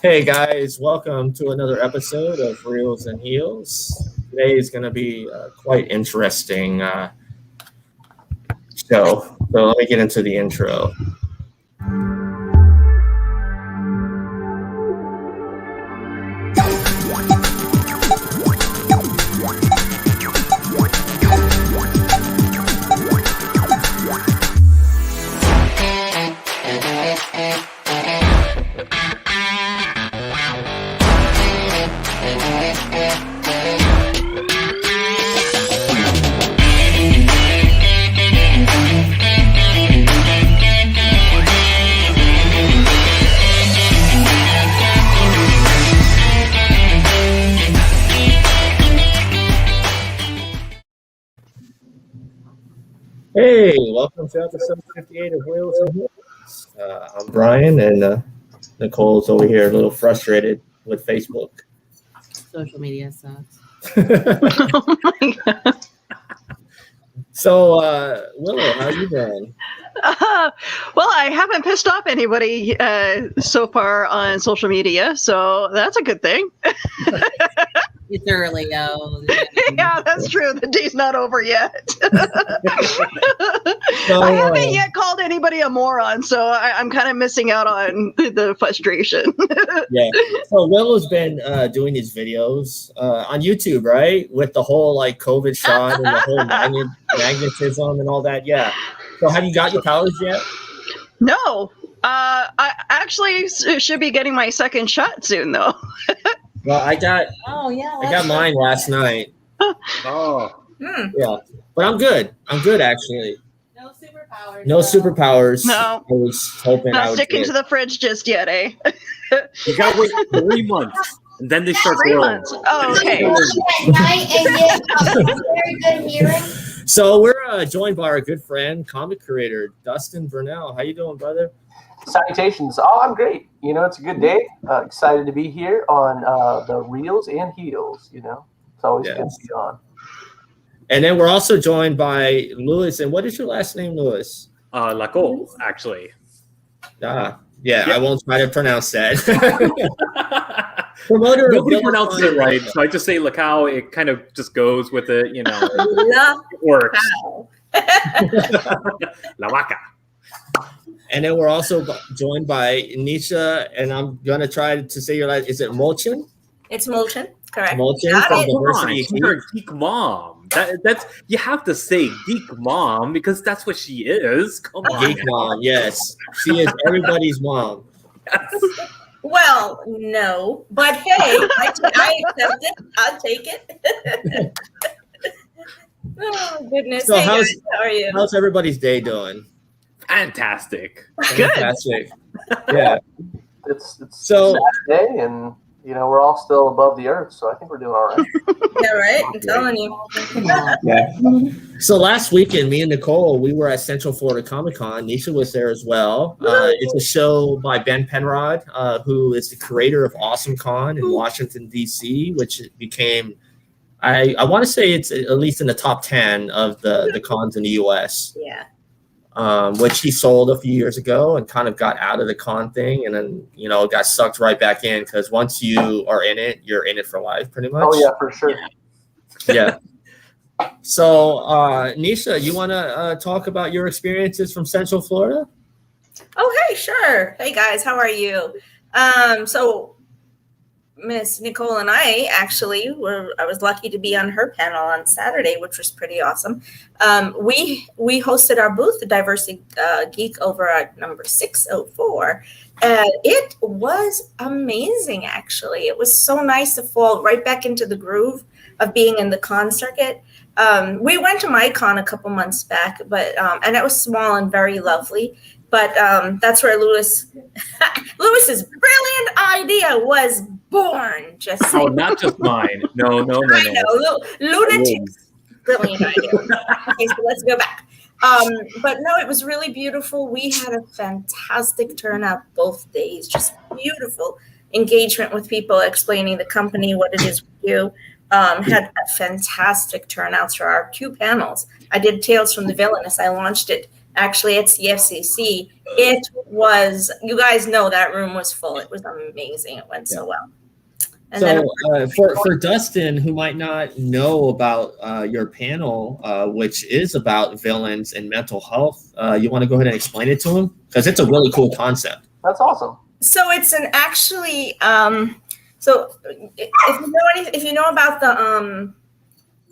Hey guys, welcome to another episode of Reels and Heels. Today is going to be a quite interesting show. So let me get into the intro. Hey, welcome to episode 58 of Reels and Heels. I'm Brian, and Nicole's over here a little frustrated with Facebook. Social media sucks. Oh my God. So, Willow, how you doing? Well, I haven't pissed off anybody so far on social media, so that's a good thing. It's early, though. Yeah, that's true. The day's not over yet. So, I haven't yet called anybody a moron, so I'm kind of missing out on the frustration. Yeah. So Willow's been doing these videos on YouTube, right? With the whole like COVID shot and the whole magnetism and all that. Yeah. So have you got your powers yet? No. I actually should be getting my second shot soon, though. Well, I got mine last night. Oh. Yeah. But I'm good. I'm good actually. No superpowers. No superpowers. No. I was hoping I Not would sticking get. to the fridge just yet, eh? You gotta wait 3 months, and then they start 3 growing. months. Oh, okay. At night and yet very good hearing. So we're joined by our good friend, comic creator Dustin Brunell. How you doing, brother? Salutations. Oh, I'm great. You know, it's a good day. Excited to be here on the Reels and Heels. You know, it's always good to be on. And then we're also joined by Lewis. And what is your last name, Lewis? Laco, actually. Yeah, I won't try to pronounce that. Promoter of Nobody VilliCon. pronounces it right, so I just say Lacao. It kind of just goes with it, you know. It works. La vaca. And then we're also joined by Nisha, and I'm gonna try to say your last. Is it Molchin? It's Motion, correct. Molchin Got from it. Come on, Diversity she's our geek mom. That's you have to say geek mom because that's what she is. Come on, Geek mom. Yes, she is everybody's mom. Well, no, but hey, I accept it. I'll take it. Oh goodness! So hey guys, how are you? How's everybody's day doing? fantastic. Good. Fantastic. Yeah. It's So- Saturday, and you know we're all still above the earth, so I think we're doing all right. Yeah, right. I'm telling you. Yeah. So last weekend, me and Nicole, we were at Central Florida Comic Con. Nisha was there as well. It's a show by Ben Penrod, who is the creator of Awesome Con in Washington, D.C., which became, I want to say it's at least in the top 10 of the cons in the U.S., Yeah. which he sold a few years ago and kind of got out of the con thing. And then, got sucked right back in because once you are in it, you're in it for life pretty much. Oh yeah, for sure. Yeah. So, Nisha, you want to talk about your experiences from Central Florida? Oh, hey, sure. Hey guys, how are you? So Miss Nicole and I actually I was lucky to be on her panel on Saturday, which was pretty awesome. We hosted our booth, the Diversity Geek, over at number 604. And it was amazing, actually. It was so nice to fall right back into the groove of being in the con circuit. We went to my con a couple months back, but and it was small and very lovely. But that's where Lewis's brilliant idea was born. Just Oh, not just mine. No. I know, lunatic's brilliant idea. Okay, so let's go back. But no, it was really beautiful. We had a fantastic turnout both days. Just beautiful engagement with people, explaining the company, what it is we do. Had a fantastic turnouts for our 2 panels. I did Tales from the Villainous. I launched it actually at CFCC. It was, you guys know that room was full. It was amazing. It went so well. And so for Dustin, who might not know about your panel, which is about villains and mental health, you want to go ahead and explain it to him? Because it's a really cool concept. That's awesome. So it's an actually, so if you know about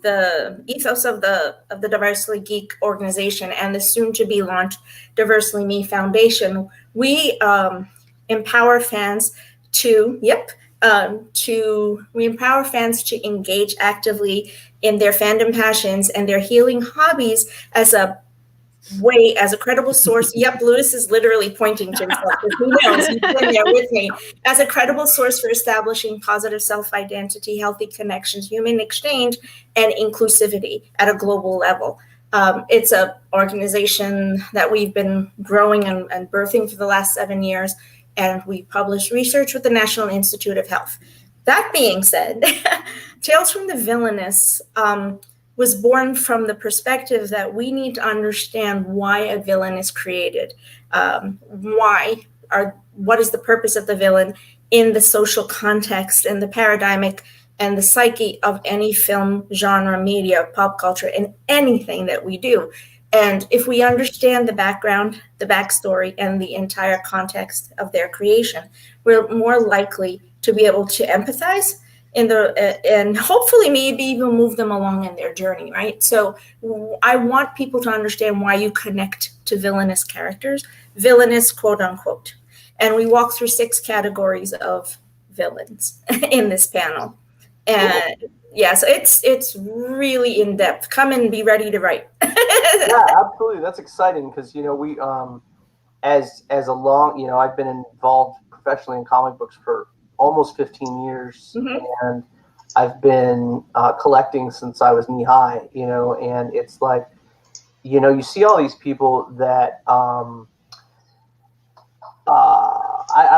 the ethos of the Diversely Geek organization and the soon to be launched Diversely Me Foundation, we empower fans to engage actively in their fandom passions and their healing hobbies as a credible source. Yep, Lewis is literally pointing to himself. Who knows? He's been there with me. As a credible source for establishing positive self-identity, healthy connections, human exchange, and inclusivity at a global level. It's an organization that we've been growing and birthing for the last 7 years, and we publish research with the National Institute of Health. That being said, Tales from the Villainous was born from the perspective that we need to understand why a villain is created, what is the purpose of the villain in the social context and the paradigmic and the psyche of any film, genre, media, pop culture, and anything that we do. And if we understand the background, the backstory, and the entire context of their creation, we're more likely to be able to empathize and hopefully maybe even move them along in their journey, right? So I want people to understand why you connect to villainous characters, villainous, quote unquote. And we walk through 6 categories of villains in this panel. And yeah, so it's really in depth. Come and be ready to write. Yeah, absolutely. That's exciting because, you know, we, as a long, you know, I've been involved professionally in comic books for almost 15 years, and I've been collecting since I was knee high, you know, and it's like, you know, you see all these people that, I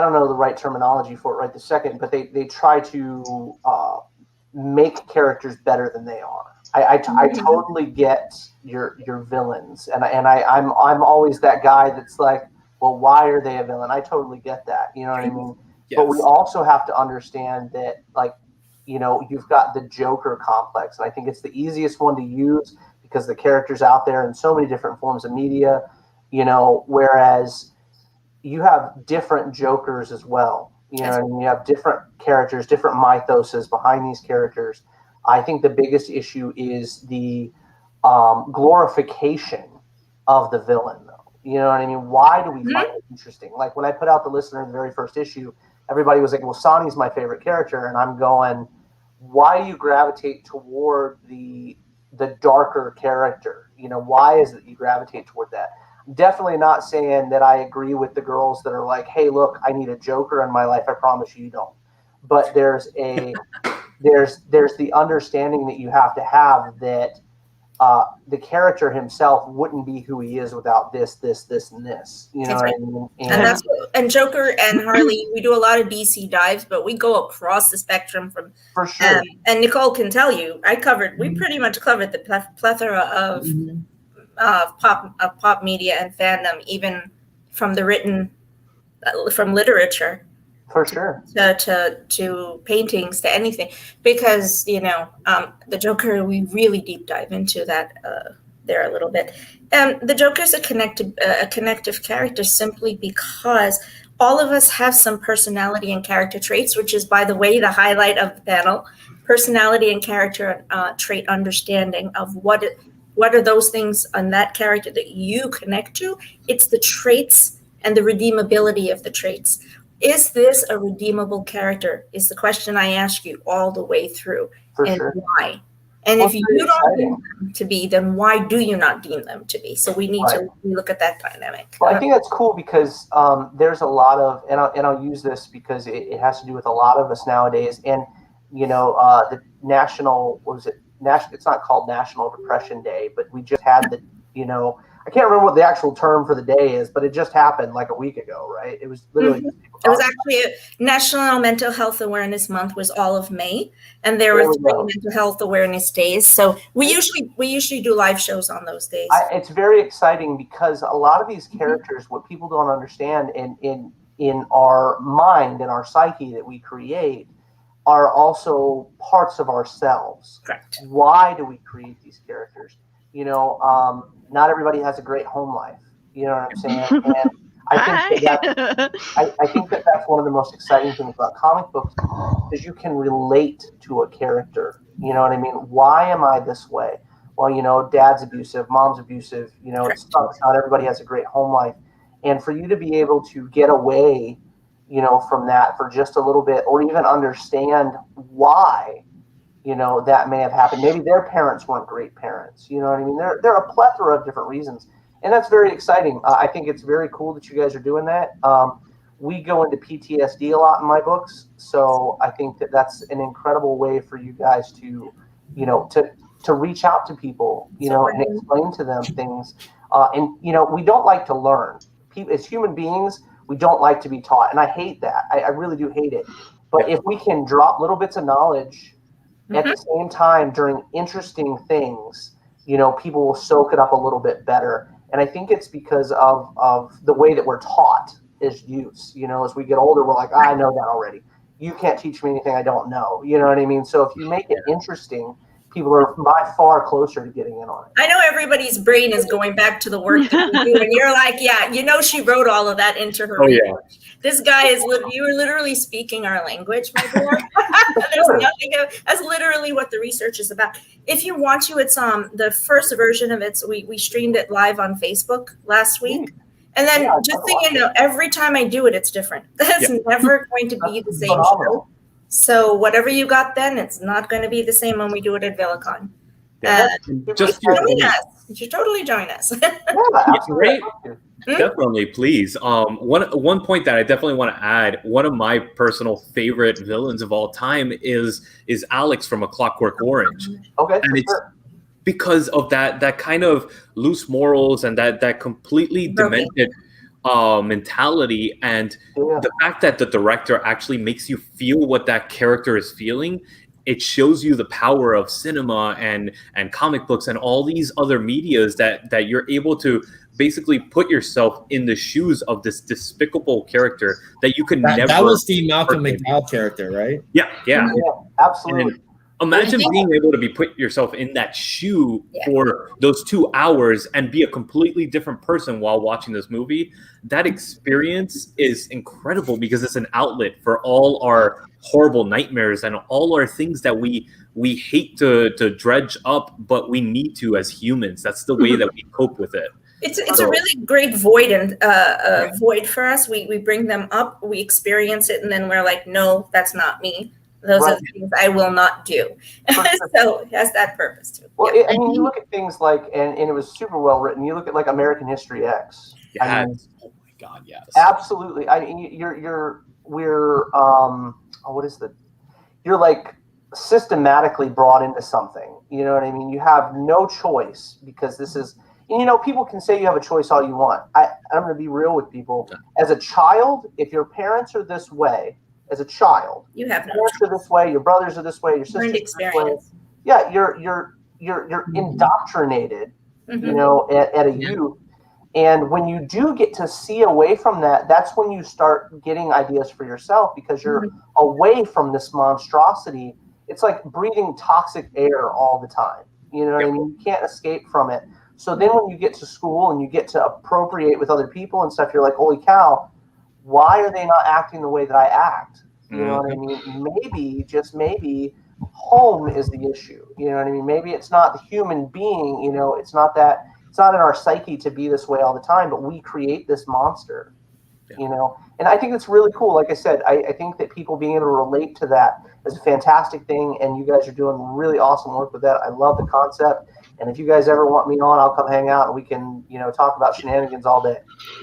don't know the right terminology for it right this second, but they try to make characters better than they are. I totally get your villains, and I'm always that guy that's like, well, why are they a villain? I totally get that, you know what I mean? Yes. But we also have to understand that, like, you know, you've got the Joker complex, and I think it's the easiest one to use because the character's out there in so many different forms of media, you know, whereas you have different Jokers as well. You know, and you have different characters, different mythoses behind these characters. I think the biggest issue is the glorification of the villain, though. You know what I mean? Why do we find it interesting? Like when I put out the listener in the very first issue, everybody was like, well, Sonny's my favorite character. And I'm going, why do you gravitate toward the darker character? You know, why is it you gravitate toward that? Definitely not saying that I agree with the girls that are like, hey, look, I need a Joker in my life. I promise you don't. But there's the understanding that you have to have that the character himself wouldn't be who he is without this, and this. You know what I mean? And Joker and Harley, we do a lot of DC dives, but we go across the spectrum from. For sure. And Nicole can tell you, we pretty much covered the plethora of pop media and fandom, even from the written, from literature. For sure. To paintings, to anything, because, you know, the Joker, we really deep dive into that there a little bit. And the Joker is a connective character simply because all of us have some personality and character traits, which is, by the way, the highlight of the panel. Personality and character trait understanding of what are those things on that character that you connect to. It's the traits and the redeemability of the traits. Is this a redeemable character? Is the question I ask you all the way through. For and sure. Why? And if you don't deem them to be, then why do you not deem them to be? So we need to look at that dynamic. Well, I think that's cool because there's a lot of, and I'll use this because it has to do with a lot of us nowadays. And, you know, the national, it's not called National Depression Day, but we just had the, you know, I can't remember what the actual term for the day is, but it just happened like a week ago, right? It was literally. It was actually National Mental Health Awareness Month was all of May, and there were 3 mental health awareness days. So we usually do live shows on those days. It's very exciting because a lot of these characters, what people don't understand in our mind and our psyche that we create, are also parts of ourselves. Correct. Why do we create these characters? You know, not everybody has a great home life. You know what I'm saying? And I think that that's one of the most exciting things about comic books is you can relate to a character. You know what I mean? Why am I this way? Well, you know, dad's abusive, mom's abusive. You know, it's not everybody has a great home life. And for you to be able to get away, you know, from that for just a little bit, or even understand why, you know, that may have happened. Maybe their parents weren't great parents. You know what I mean? There are a plethora of different reasons. And that's very exciting. I think it's very cool that you guys are doing that. We go into PTSD a lot in my books. So I think that that's an incredible way for you guys to, you know, to reach out to people, you know, and explain to them things. And, you know, we don't like to learn. As human beings, we don't like to be taught. And I hate that. I really do hate it. But if we can drop little bits of knowledge at the same time during interesting things, you know, people will soak it up a little bit better. And I think it's because of the way that we're taught as youths. You know, as we get older, we're like, I know that already. You can't teach me anything I don't know. You know what I mean? So if you make it interesting, people are by far closer to getting in on it. I know everybody's brain is going back to the work that we do, and you're like, yeah, you know, she wrote all of that into her research. This guy is, you were literally speaking our language, my boy. There's nothing, that's literally what the research is about. If you want to, it's the first version of it. So we streamed it live on Facebook last week. And then just so you know, every time I do it, it's different. It's never going to be the same show. So whatever you got then, it's not going to be the same when we do it at VilliCon. Just join us. You should totally join us. Great. Definitely, please. One point that I definitely want to add, one of my personal favorite villains of all time is Alex from A Clockwork Orange. Okay. And it's because of that kind of loose morals and that completely demented mentality, and the fact that the director actually makes you feel what that character is feeling. It shows you the power of cinema and comic books and all these other medias that you're able to basically put yourself in the shoes of this despicable character that you could never. That was the Malcolm McDowell character, right? Yeah, absolutely. And imagine being able to be put yourself in that shoe for those 2 hours and be a completely different person while watching this movie. That experience is incredible because it's an outlet for all our horrible nightmares and all our things that we hate to dredge up, but we need to as humans. That's the way that we cope with it. It's a really great void and void for us. We bring them up, we experience it, and then we're like, no, that's not me. Those are the things I will not do. So it has that purpose too. Well, I mean, you look at things like, and it was super well written. You look at like American History X. Yes. I mean, Oh my God, yes. Absolutely. I mean, you're like systematically brought into something. You know what I mean? You have no choice because this is, and you know, people can say you have a choice all you want. I'm going to be real with people. As a child, if your parents are this way, as a child, you have no parents are this way, your brothers are this way, your sisters are this way. Yeah, you're indoctrinated, you know, at a youth. And when you do get to see away from that, that's when you start getting ideas for yourself because you're away from this monstrosity. It's like breathing toxic air all the time. You know what I mean? You can't escape from it. So then when you get to school and you get to appropriate with other people and stuff, you're like, holy cow, why are they not acting the way that I act? You know what I mean? Maybe, just maybe, home is the issue. You know what I mean? Maybe it's not the human being, you know, it's not in our psyche to be this way all the time, but we create this monster, you know? And I think it's really cool. Like I said, I think that people being able to relate to that is a fantastic thing. And you guys are doing really awesome work with that. I love the concept. And if you guys ever want me on, I'll come hang out and we can, you know, talk about shenanigans all day.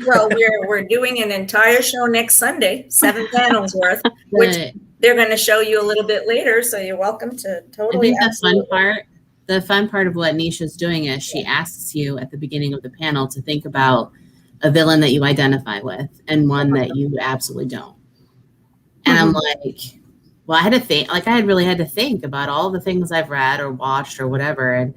Well, we're doing an entire show next Sunday, 7 panels worth, which they're going to show you a little bit later. So you're welcome to totally. I think the fun part the fun part of what Nisha's doing is she asks you at the beginning of the panel to think about a villain that you identify with and one that you absolutely don't. And I'm like, well, I had to think, like, I really had to think about all the things I've read or watched or whatever. And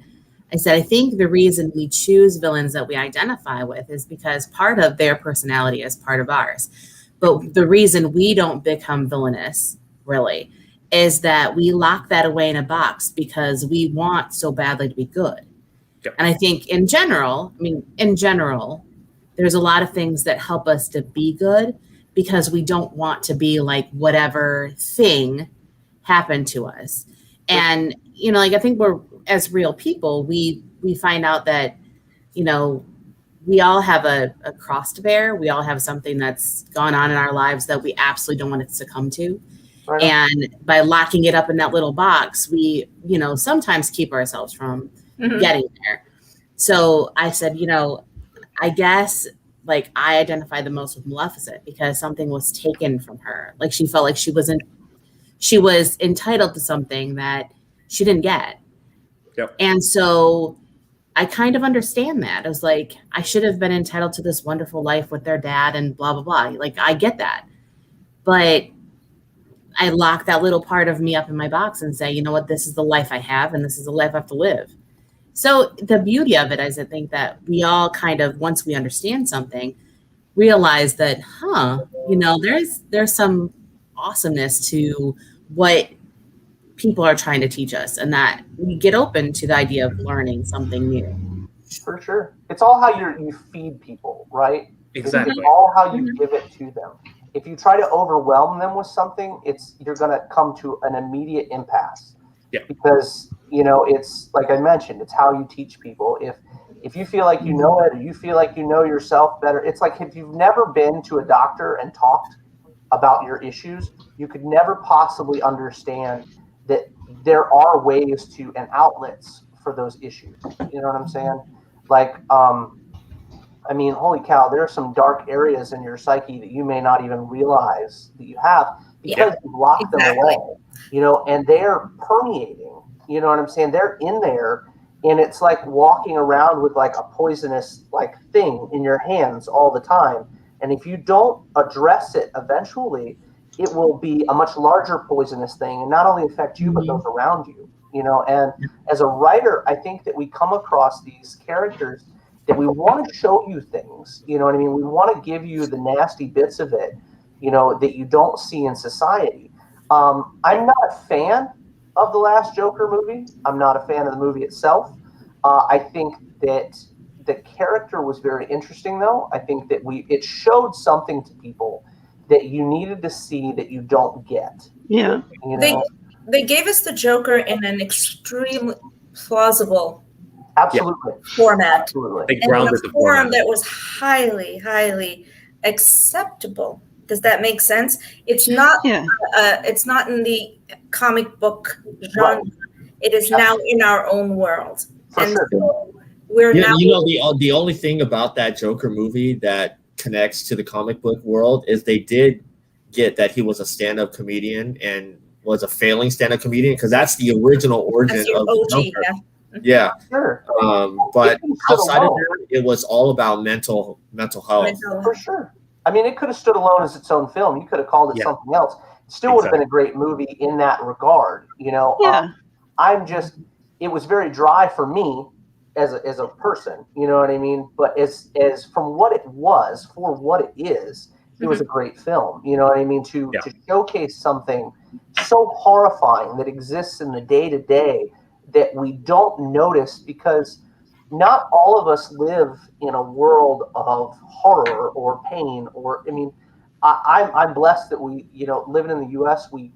I said, I think the reason we choose villains that we identify with is because part of their personality is part of ours. But the reason we don't become villainous, really, is that we lock that away in a box because we want so badly to be good. Yep. And I think in general, there's a lot of things that help us to be good because we don't want to be like whatever thing happened to us. And, you know, like I think we're, as real people, we find out that, you know, we all have a cross to bear. We all have something that's gone on in our lives that we absolutely don't want to succumb to. Right. And by locking it up in that little box, we, you know, sometimes keep ourselves from getting there. So I said, you know, I guess like I identify the most with Maleficent because something was taken from her. Like she felt like she was entitled to something that she didn't get. Yep. And so I kind of understand that. I was like, I should have been entitled to this wonderful life with their dad and blah, blah, blah. Like, I get that. But I lock that little part of me up in my box and say, you know what, this is the life I have and this is the life I have to live. So the beauty of it is I think that we all kind of, once we understand something, realize that, you know, there's some awesomeness to what people are trying to teach us and that we get open to the idea of learning something new. For sure. It's all how you feed people, right? Exactly. It's all how you give it to them. If you try to overwhelm them with something, you're going to come to an immediate impasse. Yeah. Because, you know, it's like I mentioned, it's how you teach people. If you feel like you know it or you feel like you know yourself better, it's like if you've never been to a doctor and talked about your issues, you could never possibly understand that there are ways to and outlets for those issues. You know what I'm saying? Like, I mean, holy cow, there are some dark areas in your psyche that you may not even realize that you have because you've locked them away, you know, and they're permeating, you know what I'm saying? They're in there and it's like walking around with like a poisonous like thing in your hands all the time. And if you don't address it eventually, it will be a much larger poisonous thing and not only affect you, but those around you, you know. And as a writer, I think that we come across these characters that we want to show you things, you know what I mean? We want to give you the nasty bits of it, you know, that you don't see in society. I'm not a fan of the last Joker movie. I'm not a fan of the movie itself. I think that the character was very interesting, though. I think that it showed something to people that you needed to see that you don't get. Yeah. You know? They gave us the Joker in an extremely plausible format. Absolutely. They grounded the form that was highly, highly acceptable. Does that make sense? It's not. It's not in the comic book genre. Right. It is now in our own world, so we're now. You know, the only thing about that Joker movie that connects to the comic book world is they did get that he was a stand-up comedian and was a failing stand-up comedian because that's the original origin of the Joker. Yeah. Sure. But outside of that, it was all about mental health. For sure. I mean, it could have stood alone as its own film. You could have called it something else. It still would have been a great movie in that regard. You know, it was very dry for me as a person. You know what I mean? But as from what it was, for what it is, it was a great film. You know what I mean? To showcase something so horrifying that exists in the day-to-day that we don't notice because not all of us live in a world of horror or pain or, I mean, I'm blessed that we, you know, living in the U.S., we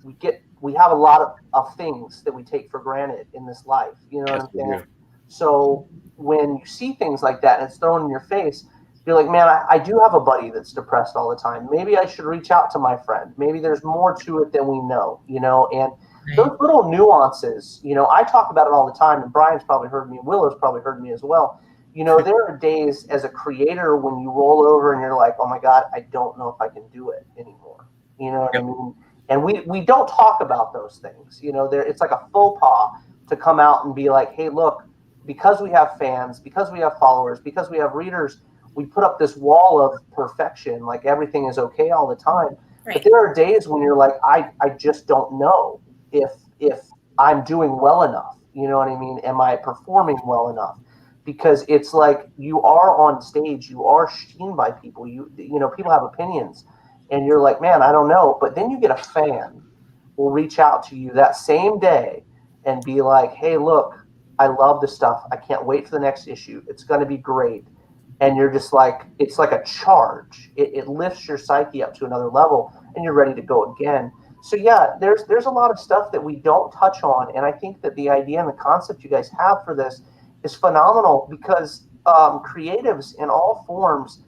have a lot of things that we take for granted in this life. You know what I'm saying? So when you see things like that and it's thrown in your face, you're like, man, I do have a buddy that's depressed all the time. Maybe I should reach out to my friend. Maybe there's more to it than we know, you know, and those little nuances, you know, I talk about it all the time, and Brian's probably heard me, Willow's probably heard me as well. You know, there are days as a creator when you roll over and you're like, oh my God, I don't know if I can do it anymore. You know what I mean? And we don't talk about those things. You know, it's like a faux pas to come out and be like, hey, look, because we have fans, because we have followers, because we have readers, we put up this wall of perfection, like everything is okay all the time. Right. But there are days when you're like, I just don't know if I'm doing well enough. You know what I mean? Am I performing well enough? Because it's like you are on stage, you are seen by people. You know, people have opinions, and you're like, man, I don't know. But then you get a fan will reach out to you that same day and be like, hey, look, I love this stuff. I can't wait for the next issue. It's going to be great. And you're just like, it's like a charge. It lifts your psyche up to another level, and you're ready to go again. So yeah, there's a lot of stuff that we don't touch on, and I think that the idea and the concept you guys have for this is phenomenal, because creatives in all forms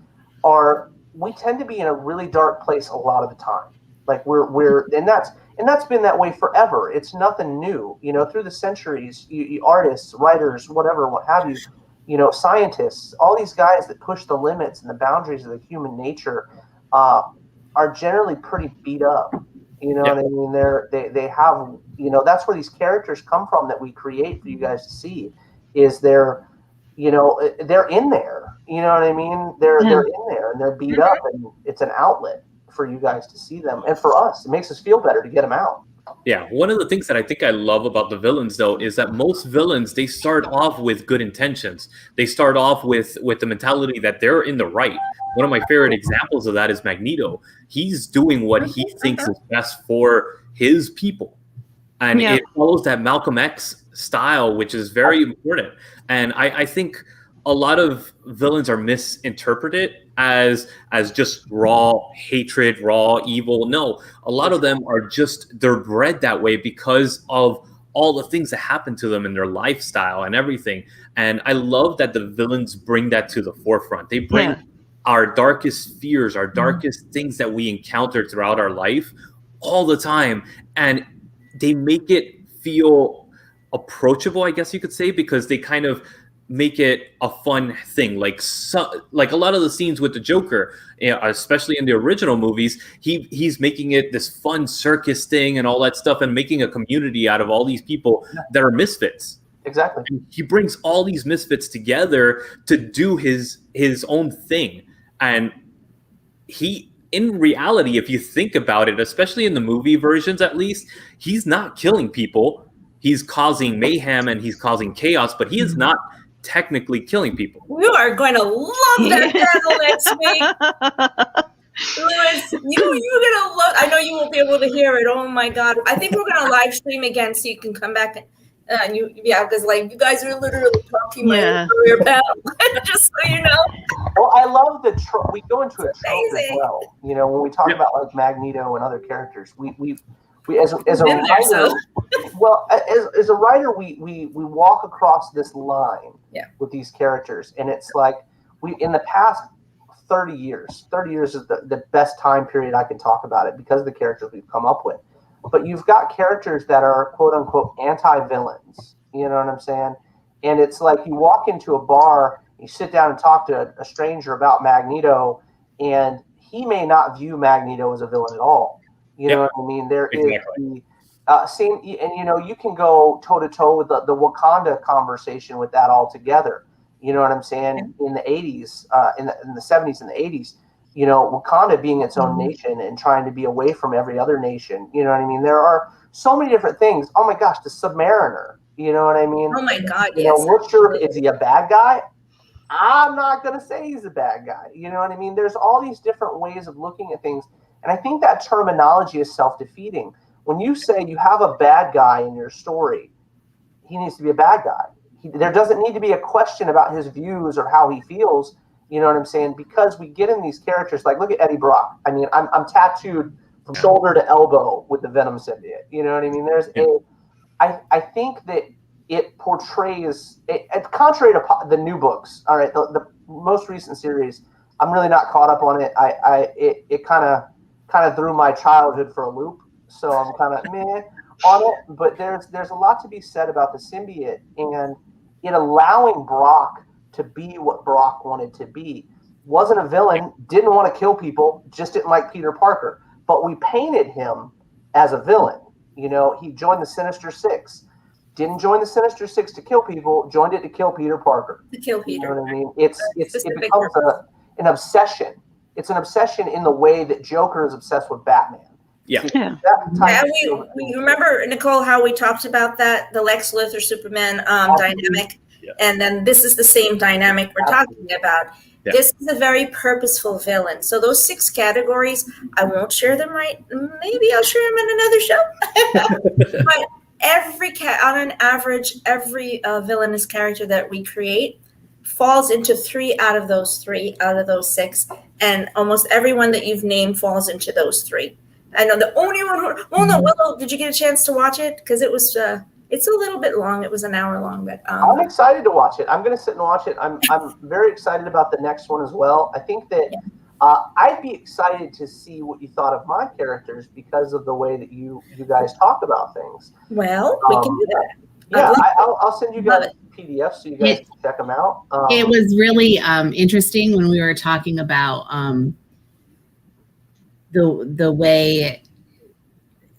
we tend to be in a really dark place a lot of the time. Like and that's been that way forever. It's nothing new, you know, through the centuries. Artists, writers, whatever, what have you. You know, scientists, all these guys that push the limits and the boundaries of the human nature are generally pretty beat up. You know what I mean? They have, you know, that's where these characters come from that we create for you guys to see. Is they're in there. You know what I mean? They're in there and they're beat up, and it's an outlet for you guys to see them, and for us, it makes us feel better to get them out. Yeah, one of the things that I think I love about the villains, though, is that most villains, they start off with good intentions. They start off with the mentality that they're in the right. One of my favorite examples of that is Magneto. He's doing what he thinks is best for his people. And it follows that Malcolm X style, which is very important. And I think a lot of villains are misinterpreted as just raw hatred, raw evil. No, a lot of them are they're bred that way because of all the things that happen to them in their lifestyle and everything. And I love that the villains bring that to the forefront. They bring our darkest fears, our darkest things that we encounter throughout our life all the time. And they make it feel approachable, I guess you could say, because they kind of make it a fun thing. Like a lot of the scenes with the Joker, especially in the original movies, he's making it this fun circus thing and all that stuff, and making a community out of all these people that are misfits. Exactly. And he brings all these misfits together to do his own thing. And in reality, if you think about it, especially in the movie versions at least, he's not killing people. He's causing mayhem and he's causing chaos, but he is not technically killing people. You are going to love that panel next week. Lewis, you're gonna love. I know you won't be able to hear it. Oh my god! I think we're gonna live stream again so you can come back and because like you guys are literally talking my career panel. Just so you know. Well, I love we go into a trope as well. You know, when we talk about like Magneto and other characters, we as a writer, as a writer, we walk across this line with these characters, and it's like in the past 30 years is the best time period I can talk about it because of the characters we've come up with. But you've got characters that are quote unquote anti-villains. You know what I'm saying? And it's like you walk into a bar, you sit down and talk to a stranger about Magneto, and he may not view Magneto as a villain at all. You know what I mean? There is the same, and you know, you can go toe to toe with the Wakanda conversation with that altogether. You know what I'm saying? In the 80s, in the 70s and the 80s, you know, Wakanda being its own nation and trying to be away from every other nation. You know what I mean? There are so many different things. Oh my gosh, the Submariner. You know what I mean? Oh my God, you know, is he a bad guy? I'm not going to say he's a bad guy. You know what I mean? There's all these different ways of looking at things. And I think that terminology is self-defeating. When you say you have a bad guy in your story, he needs to be a bad guy. There doesn't need to be a question about his views or how he feels. You know what I'm saying? Because we get in these characters, like look at Eddie Brock. I mean, I'm tattooed from shoulder to elbow with the Venom symbiote. You know what I mean? I think that it portrays it contrary to the new books. All right, the most recent series, I'm really not caught up on it. It kind of threw my childhood for a loop, so I'm kind of meh on it. But there's a lot to be said about the symbiote and it allowing Brock to be what Brock wanted to be. Wasn't a villain, didn't want to kill people, just didn't like Peter Parker. But we painted him as a villain. You know, he joined the Sinister Six. Didn't join the Sinister Six to kill people, joined it to kill Peter Parker. To kill You Peter. know what I mean? It Specific becomes an obsession. It's an obsession in the way that Joker is obsessed with Batman. Yeah. See, Yeah. that type Yeah, of- we remember, Nicole, how we talked about that, the Lex Luthor Superman dynamic. Yeah. And then this is the same dynamic we're talking about. Yeah. This is a very purposeful villain. So those 6 categories, I won't share them maybe I'll share them in another show. But on an average, every villainous character that we create falls into 3 out of those 6. And almost everyone that you've named falls into those 3. I know the only one. Well, no, Willow, did you get a chance to watch it? Because it was. It's a little bit long. It was an hour long, but I'm excited to watch it. I'm going to sit and watch it. I'm very excited about the next one as well. I think that I'd be excited to see what you thought of my characters because of the way that you guys talk about things. well, we can do that. Yeah, I'd love I'll send you guys PDFs so you guys can check them out. It was really interesting when we were talking about the way,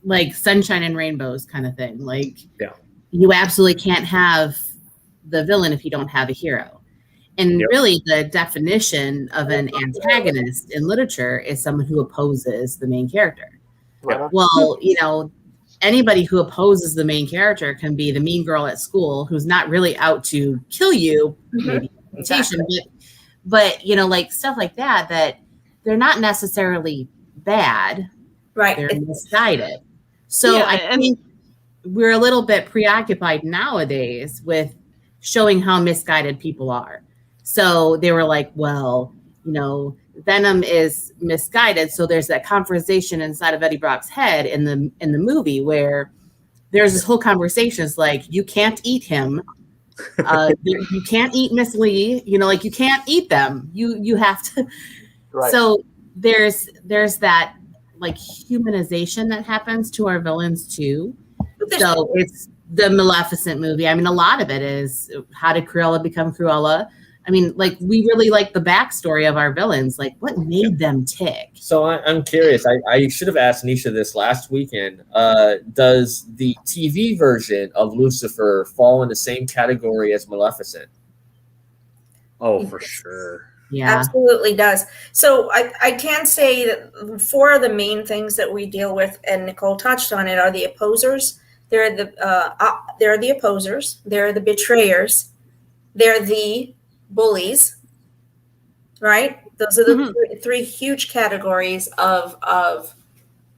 like, sunshine and rainbows kind of thing. Like, Yeah. you absolutely can't have the villain if you don't have a hero. And Yep. really, the definition of an antagonist in literature is someone who opposes the main character. Right on. Well, anybody who opposes the main character can be the mean girl at school who's not really out to kill you, maybe temptation, but like stuff like that they're not necessarily bad, right. they're misguided. So Yeah, I and- think we're a little bit preoccupied nowadays with showing how misguided people are. So they were like, well, Venom is misguided. So there's that conversation inside of Eddie Brock's head in the movie where there's this whole conversation. It's like, you can't eat him. You can't eat Miss Lee. You can't eat them. You have to. Right. So there's that like humanization that happens to our villains too. So it's the Maleficent movie. I mean, a lot of it is how did Cruella become Cruella? I mean, like, we really like the backstory of our villains. Like, what made them tick? So I'm curious. I should have asked Nisha this last weekend. Does the TV version of Lucifer fall in the same category as Maleficent? Oh, for sure. Yeah. Absolutely does. So I can say that 4 of the main things that we deal with, and Nicole touched on it, are the opposers. They're the opposers. They're the betrayers. They're the bullies. Right? Those are the 3 huge categories of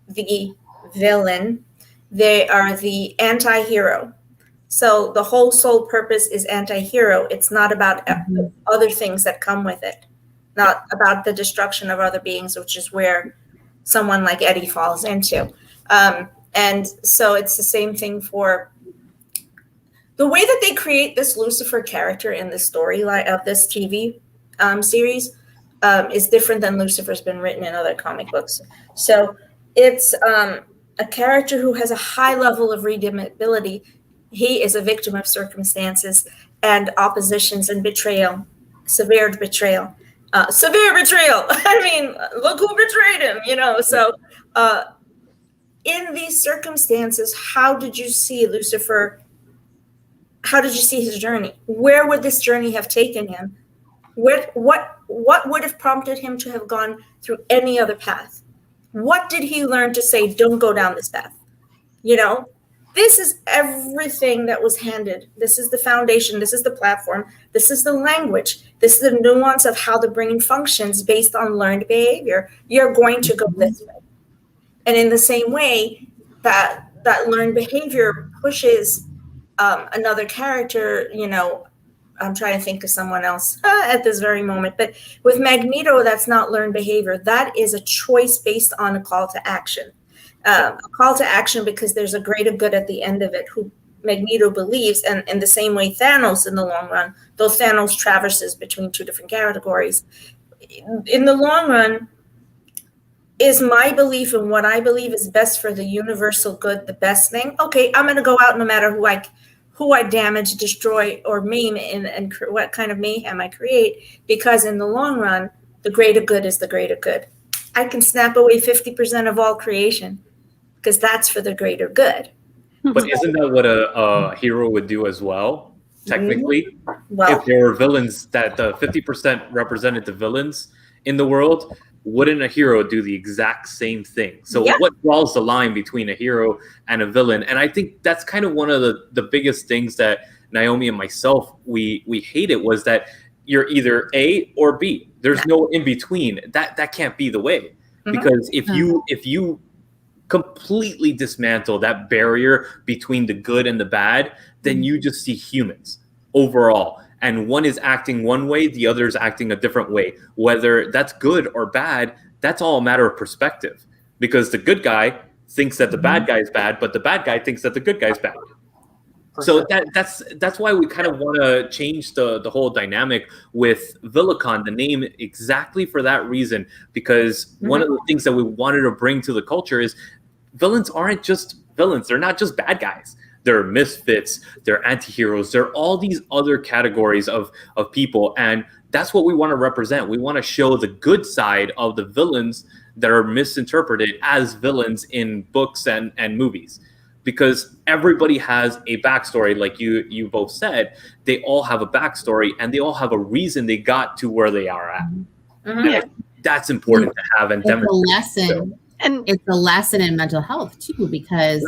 the villain. They are the anti-hero. So the whole sole purpose is anti-hero. It's not about other things that come with it, not about the destruction of other beings, which is where someone like Eddie falls into. And so it's the same thing for the way that they create this Lucifer character in the storyline of this TV series is different than Lucifer's been written in other comic books. So it's a character who has a high level of redeemability. He is a victim of circumstances and oppositions and betrayal, severe betrayal. I mean, look who betrayed him, So in these circumstances, how did you see Lucifer? How did you see his journey? Where would this journey have taken him? What would have prompted him to have gone through any other path? What did he learn to say, don't go down this path? This is everything that was handed. This is the foundation. This is the platform. This is the language. This is the nuance of how the brain functions based on learned behavior. You're going to go this way. And in the same way, that learned behavior pushes another character, I'm trying to think of someone else at this very moment. But with Magneto, that's not learned behavior. That is a choice based on a call to action. A call to action because there's a greater good at the end of it who Magneto believes, and in the same way Thanos in the long run, though Thanos traverses between 2 different categories, in the long run is my belief in what I believe is best for the universal good, the best thing. Okay, I'm going to go out no matter who I damage, destroy, or maim and what kind of mayhem I create, because in the long run, the greater good is the greater good. I can snap away 50% of all creation, because that's for the greater good. But isn't that what a hero would do as well? Technically, Well, if there were villains that the 50% represented the villains in the world, wouldn't a hero do the exact same thing? So Yeah. what draws the line between a hero and a villain? And I think that's kind of one of the biggest things that Naomi and myself, we hated, was that you're either A or B. There's no in between. That can't be the way. Because if you completely dismantle that barrier between the good and the bad, then you just see humans overall. And one is acting one way, the other is acting a different way. Whether that's good or bad, that's all a matter of perspective. Because the good guy thinks that the bad guy is bad, but the bad guy thinks that the good guy is bad. So that's why we kind of want to change the whole dynamic with VilliCon, the name, exactly for that reason. Because one of the things that we wanted to bring to the culture is villains aren't just villains. They're not just bad guys. They're misfits. They're anti-heroes. They're all these other categories of people. And that's what we want to represent. We want to show the good side of the villains that are misinterpreted as villains in books and movies. Because everybody has a backstory, like you both said. They all have a backstory, and they all have a reason they got to where they are at. And that's important to have and demonstrate. It's a lesson, and it's a lesson in mental health too, because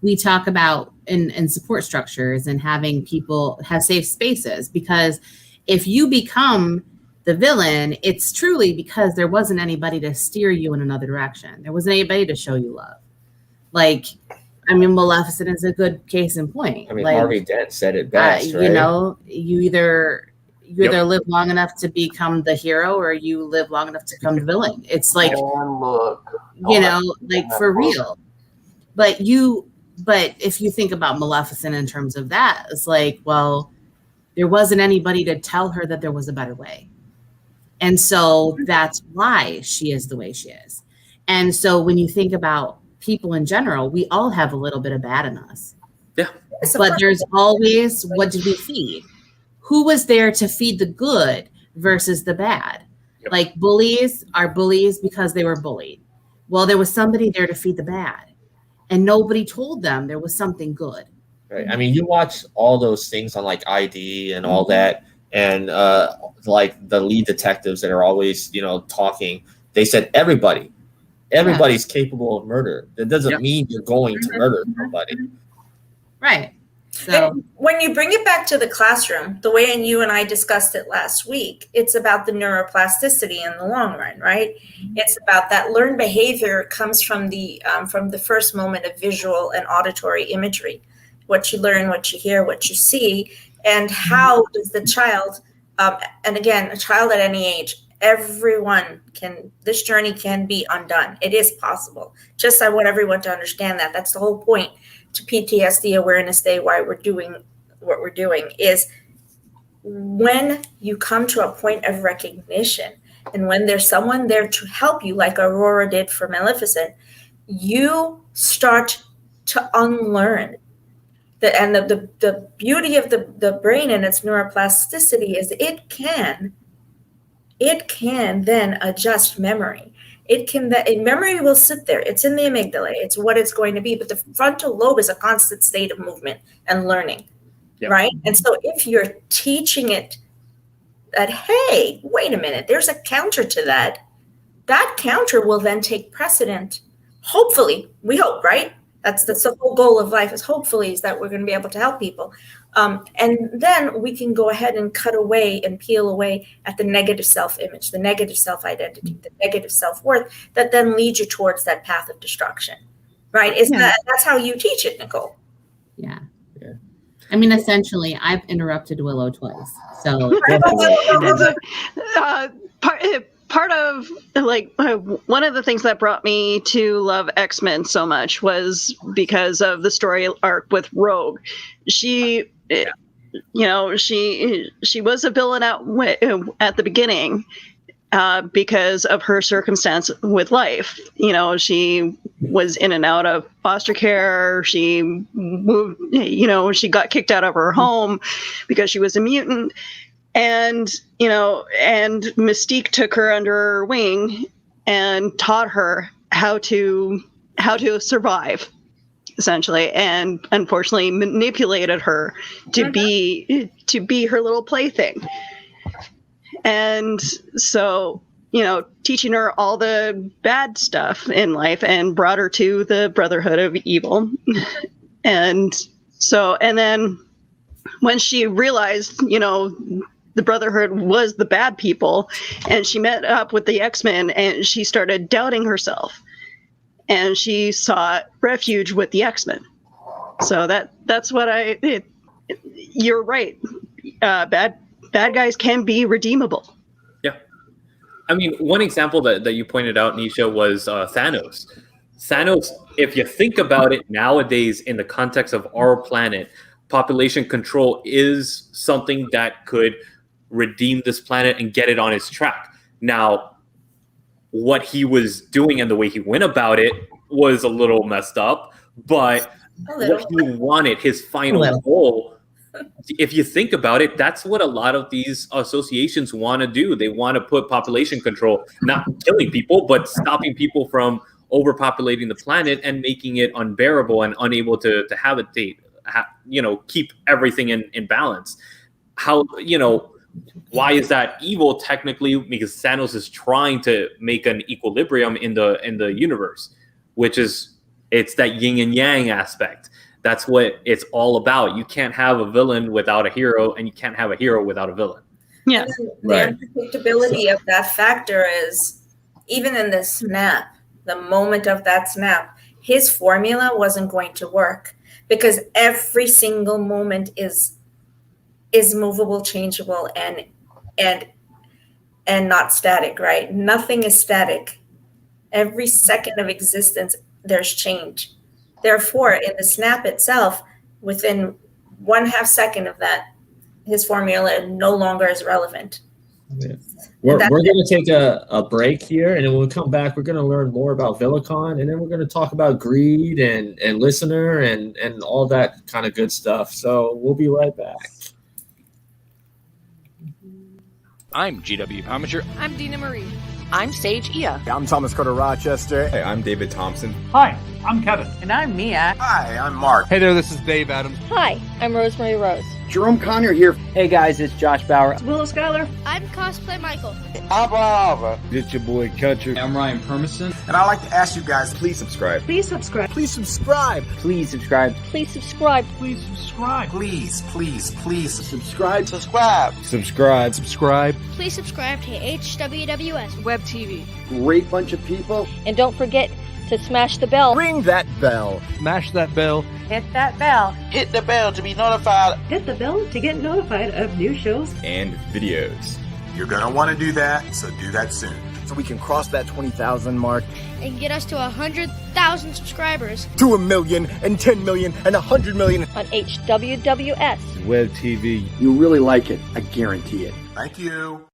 we talk about in support structures and having people have safe spaces. Because if you become the villain, it's truly because there wasn't anybody to steer you in another direction. There wasn't anybody to show you love. Like, I mean, Maleficent is a good case in point. I mean, like, Harvey Dent said it best, right? You know, you either live long enough to become the hero, or you live long enough to become the villain. It's like, you know, like for real. But if you think about Maleficent in terms of that, it's like, well, there wasn't anybody to tell her that there was a better way. And so that's why she is the way she is. And so when you think about people in general, we all have a little bit of bad in us. Yeah. But there's always, what did we feed? Who was there to feed the good versus the bad? Yep. Like, bullies are bullies because they were bullied. Well, there was somebody there to feed the bad, and nobody told them there was something good. Right. I mean, you watch all those things on like ID and all that, and like the lead detectives that are always, you know, talking. They said everybody's capable of murder. That doesn't mean you're going to murder somebody. Right. So and when you bring it back to the classroom, the way you and I discussed it last week, it's about the neuroplasticity in the long run, right? It's about that learned behavior comes from the first moment of visual and auditory imagery, what you learn, what you hear, what you see, and how does the child, and again, a child at any age, this journey can be undone. It is possible. Just I want everyone to understand that. That's the whole point to PTSD Awareness Day, why we're doing what we're doing, is when you come to a point of recognition and when there's someone there to help you, like Aurora did for Maleficent, you start to unlearn. The beauty of the brain and its neuroplasticity is it can then adjust memory. Memory will sit there. It's in the amygdala. It's what it's going to be. But the frontal lobe is a constant state of movement and learning, right? And so if you're teaching it that, hey, wait a minute, there's a counter to that. That counter will then take precedent. Hopefully, we hope, right? That's the whole goal of life, is hopefully is that we're going to be able to help people. And then we can go ahead and cut away and peel away at the negative self-image, the negative self-identity, the negative self-worth that then leads you towards that path of destruction, right? That's how you teach it, Nicole? Yeah. I mean, essentially, I've interrupted Willow twice. So part of one of the things that brought me to love X-Men so much was because of the story arc with Rogue. She was a villain at the begining because of her circumstance with life. You know, she was in and out of foster care. She moved, she got kicked out of her home because she was a mutant. And, and Mystique took her under her wing and taught her how to survive. essentially, and unfortunately manipulated her to be her little plaything. And so, teaching her all the bad stuff in life and brought her to the Brotherhood of Evil. And then when she realized, the Brotherhood was the bad people, and she met up with the X-Men, and she started doubting herself, and she sought refuge with the X-Men. So that's what you're right. Bad guys can be redeemable. Yeah. I mean, one example that you pointed out, Nisha, was Thanos. Thanos, if you think about it nowadays in the context of our planet, population control is something that could redeem this planet and get it on its track. Now, what he was doing and the way he went about it was a little messed up, but what he wanted, his final goal, if you think about it, that's what a lot of these associations want to do. They want to put population control, not killing people, but stopping people from overpopulating the planet and making it unbearable and unable to habitate, keep everything in balance. How, why is that evil? Technically, because Thanos is trying to make an equilibrium in the universe, which is, it's that yin and yang aspect. That's what it's all about. You can't have a villain without a hero, and you can't have a hero without a villain. Yeah. The unpredictability of that factor is, even in the snap, the moment of that snap, his formula wasn't going to work, because every single moment is movable, changeable, and not static, right? Nothing is static. Every second of existence, there's change. Therefore, in the snap itself, within 1/2 second of that, his formula no longer is relevant. Yeah. We're going to take a break here, and then when we come back, we're going to learn more about VilliCon, and then we're going to talk about greed and listener and all that kind of good stuff. So we'll be right back. I'm GW Amateur. I'm Dina Marie. I'm Sage Ia. I'm Thomas Carter Rochester. Hey, I'm David Thompson. Hi, I'm Kevin. And I'm Mia. Hi, I'm Mark. Hey there, this is Dave Adams. Hi, I'm Rosemary Rose. Jerome Conner here. Hey guys, it's Josh Bauer. It's Willow Schuyler. I'm Cosplay Michael. Abba. It's your boy Country. I'm Ryan Permison. And I'd like to ask you guys, please subscribe. Please subscribe. Please subscribe. Please subscribe. Please subscribe. Please subscribe. Please subscribe. Subscribe. Please subscribe to HWWS Web TV. Great bunch of people. And don't forget to smash the bell. Ring that bell. Smash that bell. Hit that bell. Hit the bell to be notified. Hit the bell to get notified of new shows and videos. You're going to want to do that, so do that soon. So we can cross that 20,000 mark. And get us to 100,000 subscribers. To 1 million and 10 million and 100 million. On HWWS. Web TV. You really like it. I guarantee it. Thank you.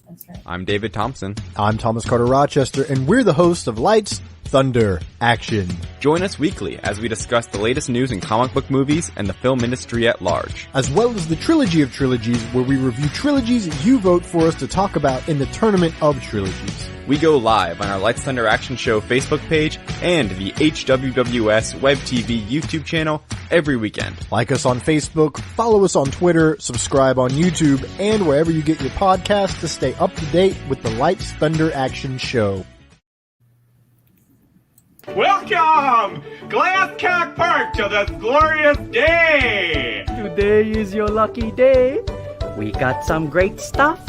That's right. I'm David Thompson. I'm Thomas Carter Rochester, and we're the hosts of Lights, Thunder, Action. Join us weekly as we discuss the latest news in comic book movies and the film industry at large. As well as the Trilogy of Trilogies, where we review trilogies you vote for us to talk about in the Tournament of Trilogies. We go live on our Lights, Thunder, Action Show Facebook page and the HWWS Web TV YouTube channel every weekend. Like us on Facebook, follow us on Twitter, subscribe on YouTube, and wherever you get your podcasts to stay up to date with the Lights, Thunder, Action Show. Welcome, Glasscock Park, to this glorious day. Today is your lucky day. We got some great stuff.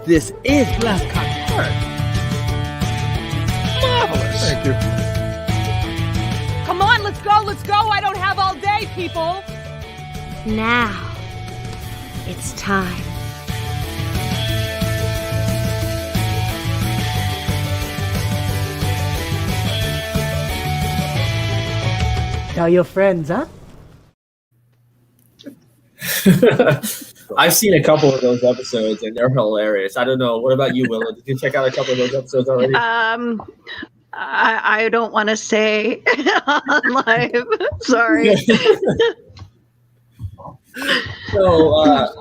This is Glasscock Park. Marvelous. Thank you. Come on, let's go. I don't have all day, people. Now, it's time. Tell your friends, huh? I've seen a couple of those episodes, and they're hilarious. I don't know. What about you, Willow? Did you check out a couple of those episodes already? I don't want to say on live. Sorry. So,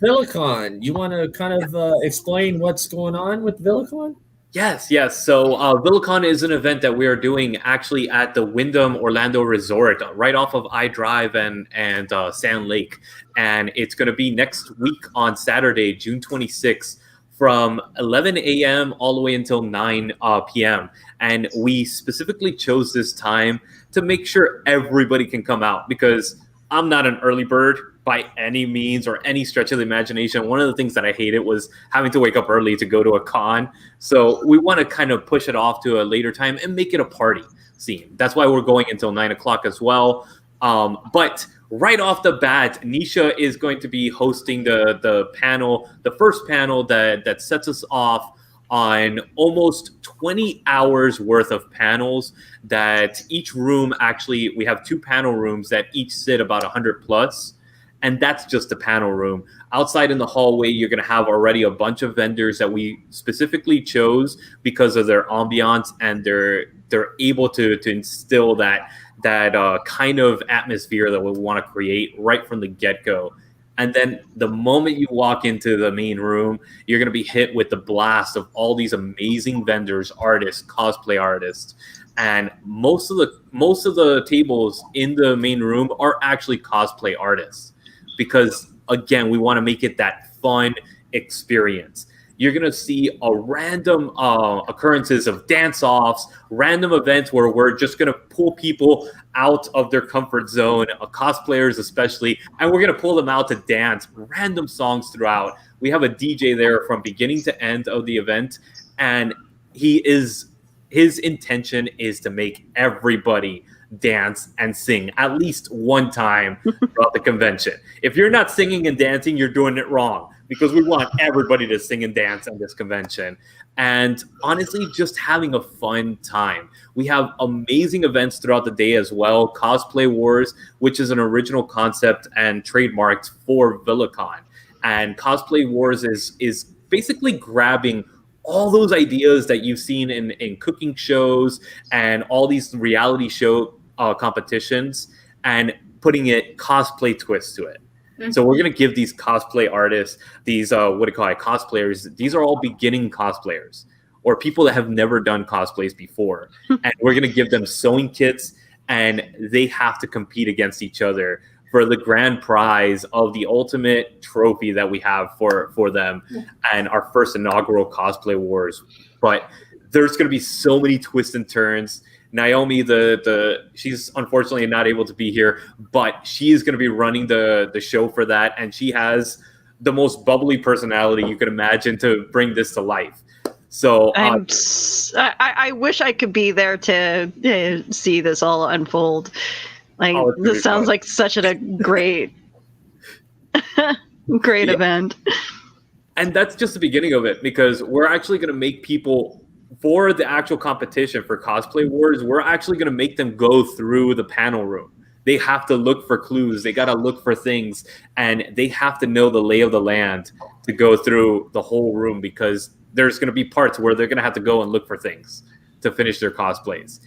VilliCon, you want to kind of explain what's going on with VilliCon? Yes. So VilliCon is an event that we are doing actually at the Wyndham Orlando Resort, right off of I-Drive and Sand Lake. And it's going to be next week on Saturday, June 26th, from 11 a.m. all the way until 9 p.m. And we specifically chose this time to make sure everybody can come out, because I'm not an early bird by any means or any stretch of the imagination. One of the things that I hated was having to wake up early to go to a con. So we want to kind of push it off to a later time and make it a party scene. That's why we're going until 9 o'clock as well. But right off the bat, Nisha is going to be hosting the panel, the first panel that sets us off on almost 20 hours worth of panels. That each room, actually, we have 2 panel rooms that each sit about 100 plus. And that's just the panel room. Outside in the hallway, you're going to have already a bunch of vendors that we specifically chose because of their ambiance, and they're able to instill that kind of atmosphere that we want to create right from the get-go. And then the moment you walk into the main room, you're going to be hit with the blast of all these amazing vendors, artists, cosplay artists. And most of the tables in the main room are actually cosplay artists, because again, we want to make it that fun experience. You're going to see a random occurrences of dance-offs, random events where we're just going to pull people out of their comfort zone, cosplayers especially, and we're going to pull them out to dance random songs throughout. We have a DJ there from beginning to end of the event, and his intention is to make everybody dance and sing at least one time throughout the convention. If you're not singing and dancing, you're doing it wrong, because we want everybody to sing and dance at this convention. And honestly, just having a fun time. We have amazing events throughout the day as well. Cosplay Wars, which is an original concept and trademarked for VilliCon. And Cosplay Wars is basically grabbing all those ideas that you've seen in cooking shows and all these reality show competitions, and putting it cosplay twist to it. Mm-hmm. So we're going to give these cosplay artists, these cosplayers, these are all beginning cosplayers or people that have never done cosplays before. And we're going to give them sewing kits, and they have to compete against each other for the grand prize of the ultimate trophy that we have for them, and our first inaugural Cosplay Wars. But there's going to be so many twists and turns. Naomi, she's unfortunately not able to be here, but she is going to be running the show for that, and she has the most bubbly personality you could imagine to bring this to life. So I wish I could be there to see this all unfold. This sounds like such a great event. And that's just the beginning of it, because we're actually going to make people, for the actual competition for Cosplay Wars, we're actually going to make them go through the panel room. They have to look for clues. They got to look for things, and they have to know the lay of the land to go through the whole room, because there's going to be parts where they're going to have to go and look for things to finish their cosplays.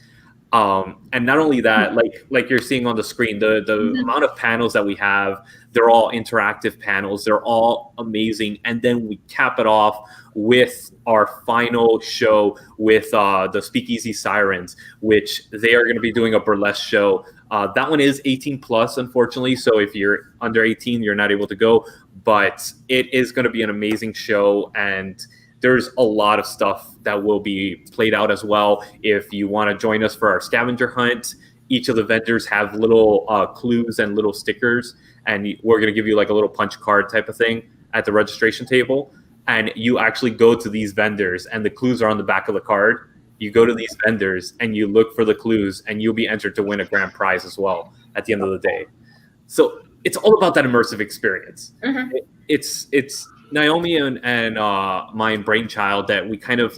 And not only that, like you're seeing on the screen, the amount of panels that we have, they're all interactive panels. They're all amazing. And then we cap it off with our final show with the Speakeasy Sirens, which they are going to be doing a burlesque show. That one is 18 plus, unfortunately. So if you're under 18, you're not able to go. But it is going to be an amazing show, and there's a lot of stuff that will be played out as well. If you want to join us for our scavenger hunt, each of the vendors have little clues and little stickers, and we're going to give you like a little punch card type of thing at the registration table. And you actually go to these vendors, and the clues are on the back of the card. You go to these vendors and you look for the clues, and you'll be entered to win a grand prize as well at the end of the day. So it's all about that immersive experience. Mm-hmm. It's Naomi and my brainchild that we kind of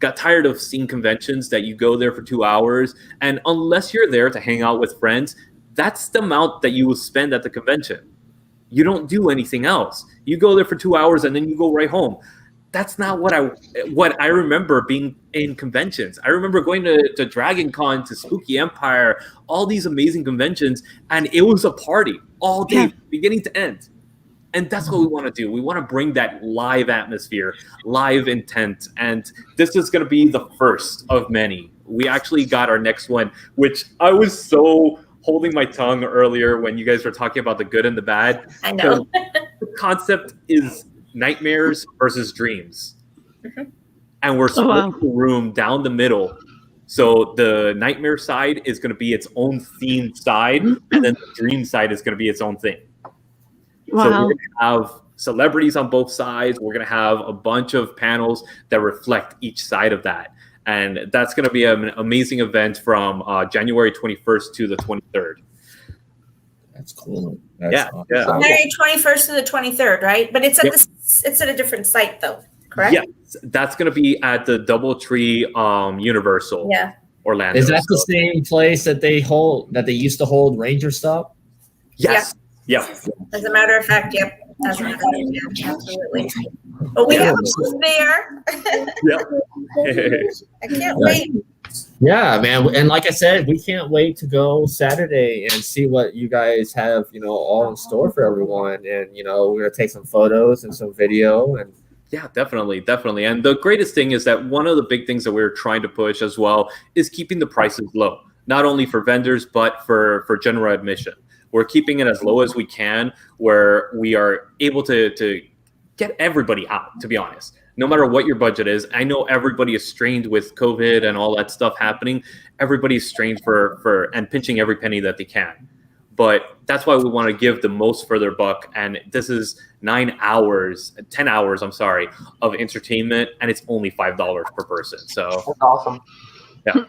got tired of seeing conventions that you go there for 2 hours, and unless you're there to hang out with friends, that's the amount that you will spend at the convention. You don't do anything else. You go there for 2 hours and then you go right home. That's not what I remember being in conventions. I remember going to Dragon Con, to Spooky Empire, all these amazing conventions, and it was a party all day, beginning to end. And that's what we want to do. We want to bring that live atmosphere, live intent. And this is going to be the first of many. We actually got our next one, which I was so holding my tongue earlier when you guys were talking about the good and the bad. I know. The concept is nightmares versus dreams. And we're splitting the room down the middle. So the nightmare side is going to be its own themed side, and then the dream side is going to be its own thing. So we're going to have celebrities on both sides. We're going to have a bunch of panels that reflect each side of that. And that's going to be an amazing event from January 21st to the 23rd. That's cool. Yeah. January 21st to the 23rd, right? But it's at it's at a different site, though, correct? Yes, that's going to be at the DoubleTree Universal. Orlando. Is that the same place that they used to hold Ranger Stop? Yes. Yeah. As a matter of fact, yep. As a matter of fact, absolutely. But we have a booth there. I can't wait. Yeah, man. And like I said, we can't wait to go Saturday and see what you guys have, all in store for everyone. And, we're going to take some photos and some video. And yeah, definitely. And the greatest thing is that one of the big things that we're trying to push as well is keeping the prices low, not only for vendors, but for general admission. We're keeping it as low as we can, where we are able to get everybody out, to be honest. No matter what your budget is, I know everybody is strained with COVID and all that stuff happening. Everybody's strained for and pinching every penny that they can. But that's why we want to give the most for their buck. And this is 10 hours, of entertainment, and it's only $5 per person. So that's awesome. Yeah.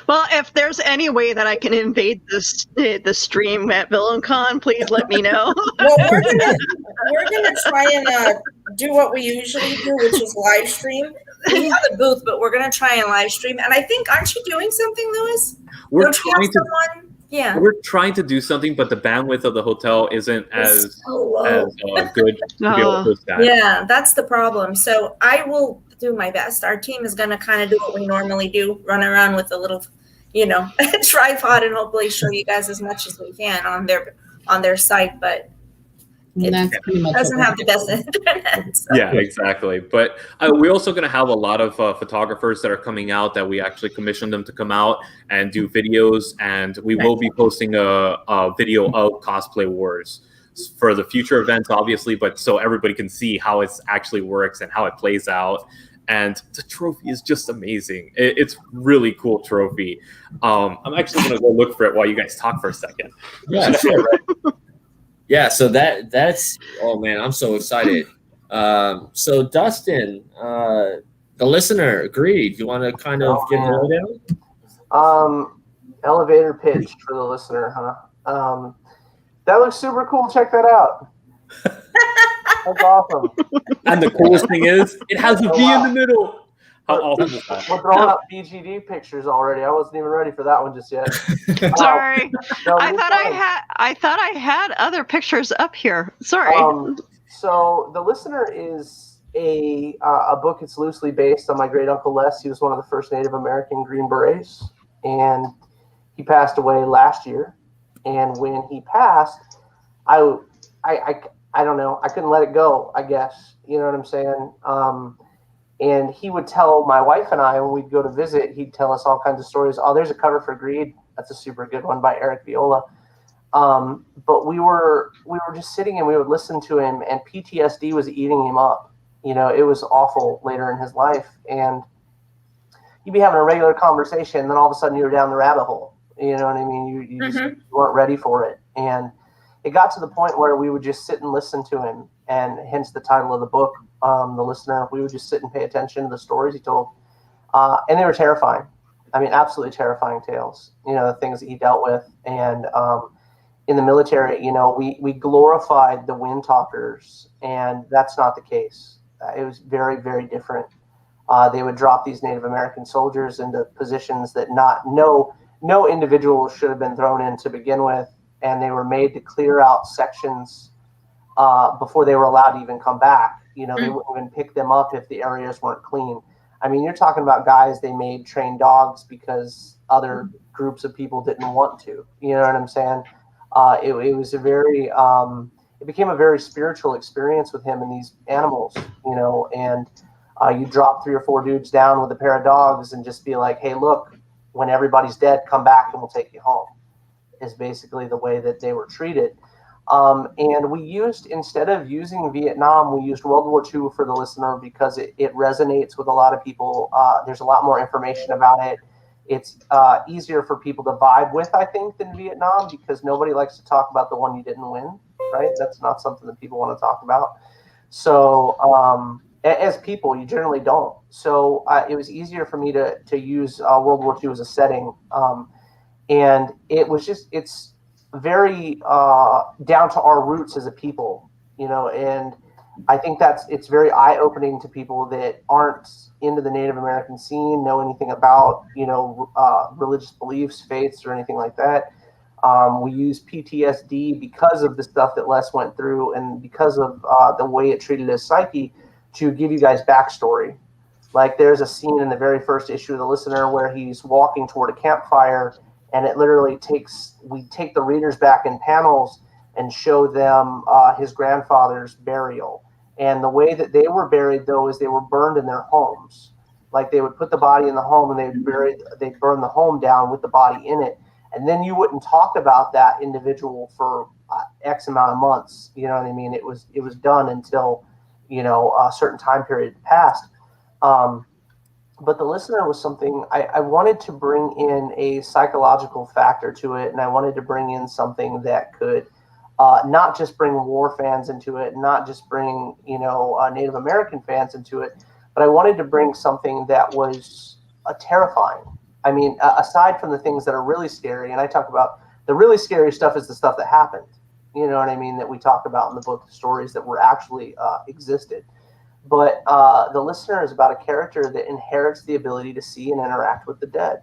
Well, if there's any way that I can invade the stream at VilliCon, please let me know. Well, we're gonna try and do what we usually do, which is live stream. We have a booth, but we're gonna try and live stream. And I think, aren't you doing something, Louis? We're trying to do something, but the bandwidth of the hotel isn't as good to be able to host that. Yeah, that's the problem. So I will do my best. Our team is going to kind of do what we normally do, run around with a little, tripod, and hopefully show you guys as much as we can on their site. But it doesn't have the best internet. So. Yeah, exactly. But we're also going to have a lot of photographers that are coming out that we actually commissioned them to come out and do videos. And we will be posting a video of Cosplay Wars for the future events, obviously, but so everybody can see how it actually works and how it plays out. And the trophy is just amazing. It's really cool trophy. I'm actually going to go look for it while you guys talk for a second. Yeah, sure. Yeah, so that's oh man, I'm so excited. So Dustin, the listener agreed. You want to kind of give it down? Elevator pitch for the listener, huh? That looks super cool. Check that out. That's awesome. And the coolest thing is, it has a V in the middle. How awesome is that? We're throwing up BGD pictures already. I wasn't even ready for that one just yet. Sorry, I thought I had other pictures up here. Sorry. So the listener is a book. It's loosely based on my great uncle Les. He was one of the first Native American Green Berets, and he passed away last year. And when he passed, I don't know. I couldn't let it go, I guess. You know what I'm saying? And he would tell my wife and I, when we'd go to visit, he'd tell us all kinds of stories. Oh, there's a cover for Greed. That's a super good one by Eric Viola. But we were just sitting and we would listen to him, and PTSD was eating him up. It was awful later in his life. And you'd be having a regular conversation, and then all of a sudden you were down the rabbit hole. You know what I mean? You just weren't ready for it. And it got to the point where we would just sit and listen to him, and hence the title of the book, The Listener. We would just sit and pay attention to the stories he told. And they were terrifying. I mean, absolutely terrifying tales, the things that he dealt with. And in the military, we glorified the wind talkers, and that's not the case. It was very, very different. They would drop these Native American soldiers into positions that no individual should have been thrown in to begin with, and they were made to clear out sections before they were allowed to even come back. They wouldn't even pick them up if the areas weren't clean. I mean, you're talking about guys they made train dogs because other groups of people didn't want to. You know what I'm saying? It was a very it became a very spiritual experience with him and these animals, you know, and you drop 3 or 4 dudes down with a pair of dogs and just be like, hey, look, when everybody's dead, come back and we'll take you home, is basically the way that they were treated. And we used, instead of using Vietnam, we used World War II for the listener because it resonates with a lot of people. There's a lot more information about it. It's easier for people to vibe with, I think, than Vietnam, because nobody likes to talk about the one you didn't win, right? That's not something that people want to talk about. So as people, you generally don't. So it was easier for me to use World War II as a setting. And it was just, it's very down to our roots as a people, you know, and I think it's very eye-opening to people that aren't into the Native American scene, know anything about, you know, religious beliefs, faiths, or anything like that. We use PTSD because of the stuff that Les went through and because of the way it treated his psyche to give you guys backstory. Like there's a scene in the very first issue of The Listener where he's walking toward a campfire, and it literally we take the readers back in panels and show them his grandfather's burial. And the way that they were buried, though, is they were burned in their homes. Like they would put the body in the home and they'd burn the home down with the body in it. And then you wouldn't talk about that individual for X amount of months. You know what I mean? It was done until, you know, a certain time period passed. But The Listener was something I wanted to bring in a psychological factor to it, and I wanted to bring in something that could not just bring war fans into it, not just bring, you know, Native American fans into it, but I wanted to bring something that was terrifying. I mean, aside from the things that are really scary, and I talk about the really scary stuff is the stuff that happened, you know what I mean, that we talk about in the book, the stories that were actually existed. But The Listener is about a character that inherits the ability to see and interact with the dead.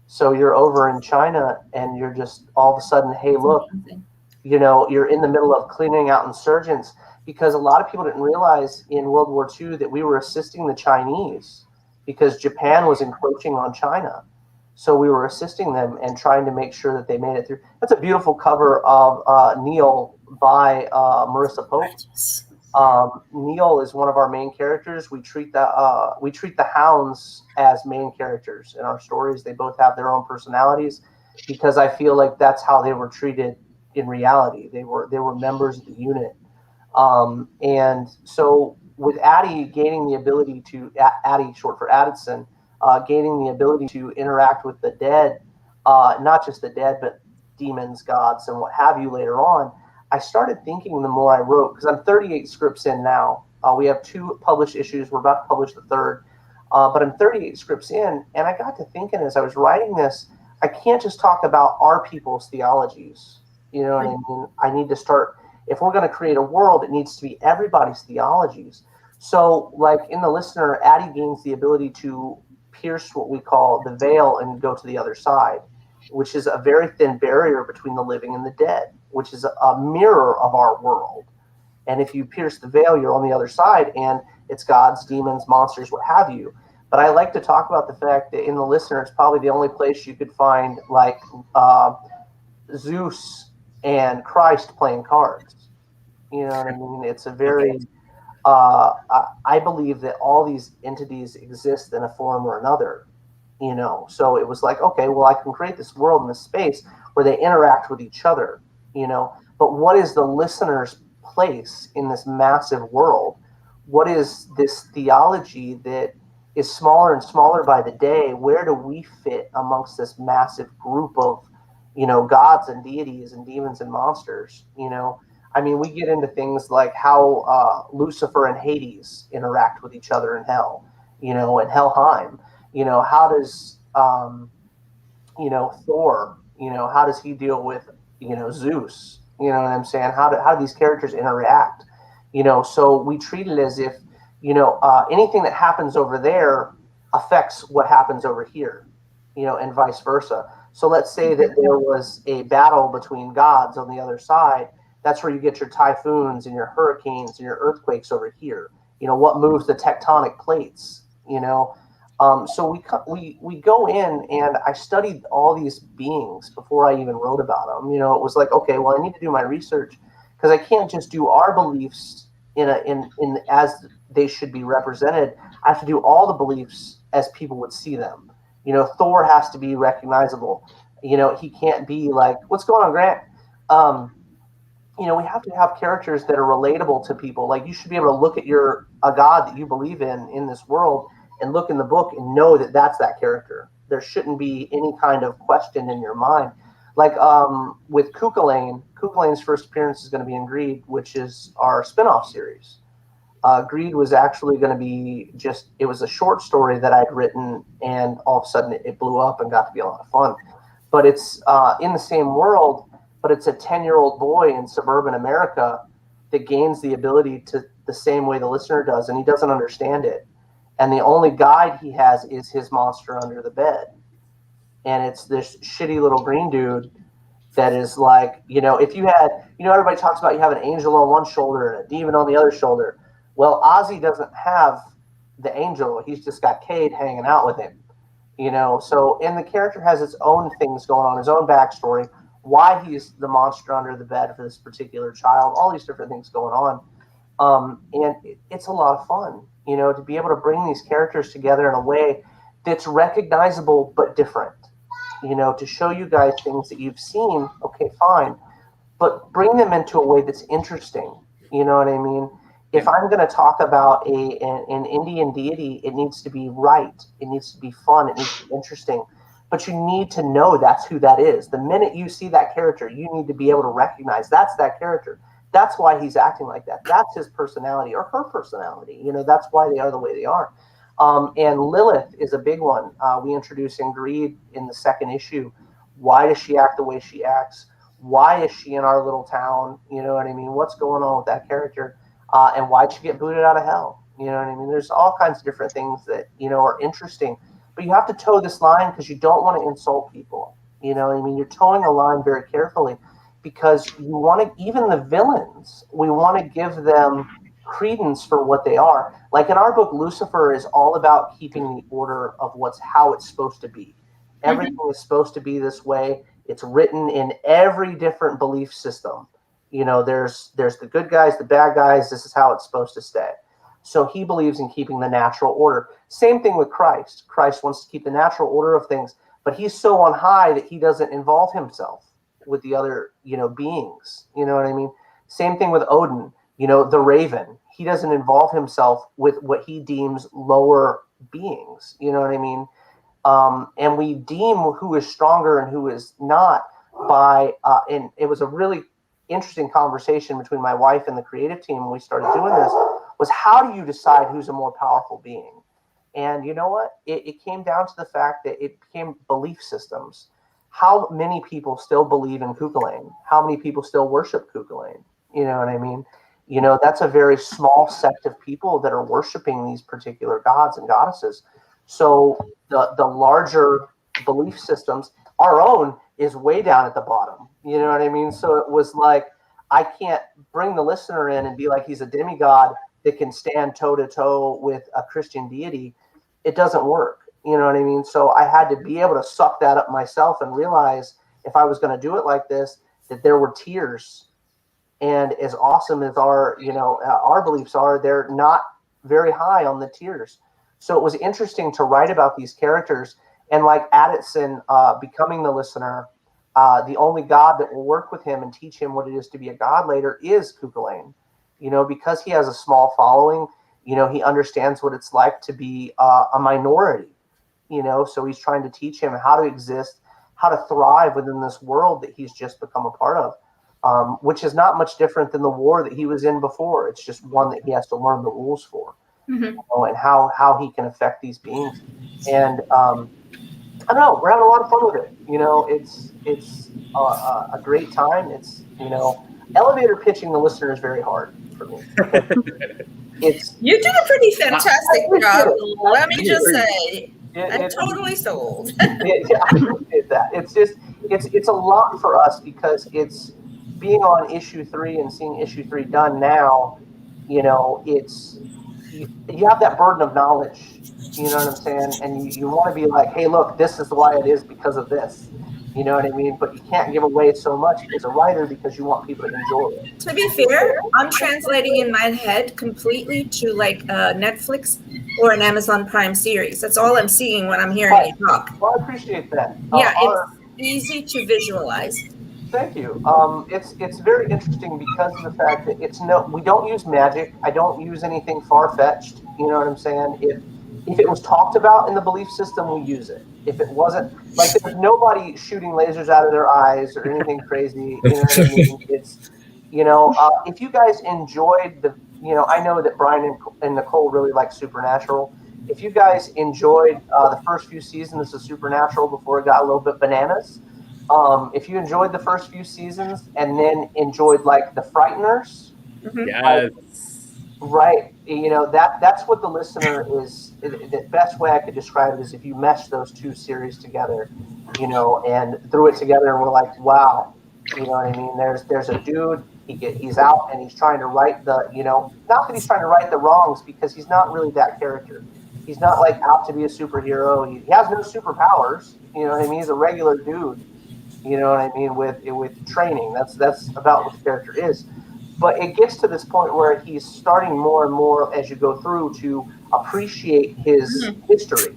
So you're over in China and you're just all of a sudden, hey, look, you know, you're in the middle of cleaning out insurgents, because a lot of people didn't realize in World War II that we were assisting the Chinese because Japan was encroaching on China. So we were assisting them and trying to make sure that they made it through. That's a beautiful cover of Neil by Marissa Pope. Neil is one of our main characters. We treat the hounds as main characters in our stories. They both have their own personalities because I feel like that's how they were treated in reality. They were members of the unit. And so with Addie gaining the ability to, Addie short for Addison, gaining the ability to interact with the dead, not just the dead, but demons, gods, and what have you later on, I started thinking the more I wrote, because I'm 38 scripts in now. We have 2 published issues. We're about to publish the 3rd. But I'm 38 scripts in, and I got to thinking as I was writing this, I can't just talk about our people's theologies. You know what I mean? I need to start, if we're going to create a world, it needs to be everybody's theologies. So like in The Listener, Addie gains the ability to pierce what we call the veil and go to the other side, which is a very thin barrier between the living and the dead, which is a mirror of our world. And if you pierce the veil, you're on the other side, and it's gods, demons, monsters, what have you. But I like to talk about the fact that in The Listener, it's probably the only place you could find like Zeus and Christ playing cards. You know what I mean? It's a very, I believe that all these entities exist in a form or another. You know, so it was like, okay, well, I can create this world and this space where they interact with each other, you know, but what is the listener's place in this massive world? What is this theology that is smaller and smaller by the day? Where do we fit amongst this massive group of, you know, gods and deities and demons and monsters? You know, I mean, we get into things like how Lucifer and Hades interact with each other in hell, you know, and Helheim. You know, how does, you know, Thor, you know, how does he deal with, you know, Zeus? You know what I'm saying? How do these characters interact? You know, so we treat it as if, you know, anything that happens over there affects what happens over here, you know, and vice versa. So let's say that there was a battle between gods on the other side. That's where you get your typhoons and your hurricanes and your earthquakes over here. You know, what moves the tectonic plates, you know? So we go in, and I studied all these beings before I even wrote about them. You know, it was like, okay, well, I need to do my research, because I can't just do our beliefs in as they should be represented. I have to do all the beliefs as people would see them. You know, Thor has to be recognizable. You know, he can't be like, "What's going on, Grant?" You know, we have to have characters that are relatable to people. Like, you should be able to look at a god that you believe in this world and look in the book and know that that's that character. There shouldn't be any kind of question in your mind. Like with Kukulain's first appearance is going to be in Greed, which is our spinoff series. Greed was actually going to be it was a short story that I'd written, and all of a sudden it blew up and got to be a lot of fun. But it's in the same world, but it's a 10-year-old boy in suburban America that gains the ability to the same way the listener does, and he doesn't understand it. And the only guide he has is his monster under the bed. And it's this shitty little green dude that is like, you know, if you had, you know, everybody talks about you have an angel on one shoulder and a demon on the other shoulder. Well, Ozzy doesn't have the angel. He's just got Cade hanging out with him, you know. So, and the character has its own things going on, his own backstory, why he's the monster under the bed for this particular child, all these different things going on. And it's a lot of fun, you know, to be able to bring these characters together in a way that's recognizable but different, you know, to show you guys things that you've seen, okay, fine, but bring them into a way that's interesting, you know what I mean? If I'm going to talk about an Indian deity, it needs to be right, it needs to be fun, it needs to be interesting, but you need to know that's who that is. The minute you see that character, you need to be able to recognize that's that character. That's why he's acting like that. That's his personality or her personality. You know, that's why they are the way they are. And Lilith is a big one. We introduce in Greed in the second issue. Why does she act the way she acts? Why is she in our little town? You know what I mean? What's going on with that character? And why'd she get booted out of hell? You know what I mean? There's all kinds of different things that, you know, are interesting. But you have to toe this line because you don't want to insult people. You know what I mean? You're towing a line very carefully because you want to, even the villains, we want to give them credence for what they are. Like in our book, Lucifer is all about keeping the order of how it's supposed to be. Everything is supposed to be this way. It's written in every different belief system. You know, there's the good guys, the bad guys. This is how it's supposed to stay. So he believes in keeping the natural order. Same thing with Christ. Christ wants to keep the natural order of things, but he's so on high that he doesn't involve himself with the other, you know, beings. You know what I mean? Same thing with Odin, you know, the Raven. He doesn't involve himself with what he deems lower beings. You know what I mean? And we deem who is stronger and who is not by, and it was a really interesting conversation between my wife and the creative team when we started doing this, was how do you decide who's a more powerful being? And you know what? It came down to the fact that it became belief systems. How many people still believe in Kukulain? How many people still worship Kukulain? You know what I mean? You know, that's a very small sect of people that are worshiping these particular gods and goddesses. So the larger belief systems, our own is way down at the bottom. You know what I mean? So it was like, I can't bring the listener in and be like, he's a demigod that can stand toe to toe with a Christian deity. It doesn't work. You know what I mean? So I had to be able to suck that up myself and realize if I was going to do it like this, that there were tiers. And as awesome as our beliefs are, they're not very high on the tiers. So it was interesting to write about these characters. And like Addison becoming the listener, the only god that will work with him and teach him what it is to be a god later is Kukulain. You know, because he has a small following, you know, he understands what it's like to be a minority, you know, so he's trying to teach him how to exist, how to thrive within this world that he's just become a part of, which is not much different than the war that he was in before. It's just one that he has to learn the rules for, you know, and how he can affect these beings. And I don't know, we're having a lot of fun with it. You know, it's a great time. It's, you know, elevator pitching the listener is very hard for me. You did a pretty fantastic job. Let me just say, I'm totally sold. I appreciate that. It's just, it's a lot for us because it's being on issue 3 and seeing issue 3 done now. You know, it's you have that burden of knowledge. You know what I'm saying? And you want to be like, hey, look, this is why it is because of this. You know what I mean? But you can't give away so much as a writer because you want people to enjoy it. To be fair, I'm translating in my head completely to like Netflix or an Amazon Prime series. That's all I'm seeing when I'm hearing you talk. Well, I appreciate that. Yeah, it's easy to visualize. Thank you. It's very interesting because of the fact that we don't use magic. I don't use anything far-fetched. You know what I'm saying? If it was talked about in the belief system, we use it. If it wasn't, like, there's nobody shooting lasers out of their eyes or anything crazy. You know what I mean? It's, if you guys enjoyed I know that Brian and Nicole really like Supernatural. If you guys enjoyed the first few seasons of Supernatural before it got a little bit bananas, if you enjoyed the first few seasons and then enjoyed like the Frighteners, yes, right? That's what the listener is. The best way I could describe it is if you mesh those two series together, and threw it together, and we're like, wow, you know what I mean? There's a dude. He's out and he's trying to right the, not that he's trying to right the wrongs, because he's not really that character. He's not like out to be a superhero. He has no superpowers. You know what I mean? He's a regular dude. You know what I mean? With training, that's about what the character is. But it gets to this point where he's starting more and more as you go through to appreciate his history,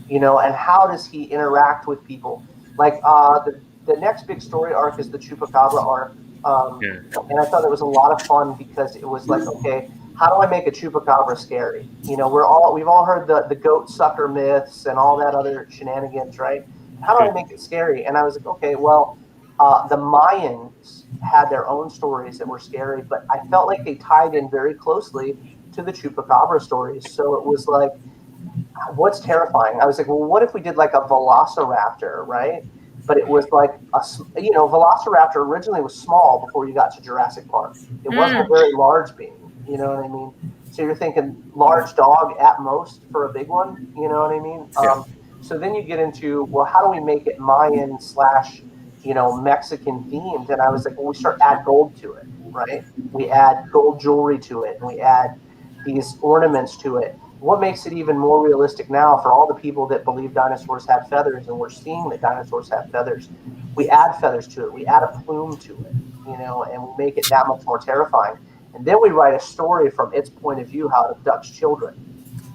and how does he interact with people. Like the next big story arc is the Chupacabra arc, and I thought it was a lot of fun because it was like, okay, how do I make a Chupacabra scary? We've all heard the goat sucker myths and all that other shenanigans, right? How do I make it scary? And I was like, okay, well, the Mayans had their own stories that were scary, but I felt like they tied in very closely to the Chupacabra stories. So it was like, what's terrifying? I was like, well, what if we did like a velociraptor, right? But it was like, Velociraptor originally was small before you got to Jurassic Park. It wasn't a very large being, you know what I mean? So you're thinking large dog at most for a big one, you know what I mean? Yeah. So then you get into, well, how do we make it Mayan / Mexican themed? And I was like, well, we add gold to it, right? We add gold jewelry to it, and we add these ornaments to it. What makes it even more realistic now for all the people that believe dinosaurs have feathers, and we're seeing that dinosaurs have feathers, we add feathers to it. We add a plume to it, and we make it that much more terrifying. And then we write a story from its point of view, how it abducts children,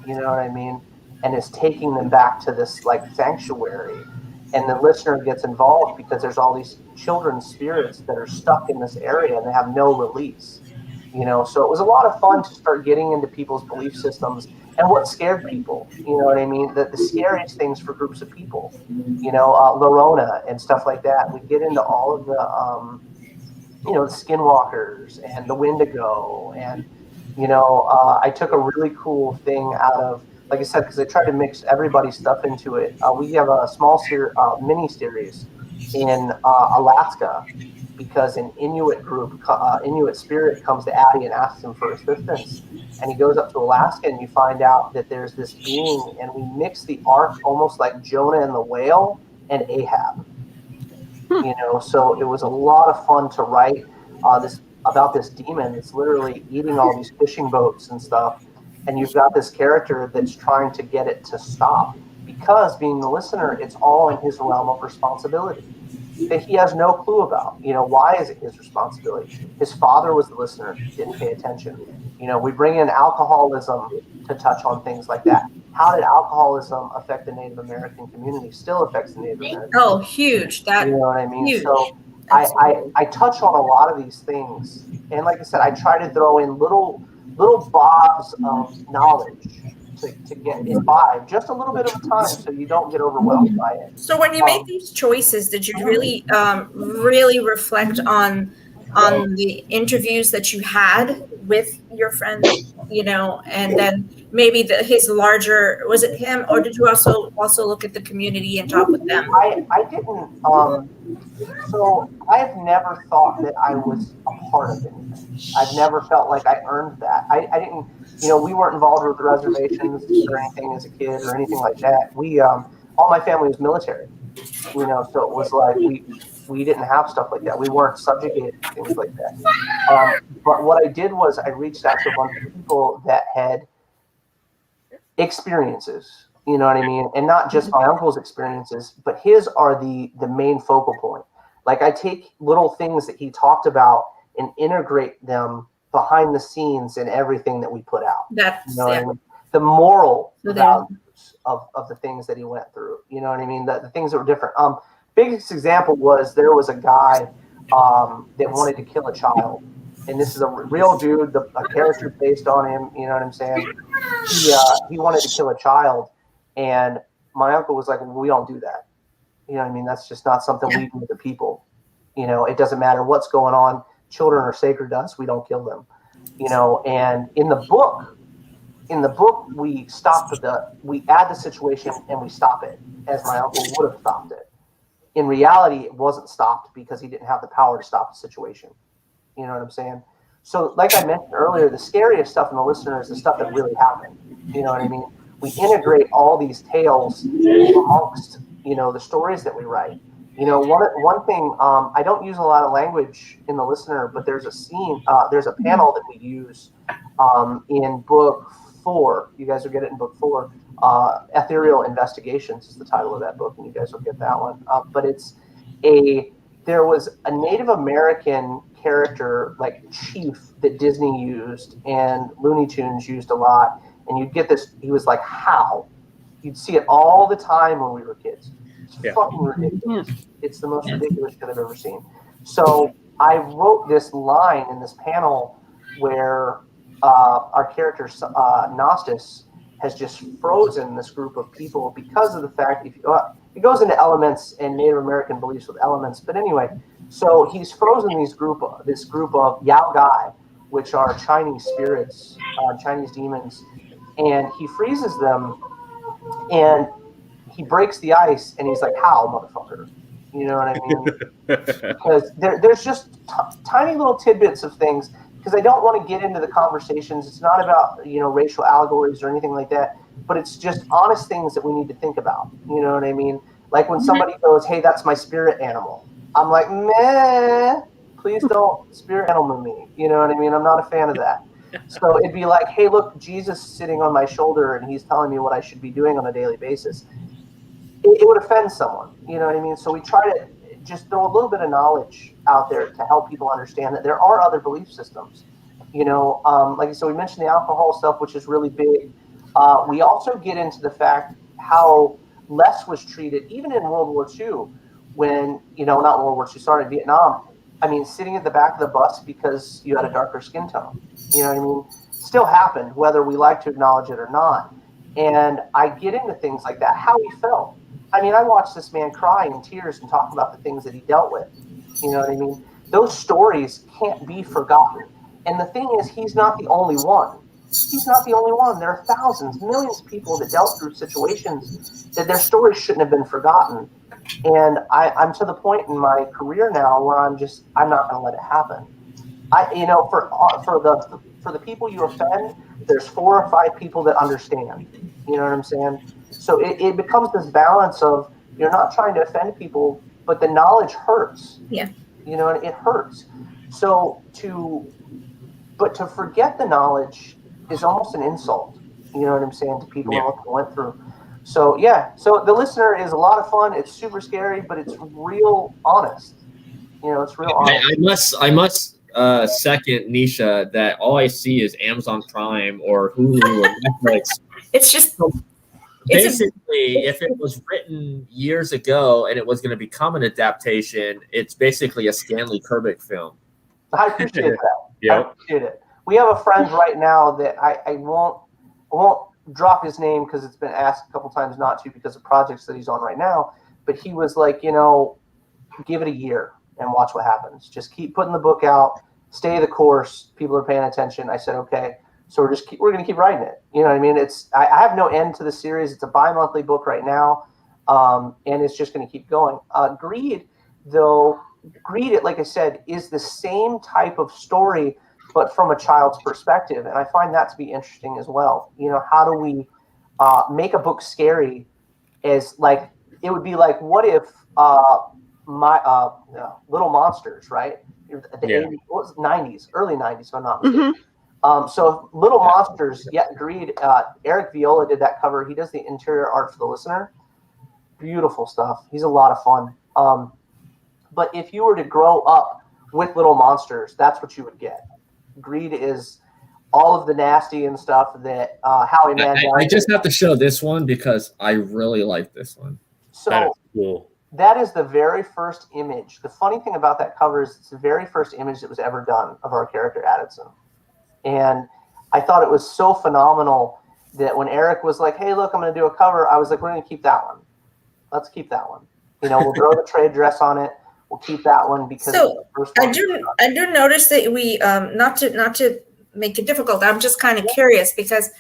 you know what I mean? And is taking them back to this like sanctuary. And the listener gets involved because there's all these children's spirits that are stuck in this area and they have no release. So it was a lot of fun to start getting into people's belief systems and what scared people. You know what I mean? The scariest things for groups of people, Lorona and stuff like that. We get into all of the, the skinwalkers and the Wendigo. And, I took a really cool thing out of, like I said, because I tried to mix everybody's stuff into it. We have a small mini series in Alaska, because an Inuit group, Inuit spirit, comes to Addie and asks him for assistance. And he goes up to Alaska, and you find out that there's this being, and we mix the arc almost like Jonah and the whale and Ahab. So it was a lot of fun to write about this demon that's literally eating all these fishing boats and stuff. And you've got this character that's trying to get it to stop, because being the listener, it's all in his realm of responsibility that he has no clue about. Why is it his responsibility? His father was the listener, didn't pay attention. We bring in alcoholism to touch on things like that. How did alcoholism affect the Native American community? Still affects the Native American community. Oh, huge. You know what I mean? Huge. So I touch on a lot of these things. And like I said, I try to throw in little bobs of knowledge to get imbibe just a little bit of time, so you don't get overwhelmed by it. So when you made these choices, did you really really reflect on the interviews that you had with your friend, and then maybe his larger, was it him, or did you also look at the community and talk with them? I didn't. So I've never thought that I was a part of anything. I've never felt like I earned that. I didn't. We weren't involved with reservations or anything as a kid or anything like that. We all my family was military. So it was like we didn't have stuff like that. We weren't subjugated to things like that. But what I did was I reached out to a bunch of people that had experiences, You know what I mean? And not just my uncle's experiences, but his are the main focal point. Like I take little things that he talked about and integrate them behind the scenes in everything that we put out. That's you know what I mean? The moral So values of the things that he went through. You know what I mean? The things that were different. Biggest example was there was a guy that wanted to kill a child. And this is a real dude, a character based on him. You know what I'm saying? He wanted to kill a child. And my uncle was like, well, we don't do that. You know what I mean? That's just not something we do to people. You know, it doesn't matter what's going on. Children are sacred to us. We don't kill them. You know, and in the book, we add the situation and we stop it, as my uncle would have stopped it. In reality, it wasn't stopped because he didn't have the power to stop the situation. You know what I'm saying? So like I mentioned earlier, the scariest stuff in the listener is the stuff that really happened. You know what I mean? We integrate all these tales amongst, the stories that we write. One thing, I don't use a lot of language in the listener, but there's a scene, there's a panel that we use in book 4. You guys will get it in book 4. Ethereal Investigations is the title of that book, and you guys will get that one. But there was a Native American character, like chief, that Disney used and Looney Tunes used a lot. And you'd get this, he was like, how? You'd see it all the time when we were kids. It's fucking ridiculous. It's the most ridiculous shit I've ever seen. So I wrote this line in this panel where our character, Gnostis, has just frozen this group of people because of the fact, it goes into elements and Native American beliefs with elements. But anyway, so he's frozen this group of Yao Gai, which are Chinese spirits, Chinese demons. And he freezes them and he breaks the ice and he's like, how, motherfucker? You know what I mean? Because there's just tiny little tidbits of things, because I don't want to get into the conversations. It's not about, racial allegories or anything like that, but it's just honest things that we need to think about. You know what I mean? Like when somebody goes, hey, that's my spirit animal. I'm like, meh, please don't spirit animal me. You know what I mean? I'm not a fan of that. So it'd be like, hey, look, Jesus sitting on my shoulder and he's telling me what I should be doing on a daily basis. It would offend someone, you know what I mean? So we try to just throw a little bit of knowledge out there to help people understand that there are other belief systems. Like I said, we mentioned the alcohol stuff, which is really big. We also get into the fact how less was treated, even in World War II, when, not World War II, sorry, Vietnam. I mean, sitting at the back of the bus because you had a darker skin tone. You know what I mean? Still happened, whether we like to acknowledge it or not. And I get into things like that, how he felt. I mean, I watched this man cry in tears and talk about the things that he dealt with. You know what I mean? Those stories can't be forgotten. And the thing is, he's not the only one. He's not the only one. There are thousands, millions of people that dealt through situations that their stories shouldn't have been forgotten. And I'm to the point in my career now where I'm not going to let it happen. For the people you offend, there's 4 or 5 people that understand. You know what I'm saying? So it becomes this balance of, you're not trying to offend people, but the knowledge hurts. Yeah. It hurts. So to forget the knowledge is almost an insult. You know what I'm saying, to people and what they went through. So so the listener is a lot of fun. It's super scary, but it's real honest. It's real honest. I must second Nisha that all I see is Amazon Prime or Hulu or Netflix. It's just basically, if it was written years ago and it was going to become an adaptation, it's basically a Stanley Kubrick film. I appreciate that. I appreciate it. We have a friend right now that I won't drop his name because it's been asked a couple times not to because of projects that he's on right now. But he was like, give it a year and watch what happens. Just keep putting the book out, stay the course. People are paying attention. I said, okay. So we're going to keep writing it. You know what I mean? I have no end to the series. It's a bi-monthly book right now. And it's just going to keep going. Greed, like I said, is the same type of story, but from a child's perspective. And I find that to be interesting as well. How do we make a book scary as like, it would be like, what if Little Monsters, right? The 80s, what was it, 90s, early 90s, if I'm not mistaken. So Little Monsters, yeah, agreed. Eric Viola did that cover. He does the interior art for the listener. Beautiful stuff. He's a lot of fun. But if you were to grow up with Little Monsters, that's what you would get. Greed is all of the nasty and stuff that Howie Mandel. I just have to show this one because I really like this one. So That is cool. That is the very first image. The funny thing about that cover is it's the very first image that was ever done of our character Addison. And I thought it was so phenomenal that when Eric was like, hey, look, I'm going to do a cover, I was like, we're going to keep that one. Let's keep that one. You know, we'll throw the trade dress on it. We'll keep that one because so I do notice that we not to make it difficult. I'm just kind of curious because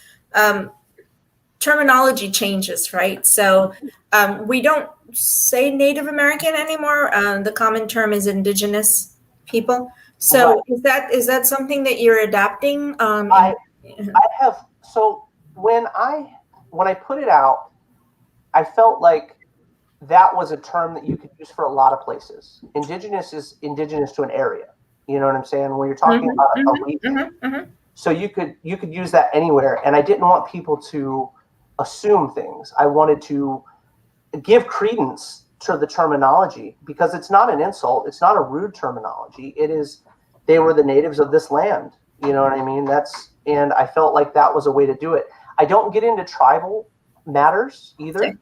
terminology changes, right? So we don't say Native American anymore. The common term is Indigenous people. So is that something that you're adapting? I have. So when I put it out, I felt like that was a term that you could use for a lot of places. Indigenous is indigenous to an area. You know what I'm saying? When you're talking about a region. So you could use that anywhere. And I didn't want people to assume things. I wanted to give credence to the terminology because it's not an insult. It's not a rude terminology. It is, they were the natives of this land. You know what I mean? And I felt like that was a way to do it. I don't get into tribal matters either.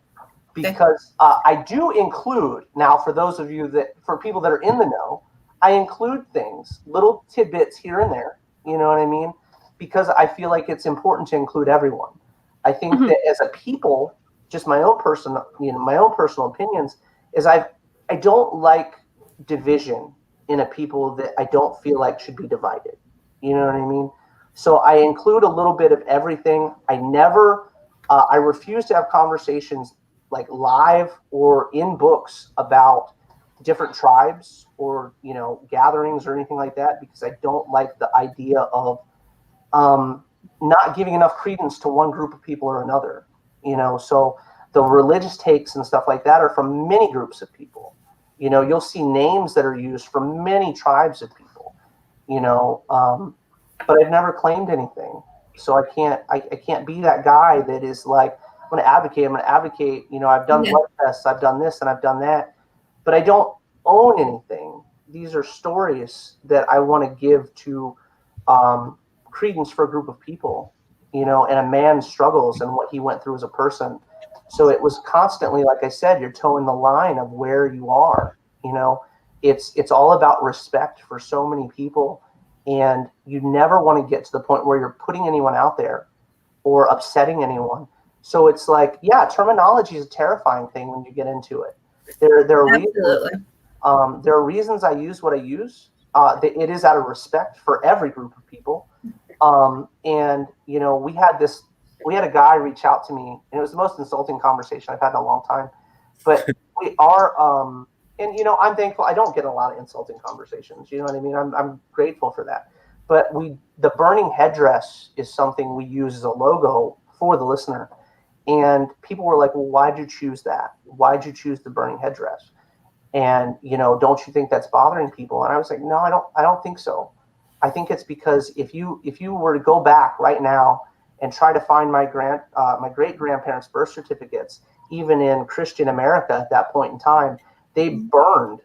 Because I do include, now for those of you for people that are in the know, I include things, little tidbits here and there, you know what I mean? Because I feel like it's important to include everyone. I think that as a people, just my own personal opinions, is I don't like division in a people that I don't feel like should be divided. You know what I mean? So I include a little bit of everything. I refuse to have conversations like live or in books about different tribes or, you know, gatherings or anything like that, because I don't like the idea of not giving enough credence to one group of people or another, you know. So the religious takes and stuff like that are from many groups of people. You know, you'll see names that are used from many tribes of people, you know, but I've never claimed anything. So I can't be that guy that is like, I'm going to advocate, you know, I've done blood tests, I've done this and I've done that, but I don't own anything. These are stories that I want to give to credence for a group of people, you know, and a man's struggles and what he went through as a person. So it was constantly, like I said, you're towing the line of where you are, you know, it's all about respect for so many people. And you never want to get to the point where you're putting anyone out there or upsetting anyone. So it's like, yeah, terminology is a terrifying thing when you get into it. There are reasons I use what I use. It is out of respect for every group of people. And you know, we had a guy reach out to me, and it was the most insulting conversation I've had in a long time. But we are, and you know, I'm thankful. I don't get a lot of insulting conversations. You know what I mean? I'm grateful for that. But the burning headdress is something we use as a logo for the listener. And people were like, well, why'd you choose that? Why'd you choose the burning headdress? And, you know, don't you think that's bothering people? And I was like, no, I don't think so. I think it's because if you were to go back right now and try to find my great grandparents' birth certificates, even in Christian America at that point in time, they burned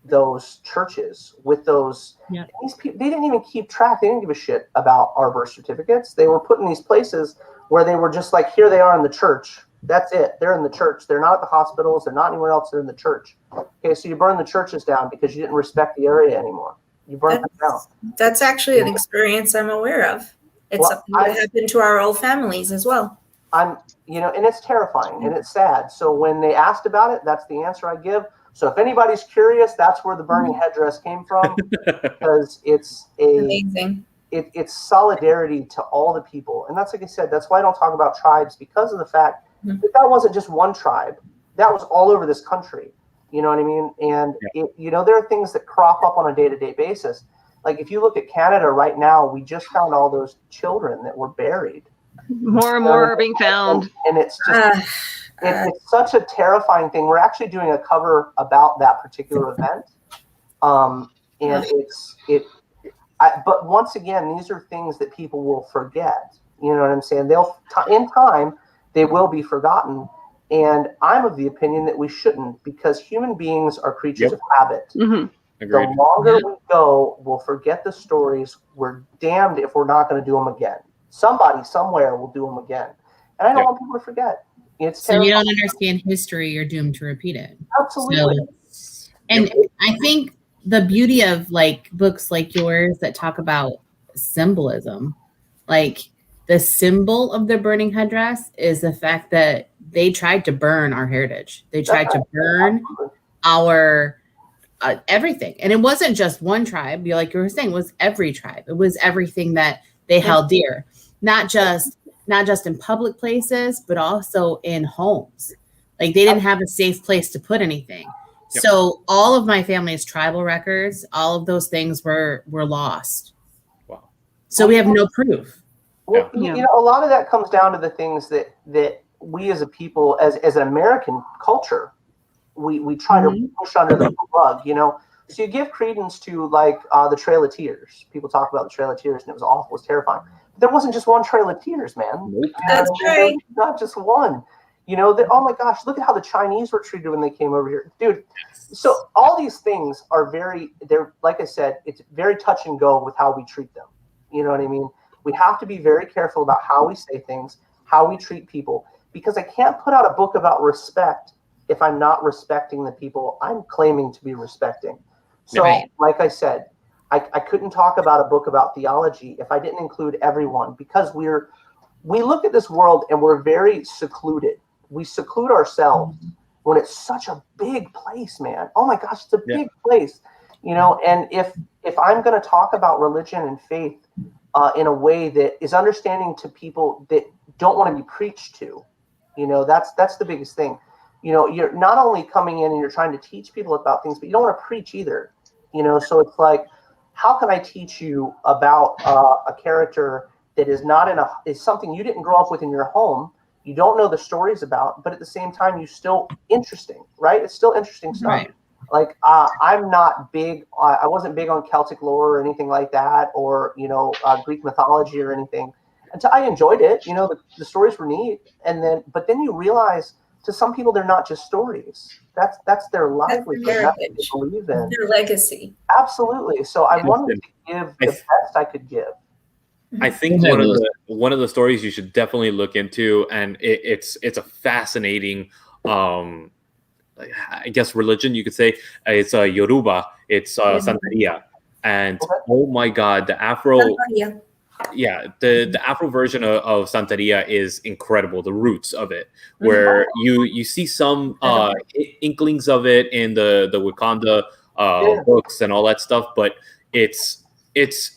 those churches with those. Yeah. These people, they didn't even keep track. They didn't give a shit about our birth certificates. They were put in these places where they were just like, here they are in the church. That's it. They're in the church. They're not at the hospitals. They're not anywhere else. They're in the church. Okay, so you burn the churches down because you didn't respect the area anymore. You burn them down. That's actually an experience I'm aware of. It's something that happened to our old families as well. You know, and it's terrifying and it's sad. So when they asked about it, that's the answer I give. So if anybody's curious, that's where the burning headdress came from, because it's amazing. It's solidarity to all the people. And that's, like I said, that's why I don't talk about tribes, because of the fact that wasn't just one tribe. That was all over this country. You know what I mean? And, you know, there are things that crop up on a day-to-day basis. Like if you look at Canada right now, we just found all those children that were buried. More and more are being found. And it's just, it's such a terrifying thing. We're actually doing a cover about that particular event. And But once again, these are things that people will forget. You know what I'm saying? In time, they will be forgotten. And I'm of the opinion that we shouldn't, because human beings are creatures of habit. Mm-hmm. The longer we go, we'll forget the stories. We're damned if we're not going to do them again. Somebody somewhere will do them again. And I don't want people to forget. It's so you don't understand history, you're doomed to repeat it. Absolutely. So, and I think the beauty of like books like yours that talk about symbolism, like the symbol of the burning headdress is the fact that they tried to burn our heritage. They tried to burn our everything. And it wasn't just one tribe. Like you were saying, it was every tribe. It was everything that they held dear, not just in public places, but also in homes. Like they didn't have a safe place to put anything. Yep. So all of my family's tribal records, all of those things were lost. Wow. So we have no proof. Well, you know, a lot of that comes down to the things that we as a people, as an American culture, we try to push under the rug, you know. So you give credence to like the Trail of Tears. People talk about the Trail of Tears, and it was awful, it was terrifying. But there wasn't just one Trail of Tears, man. Nope. That's right. Not just one. You know, oh my gosh, look at how the Chinese were treated when they came over here. Dude, so all these things are they're, like I said, it's very touch and go with how we treat them. You know what I mean? We have to be very careful about how we say things, how we treat people, because I can't put out a book about respect if I'm not respecting the people I'm claiming to be respecting. So, like I said, I couldn't talk about a book about theology if I didn't include everyone, because we look at this world and we're very secluded. We seclude ourselves when it's such a big place, man. Oh my gosh, it's a big place, you know. And if I'm going to talk about religion and faith in a way that is understanding to people that don't want to be preached to, you know, that's the biggest thing. You know, you're not only coming in and you're trying to teach people about things, but you don't want to preach either. You know, so it's like, how can I teach you about a character that is is something you didn't grow up with in your home? You don't know the stories about, but at the same time, you still interesting, right? It's still interesting stuff. Right. Like I'm not big. I wasn't big on Celtic lore or anything like that, or you know, Greek mythology or anything. Until I enjoyed it, you know, the stories were neat, but then you realize, to some people, they're not just stories. That's their livelihood. That's what they believe in. Their legacy. Absolutely. So I wanted to give the best I could give. I think one of the stories you should definitely look into, and it's a fascinating, I guess, religion, you could say. It's Yoruba. It's Santeria, and oh my God, the Afro. The Afro version of Santeria is incredible. The roots of it, where you see some inklings of it in the Wakanda books and all that stuff, but it's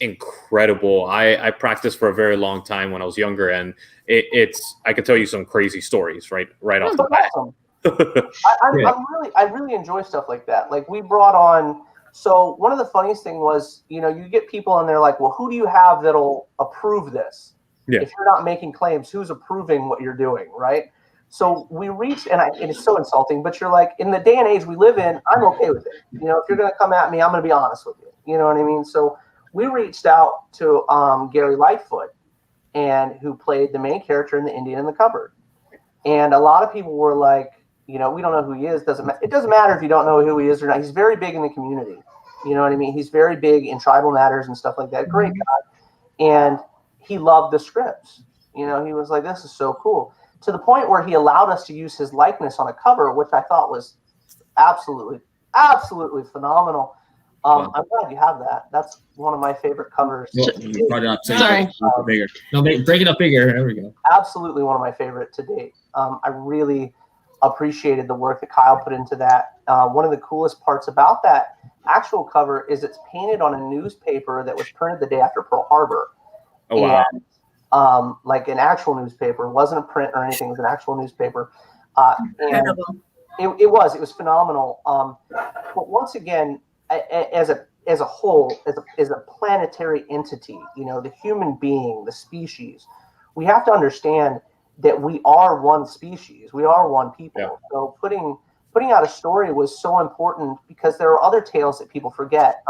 incredible. I practiced for a very long time when I was younger, and I could tell you some crazy stories right off the bat. Awesome. I really enjoy stuff like that. Like we brought on. So one of the funniest thing was, you know, you get people and they're like, well, who do you have that'll approve this? Yeah. If you're not making claims, who's approving what you're doing, right? So we reached, and it's so insulting, but you're like, in the day and age we live in, I'm okay with it. You know, if you're going to come at me, I'm going to be honest with you. You know what I mean? So we reached out to Gary Lightfoot, and who played the main character in The Indian in the Cupboard. And a lot of people were like, you know, we don't know who he is. It doesn't matter if you don't know who he is or not. He's very big in the community. You know what I mean? He's very big in tribal matters and stuff like that. Great guy. And he loved the scripts. You know, he was like, this is so cool. To the point where he allowed us to use his likeness on a cover, which I thought was absolutely phenomenal. I'm glad you have that. That's one of my favorite covers. You brought it up. Sorry. Bigger. No, break it up bigger. There we go. Absolutely one of my favorite to date. I really appreciated the work that Kyle put into that. One of the coolest parts about that actual cover is it's painted on a newspaper that was printed the day after Pearl Harbor. Oh, wow. And, like an actual newspaper. It wasn't a print or anything. It was an actual newspaper. Incredible. It was phenomenal. But once again, as a whole, as a planetary entity, you know, the human being, the species, we have to understand that we are one species. We are one people. Yeah. So putting out a story was so important because there are other tales that people forget.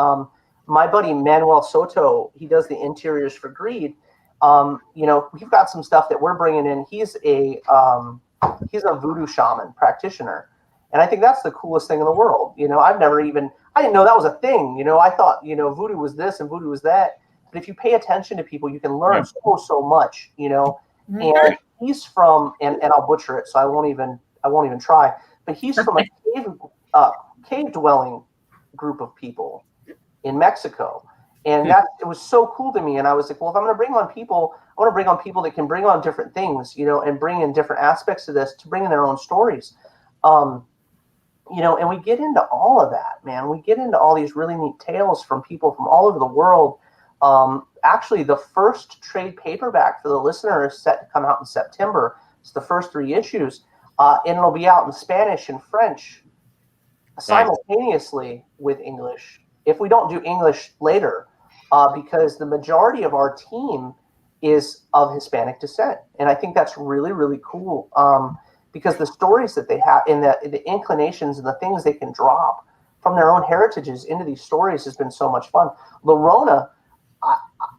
my buddy Manuel Soto, he does the interiors for Greed. We've got some stuff that we're bringing in. He's a voodoo shaman practitioner. And I think that's the coolest thing in the world. I didn't know that was a thing. I thought, voodoo was this and voodoo was that. But if you pay attention to people, you can learn so much, And he's from, and I'll butcher it, so I won't even try. But he's from a cave dwelling group of people in Mexico. And it was so cool to me. And I was like, well, if I'm going to bring on people, I want to bring on people that can bring on different things, and bring in different aspects of this to bring in their own stories. And we get into all of that, man. We get into all these really neat tales from people from all over the world. Actually, the first trade paperback for the listener is set to come out in September. It's the first 3 issues, and it'll be out in Spanish and French simultaneously with English. If we don't do English later, because the majority of our team is of Hispanic descent, and I think that's really, really cool. Because the stories that they have and the inclinations and the things they can drop from their own heritages into these stories has been so much fun. Llorona,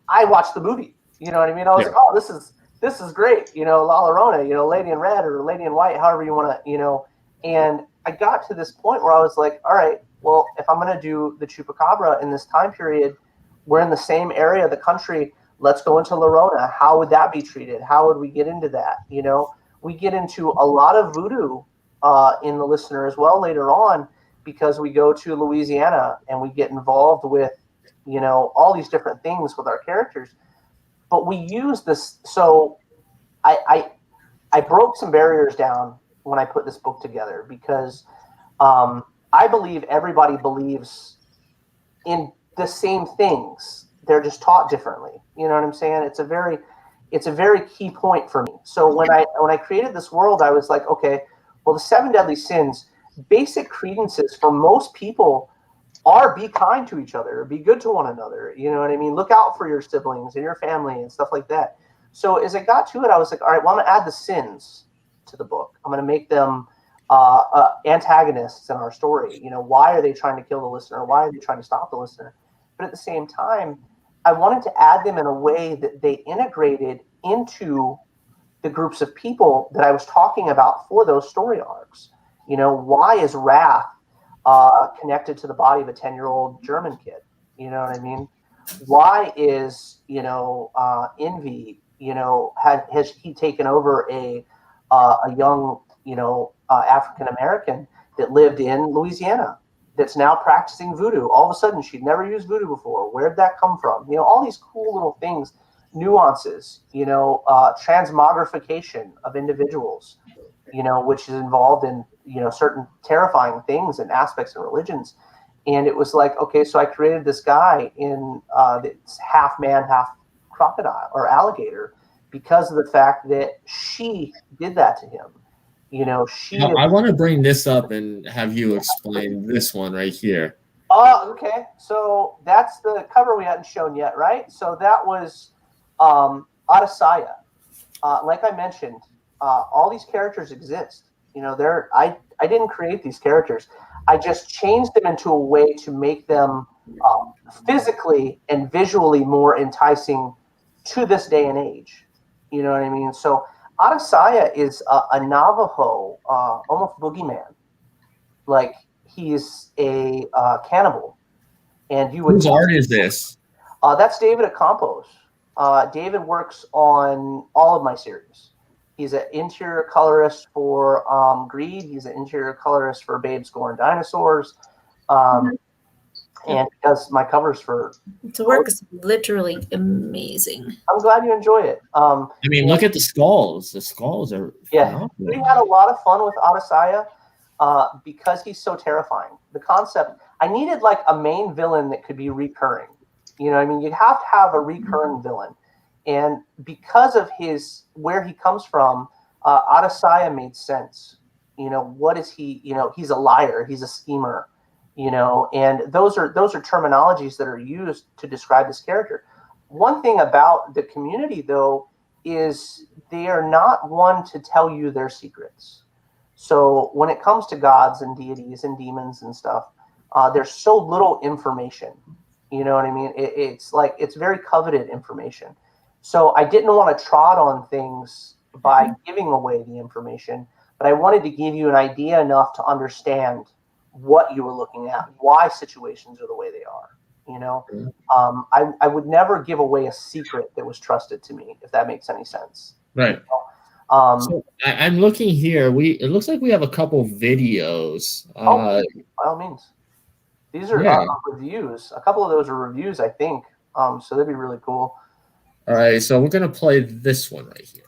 I watched the movie. You know what I mean? I was like, oh, this is great. La Llorona, Lady in Red or Lady in White, however you want to, And I got to this point where I was like, all right, well, if I'm going to do the Chupacabra in this time period, we're in the same area of the country. Let's go into Llorona. How would that be treated? How would we get into that? We get into a lot of voodoo in the listener as well later on, because we go to Louisiana and we get involved with, all these different things with our characters. But we use this. So I broke some barriers down when I put this book together, because I believe everybody believes in the same things. They're just taught differently. You know what I'm saying? It's a very key point for me. So when I created this world, I was like, okay, well, the 7 deadly sins, basic credences for most people are be kind to each other, be good to one another. You know what I mean? Look out for your siblings and your family and stuff like that. So as I got to it, I was like, all right, well, I'm going to add the sins to the book. I'm going to make them antagonists in our story. Why are they trying to kill the listener? Why are they trying to stop the listener? But at the same time, I wanted to add them in a way that they integrated into the groups of people that I was talking about for those story arcs. Why is wrath connected to the body of a 10-year-old German kid? You know what I mean? Why is, envy, has he taken over a young, African-American that lived in Louisiana that's now practicing voodoo? All of a sudden, she'd never used voodoo before. Where'd that come from? All these cool little things, nuances, transmogrification of individuals, which is involved in, certain terrifying things and aspects of religions. And it was like, okay, so I created this guy in that's half man, half crocodile or alligator, because of the fact that she did that to him. I want to bring this up and have you explain this one right here. Oh, okay. So that's the cover we hadn't shown yet, right? So that was Adesanya. Like I mentioned, all these characters exist. I didn't create these characters. I just changed them into a way to make them physically and visually more enticing to this day and age. You know what I mean? So Adesanya is a Navajo, almost boogeyman. Like, he's a cannibal. And you would. Whose art is this? That's David Ocampos. David works on all of my series. He's an interior colorist for Greed. He's an interior colorist for Babes, Gore, and Dinosaurs. And does my covers for. The work is literally amazing. I'm glad you enjoy it. Look at the skulls. The skulls are. Yeah, phenomenal. we had a lot of fun with Adesanya because he's so terrifying. The concept, I needed like a main villain that could be recurring. You'd have to have a recurring villain. And because of where he comes from, Adesanya made sense. What is he? He's a liar. He's a schemer. And those are terminologies that are used to describe this character. One thing about the community, though, is they are not one to tell you their secrets. So when it comes to gods and deities and demons and stuff, there's so little information. You know what I mean? It's very coveted information. So I didn't want to trot on things by giving away the information, but I wanted to give you an idea enough to understand what you were looking at, why situations are the way they are. You know, I would never give away a secret that was trusted to me, if that makes any sense. Right. So I'm looking here. It looks like we have a couple videos. By all means. These are reviews. A couple of those are reviews, I think. So that'd be really cool. All right, so we're gonna play this one right here.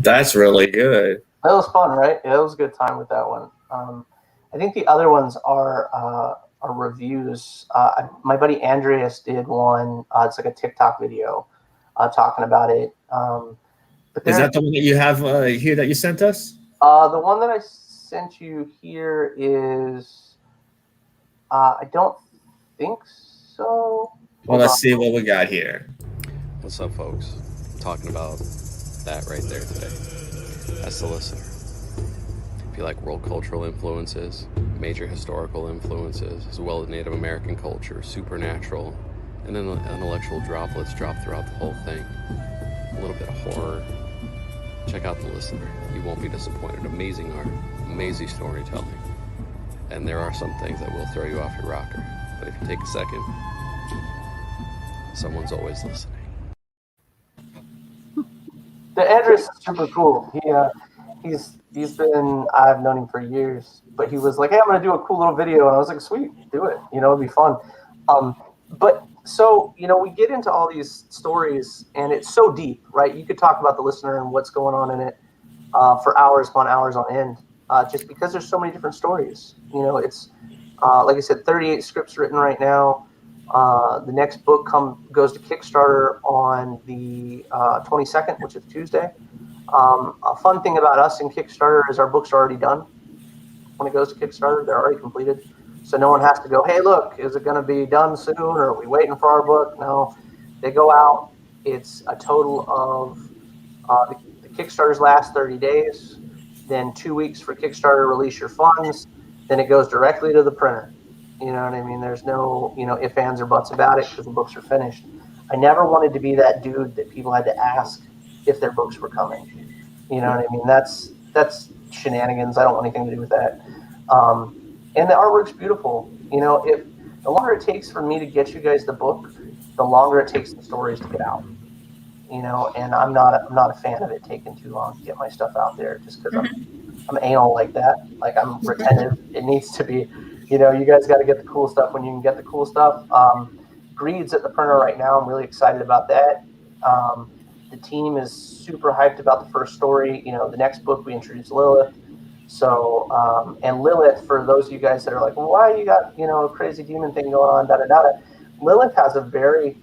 That's really good. That was fun, right? Yeah, it was a good time with that one. I think the other ones are reviews. My buddy Andreas did one. It's like a TikTok video talking about it. But is that the one that you have here that you sent us? The one that I sent you here is, I don't think so. Well, let's see what we got here. What's up, folks? Talking about that right there today. That's the listener. If you like world cultural influences, major historical influences, as well as Native American culture, supernatural, and then intellectual droplets drop throughout the whole thing. A little bit of horror. Check out the listener. You won't be disappointed. Amazing art, amazing storytelling. And there are some things that will throw you off your rocker. But if you take a second, someone's always listening. The Andreas is super cool. He's been, I've known him for years, but he was like, hey, I'm going to do a cool little video. And I was like, sweet, do it. You know, it'd be fun. But so, you know, we get into all these stories and it's so deep, right? You could talk about the listener and what's going on in it for hours upon hours on end, just because there's so many different stories. You know, it's, like I said, 38 scripts written right now. The next book goes to Kickstarter on the 22nd, which is Tuesday. A fun thing about us in Kickstarter is our books are already done. When it goes to Kickstarter, they're already completed. So no one has to go, hey, look, is it going to be done soon? Or are we waiting for our book? No, they go out. It's a total of the Kickstarter's last 30 days, then 2 weeks for Kickstarter to release your funds. Then it goes directly to the printer. You know what I mean? There's no, ifs, ands, or buts about it because the books are finished. I never wanted to be that dude that people had to ask if their books were coming. You know what I mean? That's shenanigans. I don't want anything to do with that. And the artwork's beautiful. You know, if the longer it takes for me to get you guys the book, the longer it takes the stories to get out. You know, and I'm not a fan of it taking too long to get my stuff out there, just because I'm anal like that. Like, I'm retentive. It needs to be. You know, you guys got to get the cool stuff when you can get the cool stuff. Greed's at the printer right now. I'm really excited about that. The team is super hyped about the first story. You know, the next book we introduce Lilith. So, and Lilith, for those of you guys that are like, well, why you got, a crazy demon thing going on, da-da-da-da. Lilith has a very,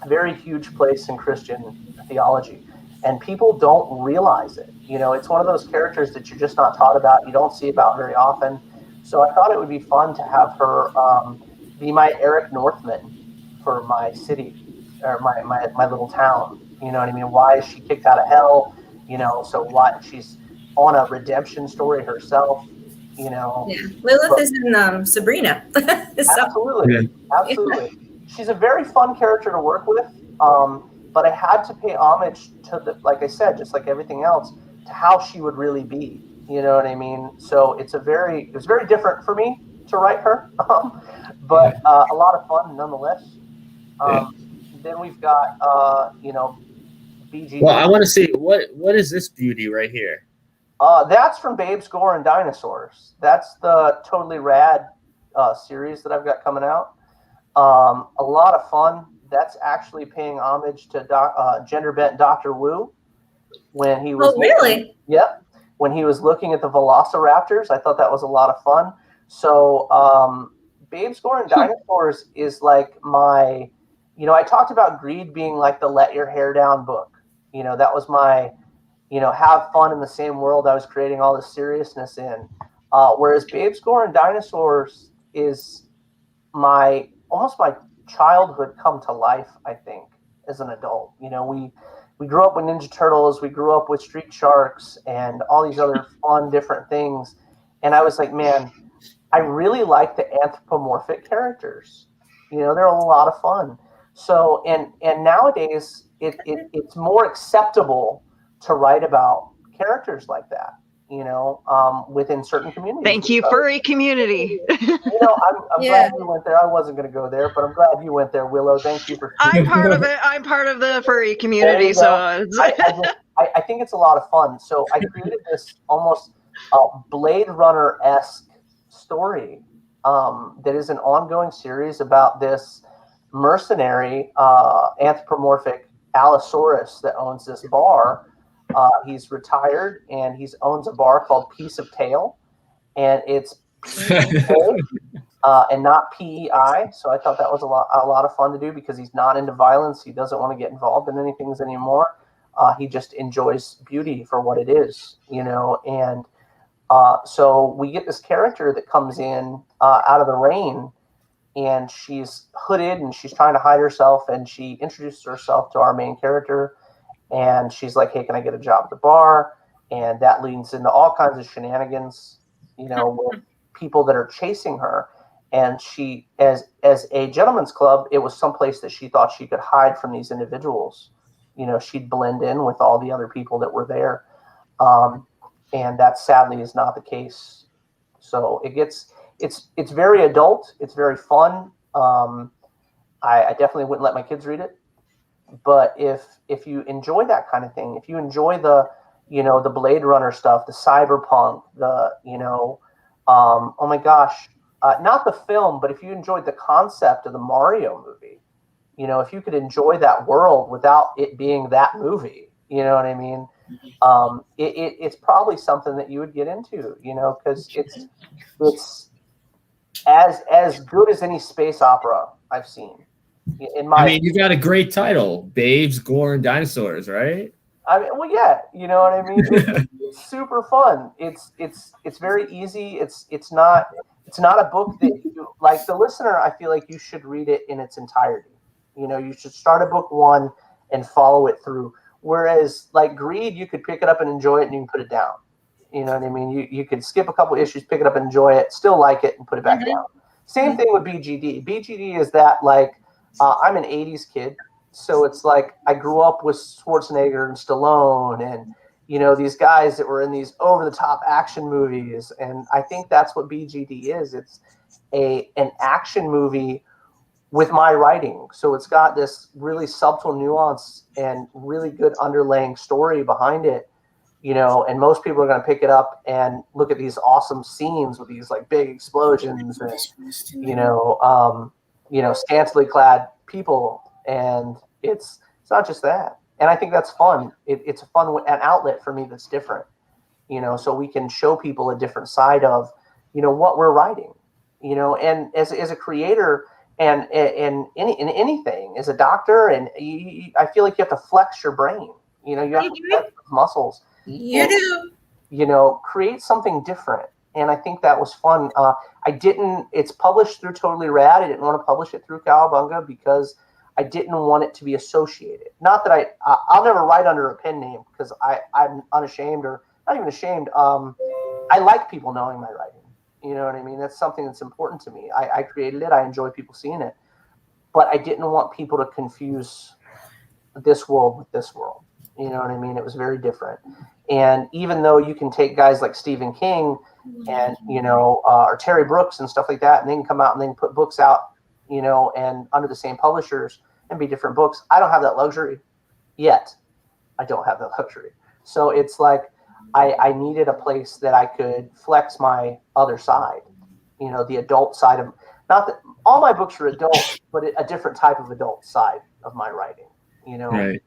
very huge place in Christian theology. And people don't realize it. You know, it's one of those characters that you're just not taught about. You don't see about very often. So I thought it would be fun to have her be my Eric Northman for my city or my little town. You know what I mean? Why is she kicked out of hell? You know, so why she's on a redemption story herself. You know, yeah. Lilith is in Sabrina. Absolutely, absolutely. She's a very fun character to work with. But I had to pay homage to the, like I said, just like everything else, to how she would really be. You know what I mean? So it was very different for me. to write her, but a lot of fun nonetheless. Then we've got BGD. Well, I want to see what is this beauty right here? That's from Babes, Gore, and Dinosaurs. That's the Totally Rad series that I've got coming out. A lot of fun. That's actually paying homage to gender bent Dr. Wu when he was. Oh, really? Yep. When he was looking at the Velociraptors, I thought that was a lot of fun. So, Babes, Gore, and Dinosaurs is like my. I talked about Greed being like the Let Your Hair Down book. That was my. Have fun in the same world I was creating all this seriousness in. Whereas Babes, Gore, and Dinosaurs is almost my childhood come to life, I think, as an adult. We grew up with Ninja Turtles, we grew up with Street Sharks and all these other fun different things. And I was like, man, I really like the anthropomorphic characters. They're a lot of fun. So, and nowadays it's more acceptable to write about characters like that, within certain communities. Thank you, furry community. I'm glad you went there. I wasn't going to go there, but I'm glad you went there, Willow. Thank you for. I'm part of it. I'm part of the furry community, so I think it's a lot of fun. So I created this almost Blade Runner-esque story that is an ongoing series about this mercenary anthropomorphic Allosaurus that owns this bar. He's retired and he owns a bar called Piece of Tail, and it's P-E-A, and not PEI. So I thought that was a lot of fun to do because he's not into violence. He doesn't want to get involved in anything anymore. He just enjoys beauty for what it is, and so we get this character that comes in out of the rain, and she's hooded and she's trying to hide herself, and she introduces herself to our main character. And she's like, hey, can I get a job at the bar? And that leads into all kinds of shenanigans, with people that are chasing her. And she, as a gentleman's club, it was someplace that she thought she could hide from these individuals. She'd blend in with all the other people that were there. And that sadly is not the case. So it's very adult. It's very fun. I definitely wouldn't let my kids read it. But if you enjoy that kind of thing, if you enjoy the Blade Runner stuff, the cyberpunk, oh my gosh, not the film, but if you enjoyed the concept of the Mario movie, if you could enjoy that world without it being that movie, you know what I mean? It's probably something that you would get into, because it's as good as any space opera I've seen. You got a great title, Babes, Gore, and Dinosaurs, right? Well, yeah, you know what I mean. It's super fun. It's very easy. It's not a book that you like. The listener, I feel like you should read it in its entirety. You should start at book one and follow it through. Whereas, like Greed, you could pick it up and enjoy it, and you can put it down. You know what I mean? You could skip a couple issues, pick it up and enjoy it, still like it, and put it back down. Same thing with BGD. BGD is that like. I'm an 80s kid, so it's like I grew up with Schwarzenegger and Stallone and, these guys that were in these over-the-top action movies. And I think that's what BGD is. It's an action movie with my writing. So it's got this really subtle nuance and really good underlying story behind it, and most people are going to pick it up and look at these awesome scenes with these like big explosions and, scantily clad people, and it's not just that. And I think that's fun. It's a fun an outlet for me that's different, so we can show people a different side of, what we're writing, and as a creator and in anything, as a doctor, and I feel like you have to flex your brain, you have to flex those muscles. You do. Create something different. And I think that was fun. It's published through Totally Rad. I didn't want to publish it through Cowabunga because I didn't want it to be associated. Not that I'll never write under a pen name because I'm unashamed, or not even ashamed. I like people knowing my writing. You know what I mean? That's something that's important to me. I created it. I enjoy people seeing it. But I didn't want people to confuse this world with this world. You know what I mean? It was very different. And even though you can take guys like Stephen King and, or Terry Brooks and stuff like that, and they can come out and they can put books out, and under the same publishers and be different books. I don't have that luxury yet. I don't have that luxury. So it's like I needed a place that I could flex my other side, the adult side of, not that all my books are adult, but a different type of adult side of my writing, Right.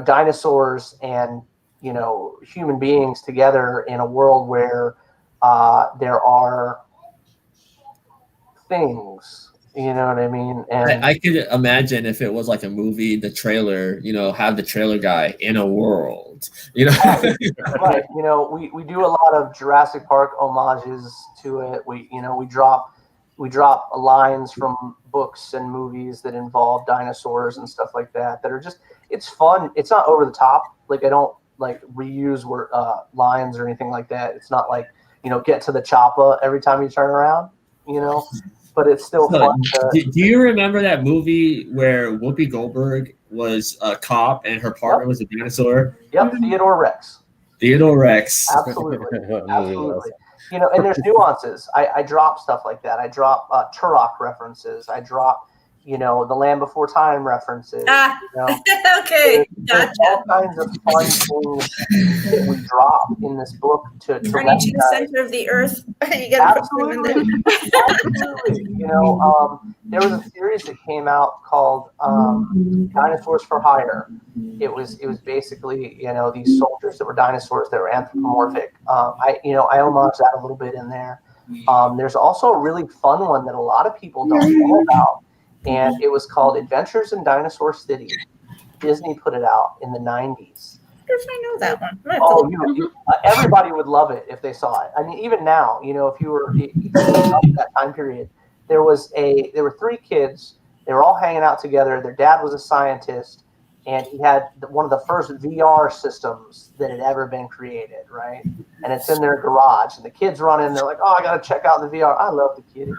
Dinosaurs and, human beings together in a world where there are things, you know what I mean? And I could imagine if it was like a movie, the trailer, have the trailer guy in a world, right. We do a lot of Jurassic Park homages to it. We drop lines from books and movies that involve dinosaurs and stuff like that are just, it's fun. It's not over the top. Like I don't like reuse lines or anything like that. It's not like, get to the chopper every time you turn around, but it's still fun. Do you remember that movie where Whoopi Goldberg was a cop and her partner was a dinosaur? Yep, Theodore Rex. Absolutely. Absolutely. And there's nuances. I drop stuff like that. I drop Turok references. I drop, the Land Before Time references. Okay, there's all kinds of fun things that we drop in this book to turn you to the center of the earth. You gotta put them in there. Absolutely. There was a series that came out called Dinosaurs for Hire. It was basically, these soldiers that were dinosaurs that were anthropomorphic. I homage that a little bit in there. There's also a really fun one that a lot of people don't know about, and it was called Adventures in Dinosaur City. Disney put it out in the 90s. I know that one. Everybody would love it if they saw it. I mean, even now, if you were in that time period, there were 3 kids. They were all hanging out together. Their dad was a scientist, and he had one of the first VR systems that had ever been created, right? And it's in their garage, and the kids run in. They're like, "Oh, I got to check out the VR." I love the kitty.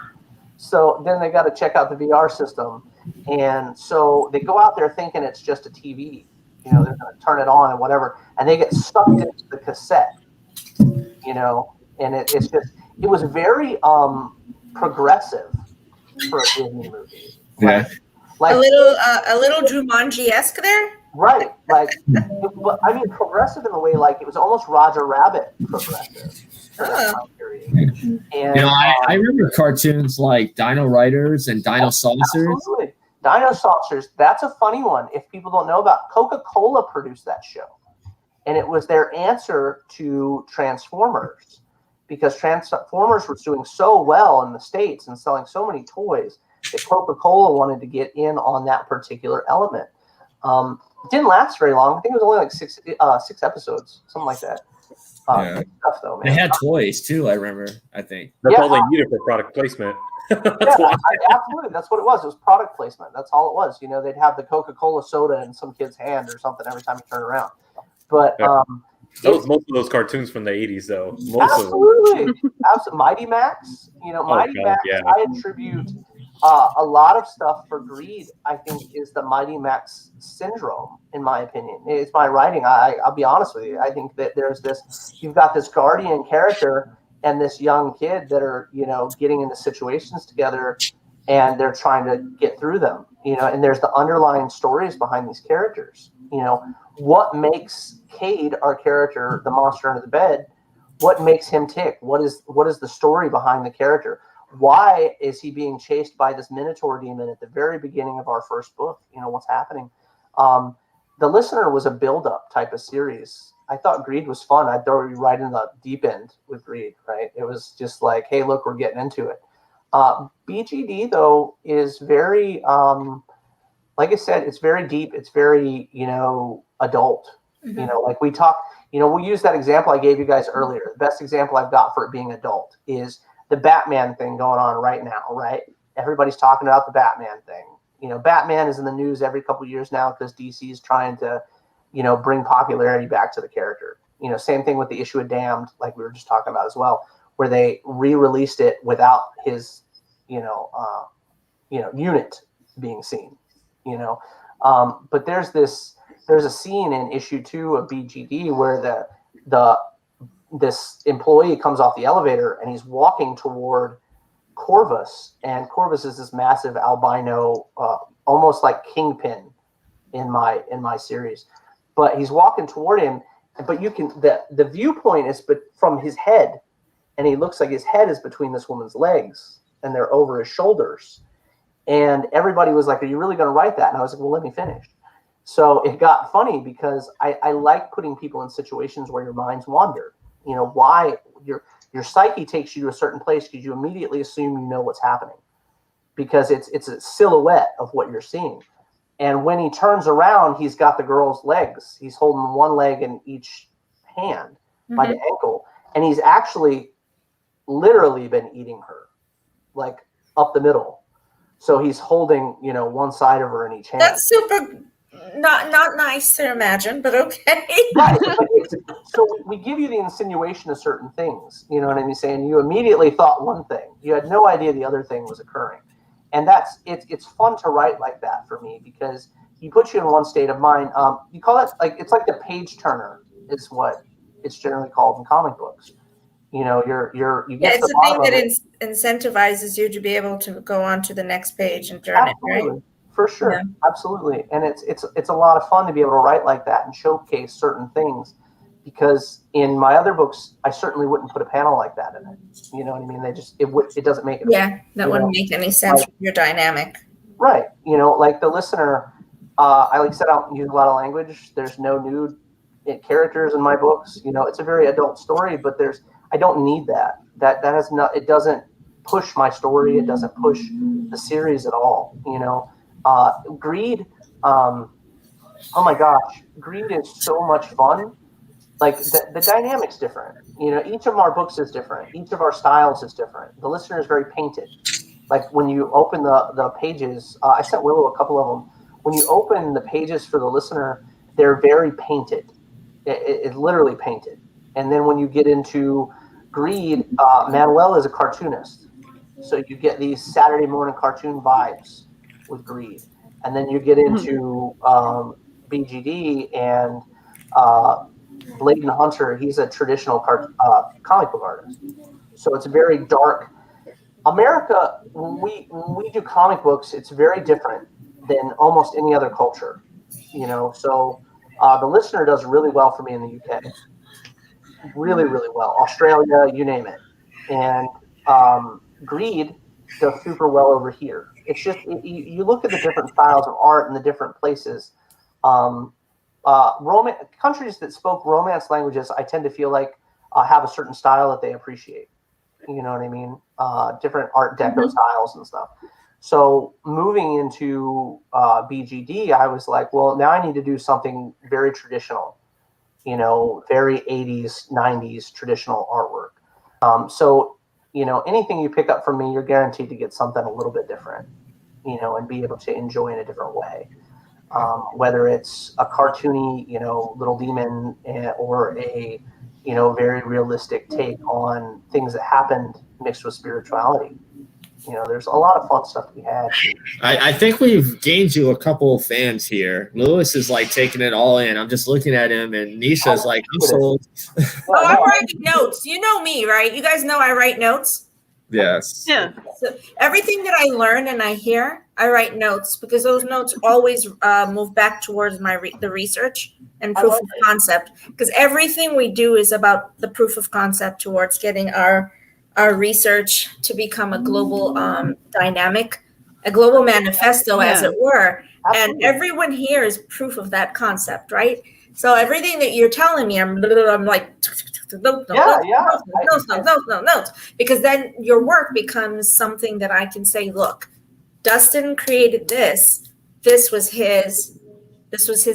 So then they got to check out the VR system, and so they go out there thinking it's just a TV. They're going to turn it on and whatever, and they get sucked into the cassette. And it was very progressive for a Disney movie. Yeah. Like a little Jumanji-esque there. Right. Like, I mean, progressive in the way, like it was almost Roger Rabbit progressive. And, I remember cartoons like Dino Riders and Dino Saucers. Absolutely. Dino Saucers, that's a funny one. If people don't know about, Coca-Cola produced that show. And it was their answer to Transformers, because Transformers was doing so well in the States and selling so many toys that Coca-Cola wanted to get in on that particular element. It didn't last very long. I think it was only like six episodes, something like that. Tough though, man. They had toys too, I remember, I think. That's all they needed for product placement. Absolutely. That's what it was. It was product placement. That's all it was. They'd have the Coca-Cola soda in some kid's hand or something every time you turn around. But most of those cartoons from the 80s, though. Absolutely. Mighty Max. Mighty Max, yeah. I attribute a lot of stuff for Greed, I think, is the Mighty Max syndrome, in my opinion. It's my writing. I'll be honest with you. I think that you've got this guardian character and this young kid that are, getting into situations together, and they're trying to get through them, and there's the underlying stories behind these characters. What makes Cade, our character, the monster under the bed, what makes him tick? What is the story behind the character? Why is he being chased by this Minotaur demon at the very beginning of our first book? What's happening? The Listener was a build-up type of series. I thought Greed was fun. I'd throw you right in the deep end with Greed, right? It was just like, hey, look, we're getting into it. BGD, though, is very, like I said, it's very deep. It's very, adult. Mm-hmm. Like we talk, we use that example I gave you guys earlier. The best example I've got for it being adult is the Batman thing going on right now, right? Everybody's talking about the Batman thing. Batman is in the news every couple of years now because DC is trying to, bring popularity back to the character. Same thing with the issue of Damned, like we were just talking about as well, where they re-released it without his, unit being seen. But there's this there's a scene in issue 2 of BGD where this employee comes off the elevator and he's walking toward Corvus, and Corvus is this massive albino, almost like Kingpin in my series. But he's walking toward him, but you can the viewpoint is from his head, and he looks like his head is between this woman's legs, and they're over his shoulders. And everybody was like, "Are you really going to write that?" And I was like, "Well, let me finish." So it got funny because I like putting people in situations where your minds wander. You know, why your psyche takes you to a certain place because you immediately assume you know what's happening because it's a silhouette of what you're seeing. And when he turns around, he's got the girl's legs. He's holding one leg in each hand by the ankle. And he's actually literally been eating her, like up the middle. So he's holding, one side of her in each hand. That's super not nice to imagine, but okay. Right. So we give you the insinuation of certain things, you know what I mean? Saying you immediately thought one thing. You had no idea the other thing was occurring. And it's fun to write like that for me because he puts you in one state of mind. You call it it's like the page turner is what it's generally called in comic books. You get it's the thing that incentivizes you to be able to go on to the next page and turn it, right? For sure. Yeah. Absolutely. And it's a lot of fun to be able to write like that and showcase certain things because in my other books, I certainly wouldn't put a panel like that in it. You know what I mean? It doesn't make it. Yeah. That wouldn't make any sense with your dynamic. Right. Like the listener, I set out and use a lot of language. There's no nude characters in my books. It's a very adult story, but I don't need that. That has not, it doesn't push my story. It doesn't push the series at all. Greed, oh my gosh, Greed is so much fun. Like the dynamic's different. Each of our books is different. Each of our styles is different. The listener is very painted. Like when you open the pages, I sent Willow a couple of them. When you open the pages for the listener, they're very painted. It's literally painted. And then when you get into Greed, Manuel is a cartoonist. So you get these Saturday morning cartoon vibes with Greed. And then you get into BGD and Bladen Hunter. He's a traditional comic book artist. So it's very dark. America, when we do comic books, it's very different than almost any other culture. So the listener does really well for me in the UK. Really, really well. Australia, you name it. And Greed does super well over here. It's just you look at the different styles of art in the different places. Countries that spoke Romance languages, I tend to feel like have a certain style that they appreciate. You know what I mean? Different Art Deco styles and stuff. So moving into BGD, I was like, well, now I need to do something very traditional. Very 80s, 90s traditional artwork. So anything you pick up from me, you're guaranteed to get something a little bit different, and be able to enjoy in a different way. Whether it's a cartoony, little demon or a, very realistic take on things that happened mixed with spirituality. There's a lot of fun stuff to be had. I think we've gained you a couple of fans here. Lewis is taking it all in. I'm just looking at him, and Nisha's I'm sold. I'm writing notes. You know me, right? You guys know I write notes. Yes. Yeah. So everything that I learn and I hear, I write notes because those notes always move back towards the research and proof of concept. Because everything we do is about the proof of concept towards getting our research to become a global dynamic, a global manifesto, as it were. Absolutely. And everyone here is proof of that concept, right? So everything that you're telling me, I'm like, notes, because then your work becomes something that I can say, look, Dustin created this. This was his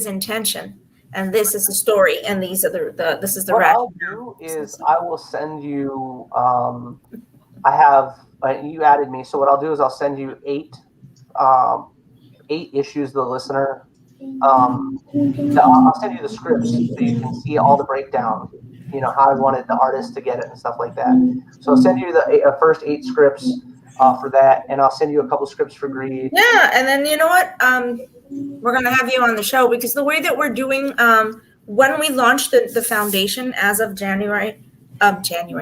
intention. And this is the story, and these are this is the what rap. I'll do is I will send you. I have you added me, so what I'll do is I'll send you 8 issues to the listener. I'll send you the scripts so you can see all the breakdown. How I wanted the artist to get it and stuff like that. So I'll send you the first 8 scripts for that, and I'll send you a couple scripts for Greed. Yeah, and then you know what? we're going to have you on the show, because the way that we're doing, when we launched the foundation as of January,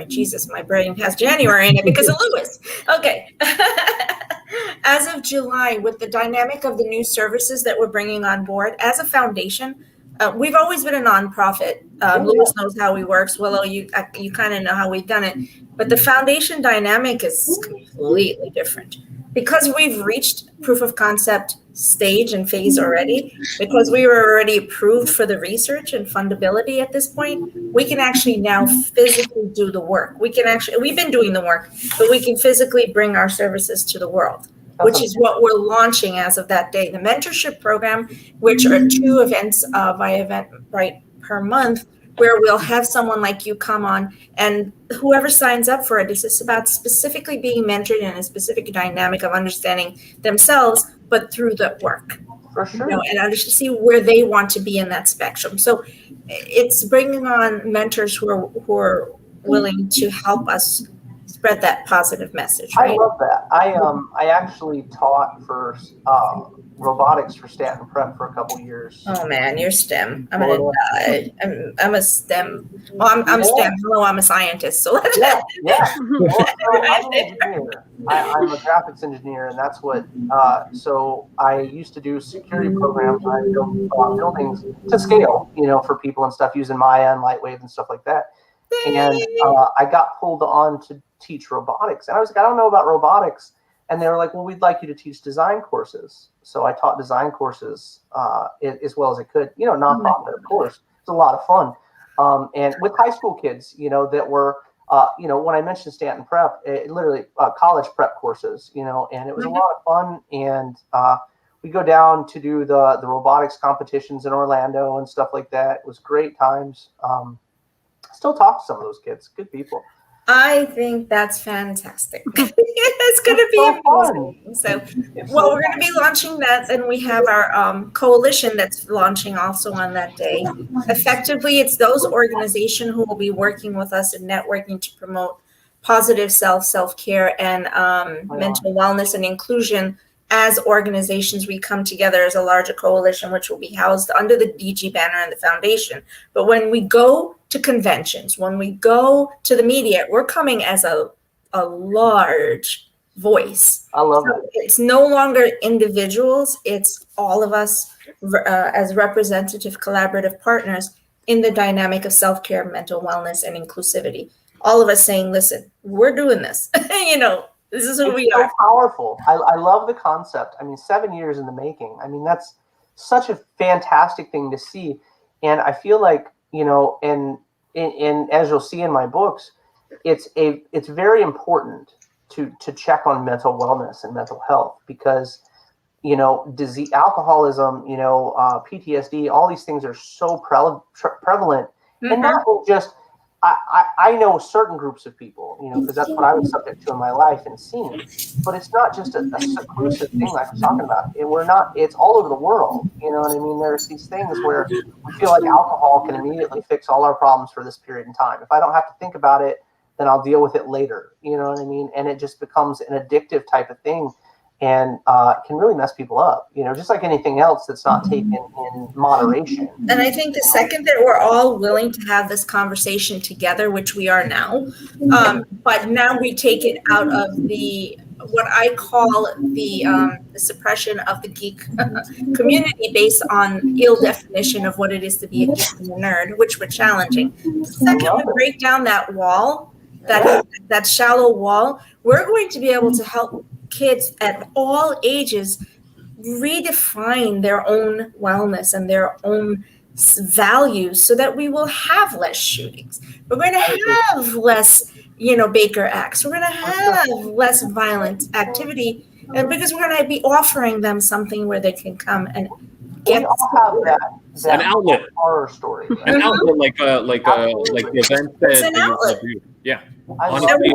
Jesus, my brain has January in it because of Lewis. Okay. As of July, with the dynamic of the new services that we're bringing on board as a foundation, we've always been a nonprofit. Lewis knows how we works. Willow, you kind of know how we've done it. But the foundation dynamic is completely different. Because we've reached proof of concept stage and phase already, because we were already approved for the research and fundability at this point, we can actually now physically do the work. We've been doing the work, but we can physically bring our services to the world, which is what we're launching as of that day. The mentorship program, which are 2 events by event right per month, where we'll have someone like you come on, and whoever signs up for it, this is about specifically being mentored in a specific dynamic of understanding themselves, but through the work. For sure. And see where they want to be in that spectrum. So it's bringing on mentors who are willing to help us spread that positive message. Right? I love that. I actually taught for robotics for Stanton Prep for a couple years. Oh man, you're STEM. I'm gonna die. I'm a STEM. Well, I'm STEM. Hello, I'm a scientist. So yeah. Well, I'm an engineer. I'm a graphics engineer, and that's what. So I used to do security programs. I built buildings to scale, for people and stuff using Maya and Lightwave and stuff like that. And I got pulled on to teach robotics, and I was like, I don't know about robotics. And they were like, well, we'd like you to teach design courses. So I taught design courses as well as I could, nonprofit, of course. It's a lot of fun. And with high school kids, that were, when I mentioned Stanton Prep, literally college prep courses, and it was a lot of fun. And we go down to do the robotics competitions in Orlando and stuff like that. It was great times. Still talk to some of those kids, good people. I think that's fantastic. It's going to be amazing. So, we're going to be launching that, and we have our coalition that's launching also on that day. Effectively, it's those organizations who will be working with us and networking to promote positive self-care, and mental wellness and inclusion. As organizations, we come together as a larger coalition, which will be housed under the DG banner and the foundation. But when we go to conventions, when we go to the media, we're coming as a large voice. I love it. It's no longer individuals. It's all of us as representative collaborative partners in the dynamic of self-care, mental wellness, and inclusivity. All of us saying, listen, we're doing this. This is who we are. So powerful. I love the concept. 7 years in the making. That's such a fantastic thing to see. And I feel like, and as you'll see in my books, it's very important to check on mental wellness and mental health, because, disease, alcoholism, PTSD, all these things are so prevalent. Mm-hmm. And not just, I know certain groups of people, because that's what I was subject to in my life and seen. But it's not just a seclusive thing like we're talking about. It's all over the world. You know what I mean? There's these things where we feel like alcohol can immediately fix all our problems for this period in time. If I don't have to think about it, then I'll deal with it later. You know what I mean? And it just becomes an addictive type of thing, and can really mess people up, just like anything else that's not taken in moderation. And I think the second that we're all willing to have this conversation together, which we are now, but now we take it out of what I call the suppression of the geek community based on ill definition of what it is to be a geek and a nerd, which we're challenging. The second we break down that wall, that shallow wall, we're going to be able to help kids at all ages redefine their own wellness and their own values, so that we will have less shootings. We're going to have less, Baker Acts. We're going to have less violent activity, and because we're going to be offering them something where they can come and get an outlet, horror story, right? An outlet like the event that you do. Yeah. Honestly,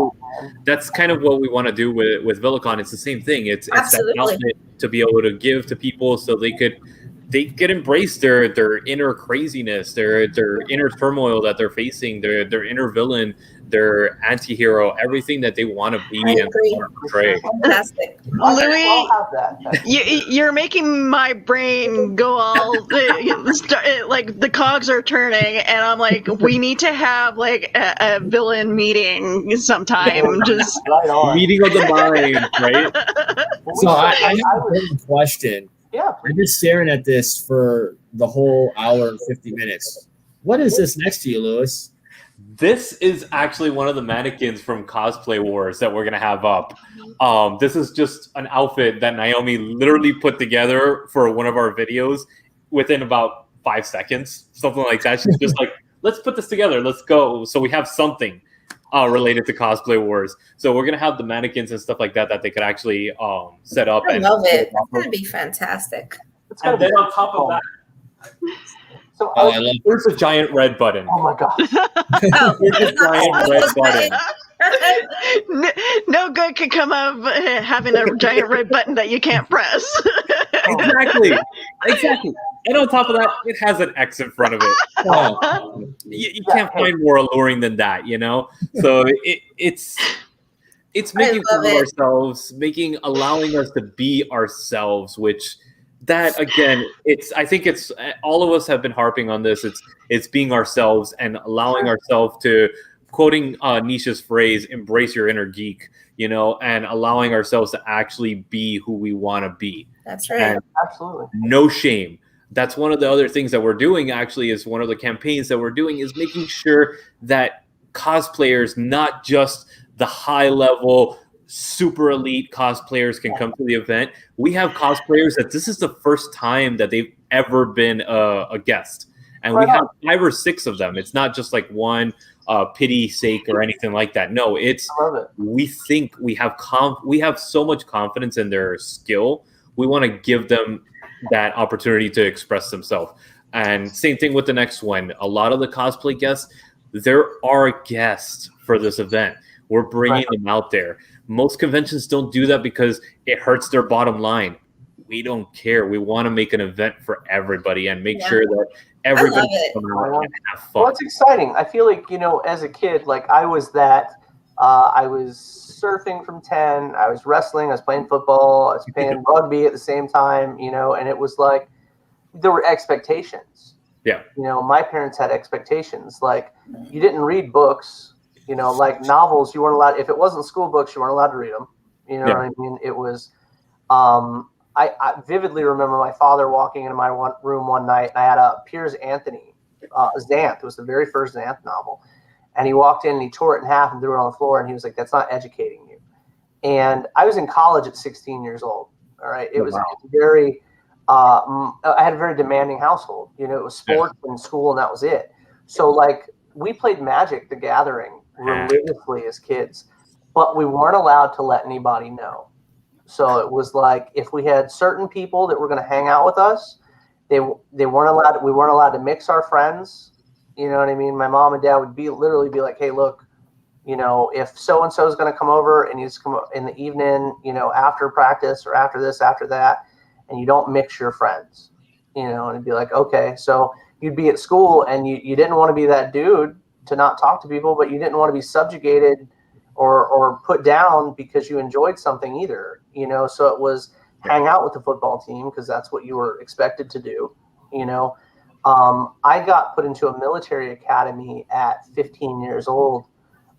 that's kind of what we want to do with VilliCon. It's the same thing. It's that outlet to be able to give to people, so they could embrace their inner craziness, their inner turmoil that they're facing, their inner villain their anti-hero, everything that they want to be and want to portray. Fantastic. Louis, you're making my brain go all like the cogs are turning, and I'm like, we need to have like a villain meeting sometime. Just meeting of the mind, right? So I have a important question. Yeah. I've been staring at this for the whole hour and 50 minutes. What is this next to you, Lewis? This is actually one of the mannequins from Cosplay Wars that we're going to have up. This is just an outfit that Naomi literally put together for one of our videos within about 5 seconds, something like that. She's just like, let's put this together. Let's go. So we have something related to Cosplay Wars. So we're going to have the mannequins and stuff like that they could actually set up. I love it. That's going to be fantastic. And then on top of that, so there's a giant red button. Oh my god! There's a giant red button. No good could come of having a giant red button that you can't press. Exactly. And on top of that, it has an X in front of it. You can't find more alluring than that, you know? So it's making fun of ourselves, allowing us to be ourselves, which that again, I think it's all of us have been harping on this. It's being ourselves and allowing ourselves to, quoting Nisha's phrase, embrace your inner geek, you know, and allowing ourselves to actually be who we want to be. That's right. And absolutely. No shame. That's one of the other things that we're doing, actually, is one of the campaigns that we're doing is making sure that cosplayers, not just the high level, super elite cosplayers can come to the event. We have cosplayers that this is the first time that they've ever been a guest. And we have 5 or 6 of them. It's not just like one pity sake or anything like that. No, we think we have so much confidence in their skill. We want to give them that opportunity to express themselves. And same thing with the next one. A lot of the cosplay guests, there are guests for this event. We're bringing them out there. Most conventions don't do that because it hurts their bottom line. We don't care. We want to make an event for everybody and make sure that everybody can come out and have fun. Well, it's exciting. I feel like, you know, as a kid, like I was surfing from 10, I was wrestling, I was playing football, I was playing rugby at the same time, you know, and it was like there were expectations. Yeah. You know, my parents had expectations. Like you didn't read books, you know, like novels, you weren't allowed, if it wasn't school books, you weren't allowed to read them. You know what I mean? It was, I vividly remember my father walking into my room one night, and I had a Piers Anthony, Xanth. It was the very first Xanth novel. And he walked in and he tore it in half and threw it on the floor. And he was like, that's not educating you. And I was in college at 16 years old. All right. It was very, I had a very demanding household. You know, it was sports and school, and that was it. So like we played Magic the Gathering religiously as kids, but we weren't allowed to let anybody know. So it was like if we had certain people that were going to hang out with us, they weren't allowed. We weren't allowed to mix our friends. You know what I mean? My mom and dad would literally be like, hey, look, you know, if so-and-so is going to come over and he's come in the evening, you know, after practice or after this, after that, and you don't mix your friends, you know, and it'd be like, okay. So you'd be at school and you didn't want to be that dude to not talk to people, but you didn't want to be subjugated or put down because you enjoyed something either, you know? So it was hang out with the football team because that's what you were expected to do, you know? I got put into a military academy at 15 years old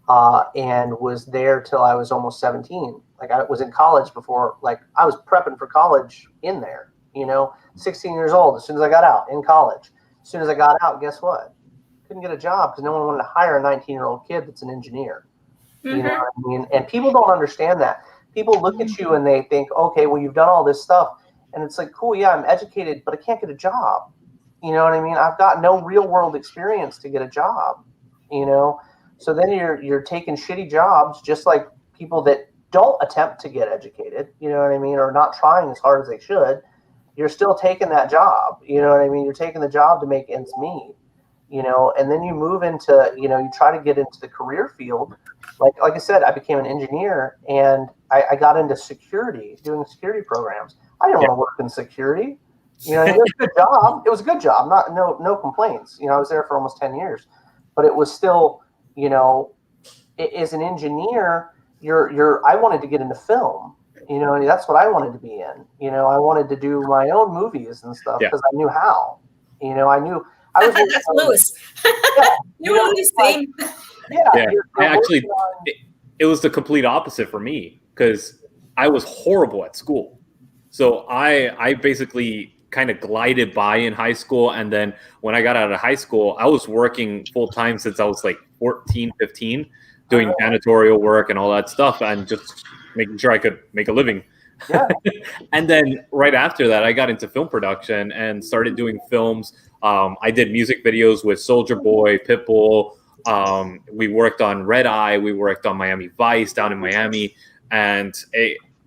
and was there till I was almost 17. Like I was in college before, like I was prepping for college in there, you know, 16 years old. As soon as I got out in college, as soon as I got out, guess what? Couldn't get a job because no one wanted to hire a 19-year-old kid that's an engineer. You know what I mean? And people don't understand that. People look at you and they think, okay, well, you've done all this stuff. And it's like, cool, yeah, I'm educated, but I can't get a job. You know what I mean? I've got no real world experience to get a job, you know? So then you're taking shitty jobs, just like people that don't attempt to get educated, you know what I mean? Or not trying as hard as they should. You're still taking that job, you know what I mean? You're taking the job to make ends meet, you know? And then you move into, you know, you try to get into the career field. Like I said, I became an engineer and I got into security, doing security programs. I didn't want to work in security. You know, it was a good job. It was a good job. No complaints. You know, I was there for almost 10 years, but it was still, you know, as an engineer, I wanted to get into film. And that's what I wanted to be in. I wanted to do my own movies and stuff because I knew how. I knew I was. That's Lewis. You were the same. Yeah. I actually, it was the complete opposite for me because I was horrible at school. So I basically kind of glided by in high school. And then when I got out of high school, I was working full time since I was like 14, 15, doing janitorial work and all that stuff and just making sure I could make a living. Yeah. And then right after that, I got into film production and started doing films. I did music videos with Soulja Boy, Pitbull. We worked on Red Eye. We worked on Miami Vice down in Miami. And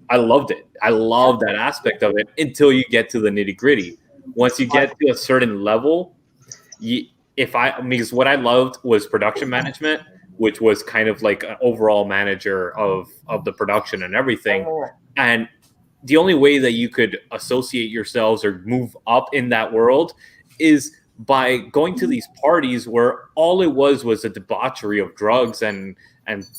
I loved it. I love that aspect of it until you get to the nitty gritty. Once you get to a certain level, because what I loved was production management, which was kind of like an overall manager of the production and everything. And the only way that you could associate yourselves or move up in that world is by going to these parties where all it was a debauchery of drugs and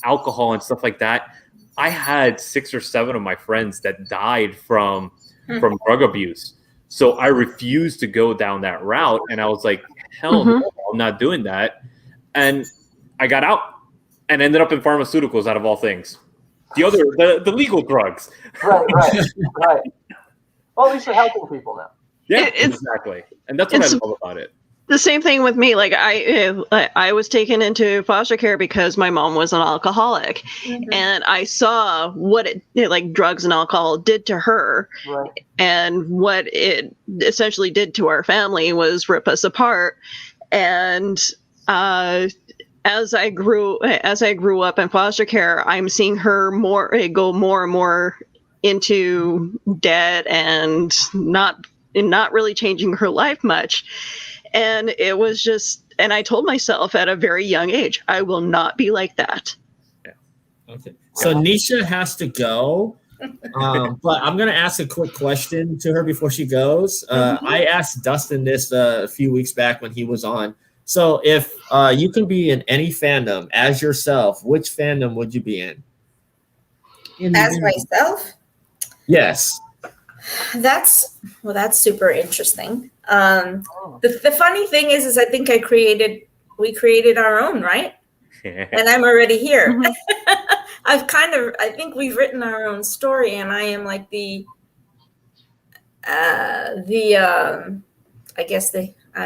alcohol and stuff like that. I had 6 or 7 of my friends that died from drug abuse. So I refused to go down that route. And I was like, hell no, I'm not doing that. And I got out and ended up in pharmaceuticals out of all things. The legal drugs. Right. Well, at least you're helping people now. Yeah, exactly. And that's what I love about it. The same thing with me. Like I was taken into foster care because my mom was an alcoholic, and I saw what drugs and alcohol did to her, and what it essentially did to our family was rip us apart. And as I grew up in foster care, I'm seeing her go more and more into debt and not really changing her life much. And it was just, and I told myself at a very young age, I will not be like that. Yeah. Okay. So Nisha has to go, but I'm going to ask a quick question to her before she goes. I asked Dustin this a few weeks back when he was on. So if you can be in any fandom as yourself, which fandom would you be in? As myself? Yes. That's super interesting. The funny thing is I think we created our own, right? And I'm already here. I think we've written our own story, and I am like I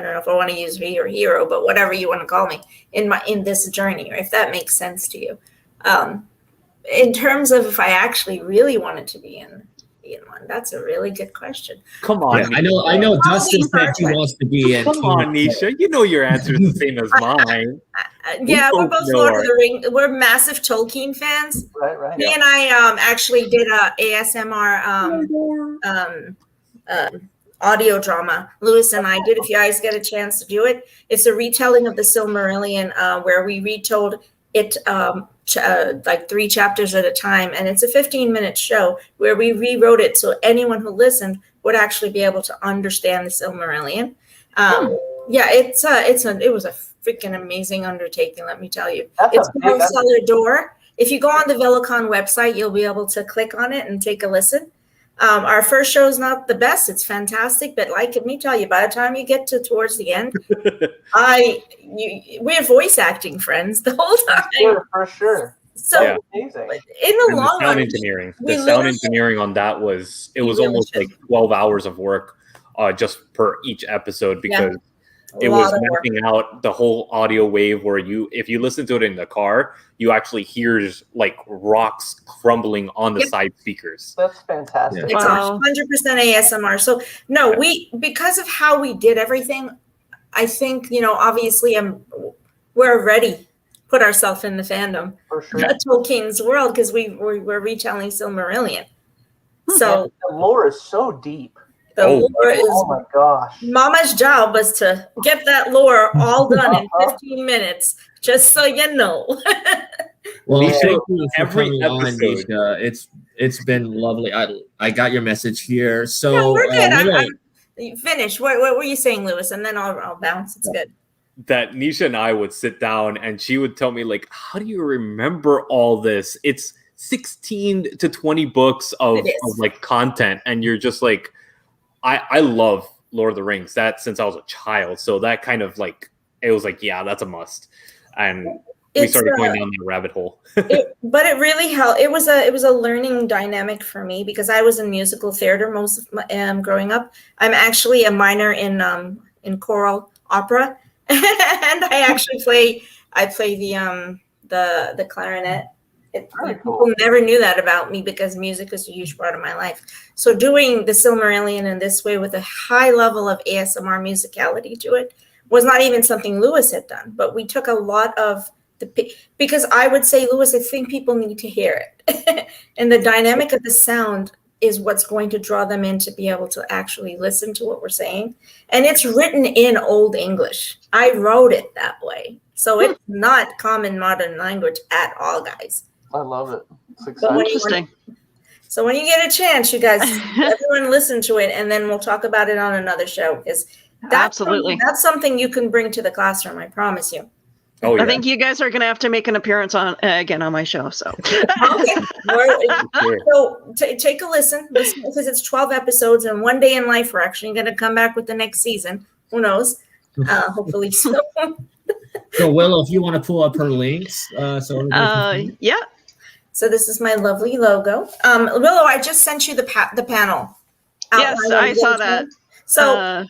don't know if I want to use hero, but whatever you want to call me in this journey, or if that makes sense to you. In terms of if I actually really wanted to be in one, that's a really good question. Come on. Yeah, I know Dustin said he wants to be in. Come on, Nisha. You know your answer is the same as mine. We're both Lord of the Rings. We're massive Tolkien fans. Right. Me and I actually did a ASMR audio drama. Lewis and I did. If you guys get a chance to do it, it's a retelling of the Silmarillion, where we retold it like 3 chapters at a time, and it's a 15-minute show where we rewrote it so anyone who listened would actually be able to understand the Silmarillion. It was a freaking amazing undertaking, let me tell you. It's called Cellar Door. If you go on the VilliCon website, you'll be able to click on it and take a listen. Our first show is not the best. It's fantastic, but let me tell you, by the time you get towards the end, we're voice acting friends the whole time. For sure. So amazing. In the long run, the sound engineering on that was almost like 12 hours of work just per each episode, because it was mapping out the whole audio wave where if you listen to it in the car, you actually hear like rocks crumbling on the side speakers. That's fantastic. It's 100% ASMR. So because of how we did everything, I think, obviously we're already put ourselves in the fandom, for sure. Tolkien's world, because we're retelling Silmarillion. So the lore is so deep. Oh my gosh. Mama's job was to get that lore all done in 15 minutes, just so you know. Well, Nisha, thank you for every coming on, episode. Nisha. It's been lovely. I got your message here. So we're good. Finish. What were you saying, Lewis? And then I'll bounce. It's good. that Nisha and I would sit down and she would tell me, like, how do you remember all this? It's 16 to 20 books of like content, and you're just like, I love Lord of the Rings, that since I was a child, so that kind of like, it was like, yeah, that's a must. And we started going down the rabbit hole. But it really helped. It was a learning dynamic for me because I was in musical theater most of my growing up. I'm actually a minor in choral opera, and I actually play the clarinet. People never knew that about me because music is a huge part of my life. So doing the Silmarillion in this way with a high level of ASMR musicality to it was not even something Lewis had done. But we took a lot of because I would say, Lewis, I think people need to hear it. And the dynamic of the sound is what's going to draw them in to be able to actually listen to what we're saying. And it's written in Old English. I wrote it that way. So it's not common modern language at all, guys. I love it. It's exciting. Interesting. So when you get a chance, you guys, everyone listen to it, and then we'll talk about it on another show. Because absolutely, that's something you can bring to the classroom. I promise you. Oh, yeah. I think you guys are going to have to make an appearance on again on my show. So, so take a listen because it's 12 episodes and one day in life. We're actually going to come back with the next season. Who knows? Hopefully so. So Willow, if you want to pull up her links, yeah. So this is my lovely logo. Willow, I just sent you the panel. Yes, I saw that. So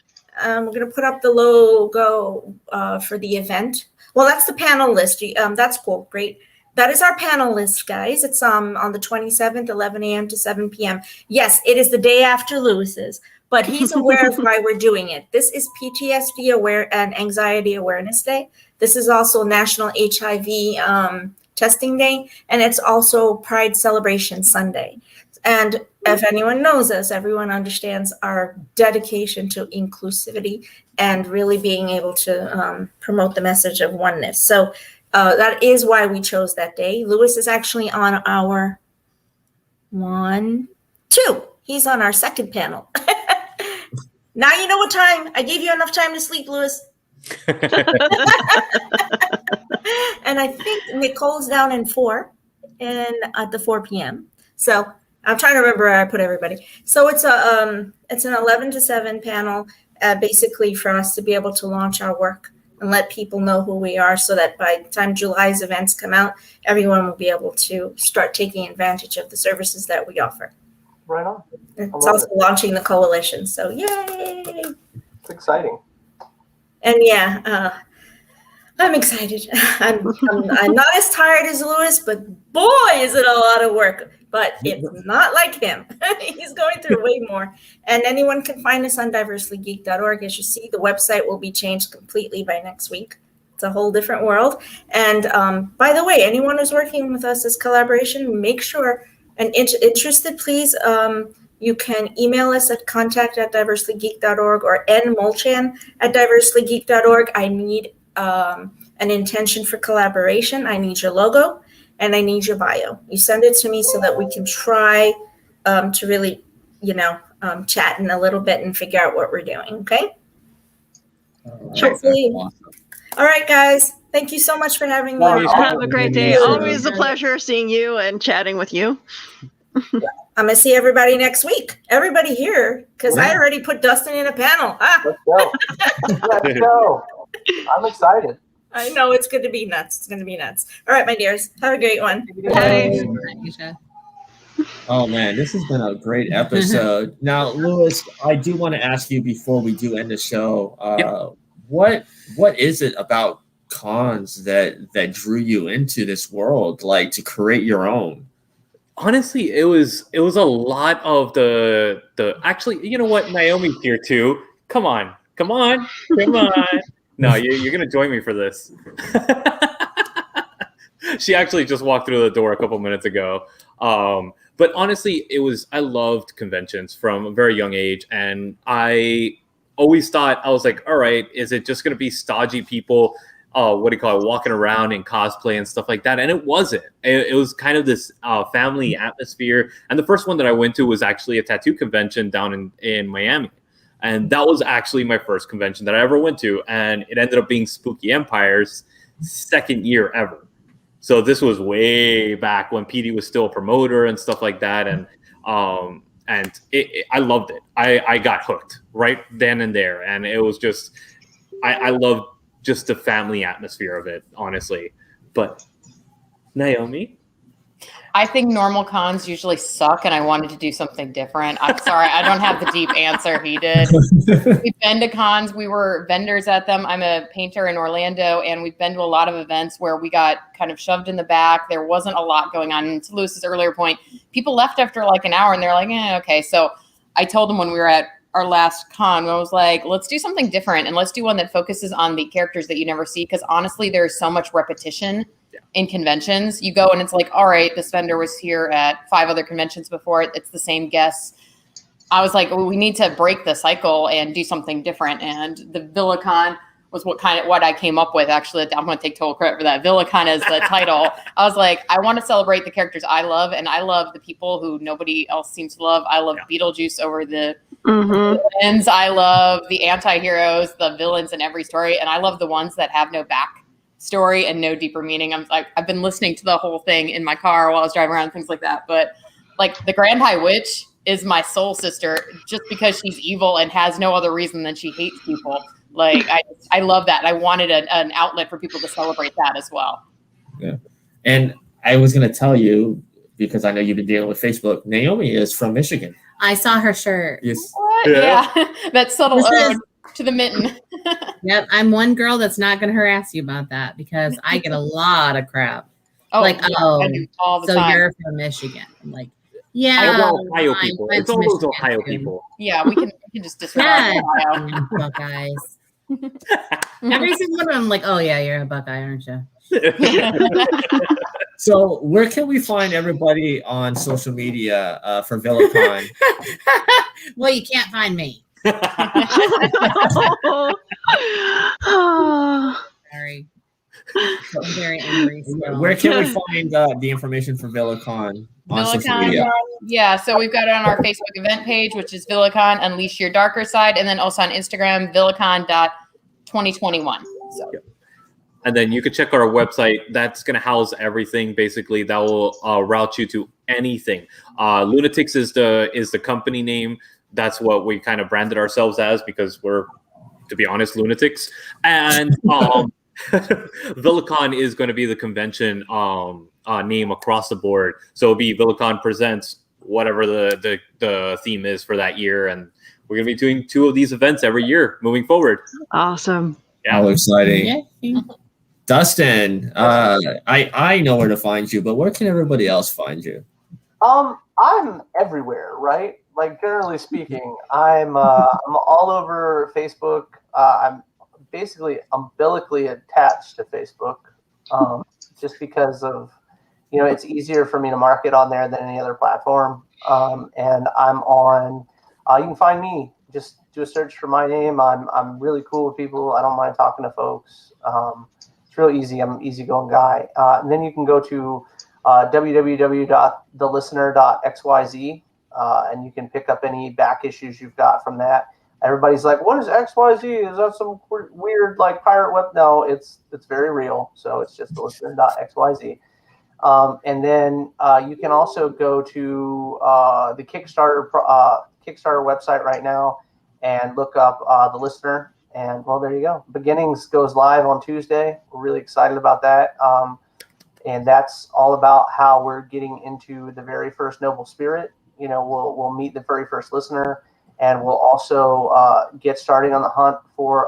we're going to put up the logo for the event. Well, that's the panel list. That's cool. Great. That is our panel list, guys. It's on the 27th, 11 a.m. to 7 p.m. Yes, it is the day after Lewis's, but he's aware of why we're doing it. This is PTSD aware and Anxiety Awareness Day. This is also National HIV Testing Day, and it's also Pride Celebration Sunday. And if anyone knows us, everyone understands our dedication to inclusivity and really being able to promote the message of oneness. So that is why we chose that day. Lewis is actually on our 1, 2. He's on our second panel. Now you know what time. I gave you enough time to sleep, Lewis. And I think Nicole's down in 4 and at the 4 p.m. So I'm trying to remember where I put everybody. So it's an 11 to 7 panel, basically for us to be able to launch our work and let people know who we are, so that by the time July's events come out, everyone will be able to start taking advantage of the services that we offer. Right on. It's also launching the coalition. So yay! It's exciting. And yeah, I'm excited. I'm not as tired as Lewis, but boy, is it a lot of work. But it's not like him. He's going through way more. And anyone can find us on diverselygeek.org. As you see, the website will be changed completely by next week. It's a whole different world. And by the way, anyone who's working with us as collaboration, make sure, and interested, please, you can email us at contact@diverselygeek.org or nmolchan@diverselygeek.org. I need an intention for collaboration. I need your logo. And I need your bio. You send it to me so that we can try to really, chat in a little bit and figure out what we're doing. Okay. Hopefully. All right, guys. Thank you so much for having me. Have a great day. Always a pleasure seeing you and chatting with you. I'm gonna see everybody next week. Everybody here, because I already put Dustin in a panel. Let's go. Let's go. I'm excited. I know it's going to be nuts. It's going to be nuts. All right, my dears. Have a great one. Bye. Oh man, this has been a great episode. Now, Lewis, I do want to ask you before we do end the show. What is it about cons that drew you into this world, like to create your own? Honestly, it was a lot of the actually, you know what? Naomi's here too. Come on. No, you're going to join me for this. She actually just walked through the door a couple minutes ago. But honestly, I loved conventions from a very young age. And I always thought, I was like, all right, is it just going to be stodgy people, walking around in cosplay and stuff like that? And it wasn't. It was kind of this family atmosphere. And the first one that I went to was actually a tattoo convention down in Miami. And that was actually my first convention that I ever went to, and it ended up being Spooky Empire's second year ever. So this was way back when PD was still a promoter and stuff like that, and I loved it. I got hooked right then and there, and it was just I loved just the family atmosphere of it, honestly. But Naomi? I think normal cons usually suck, and I wanted to do something different. I'm sorry, I don't have the deep answer he did. We've been to cons. We were vendors at them. I'm a painter in Orlando, and we've been to a lot of events where we got kind of shoved in the back. There wasn't a lot going on. And to Lewis's earlier point, people left after like an hour, and they're like, okay. So I told them when we were at our last con, I was like, let's do something different, and let's do one that focuses on the characters that you never see, because honestly, there's so much repetition in conventions. You go and it's like, all right, this vendor was here at 5 other conventions before. It's the same guests. I was like, well, we need to break the cycle and do something different. And the VilliCon was what I came up with. Actually, I'm going to take total credit for that. VilliCon is the title. I was like, I want to celebrate the characters I love, and I love the people who nobody else seems to love. I love Beetlejuice over the villains. I love the anti-heroes, the villains in every story, and I love the ones that have no back story and no deeper meaning. I've been listening to the whole thing in my car while I was driving around, things like that. But like the Grand High Witch is my soul sister just because she's evil and has no other reason than she hates people. Like I love that. I wanted an outlet for people to celebrate that as well. Yeah. And I was going to tell you, because I know you've been dealing with Facebook, Naomi is from Michigan. I saw her shirt. Yes. What? Yeah. That subtle ode to the mitten. Yep, I'm one girl that's not going to harass you about that, because I get a lot of crap. I do all the time. You're from Michigan. I'm like, yeah. Ohio people. It's all those Ohio people. Yeah, we can just disregard Ohio. Buckeyes. Every single one of them, like, oh yeah, you're a Buckeye, aren't you? So where can we find everybody on social media for VilliCon? Well, you can't find me. Sorry. I'm very angry. So. Where can we find the information for VilliCon on social media? Yeah, so we've got it on our Facebook event page, which is VilliCon Unleash Your Darker Side, and then also on Instagram, VilliCon.2021. So. Yep. And then you can check our website. That's going to house everything. Basically, that will route you to anything. Lunatics is the company name. That's what we kind of branded ourselves as, because we're, to be honest, lunatics. And VilliCon is going to be the convention name across the board. So it'll be VilliCon Presents, whatever the theme is for that year. And we're going to be doing 2 of these events every year moving forward. Awesome. Yeah. How exciting. Yeah. Dustin, I know where to find you, but where can everybody else find you? I'm everywhere, right? Like, generally speaking, I'm all over Facebook. I'm basically umbilically attached to Facebook, just because of, it's easier for me to market on there than any other platform. And I'm on. You can find me. Just do a search for my name. I'm really cool with people. I don't mind talking to folks. It's real easy. I'm an easygoing guy. And then you can go to www.thelistener.xyz. And you can pick up any back issues you've got from that. Everybody's like, what is XYZ? Is that some weird like pirate web? No, it's very real. So it's just thelistener.xyz. And then you can also go to the Kickstarter website right now and look up The Listener. And well, there you go. Beginnings goes live on Tuesday. We're really excited about that. And that's all about how we're getting into the very first noble spirit. We'll meet the very first listener, and we'll also get starting on the hunt for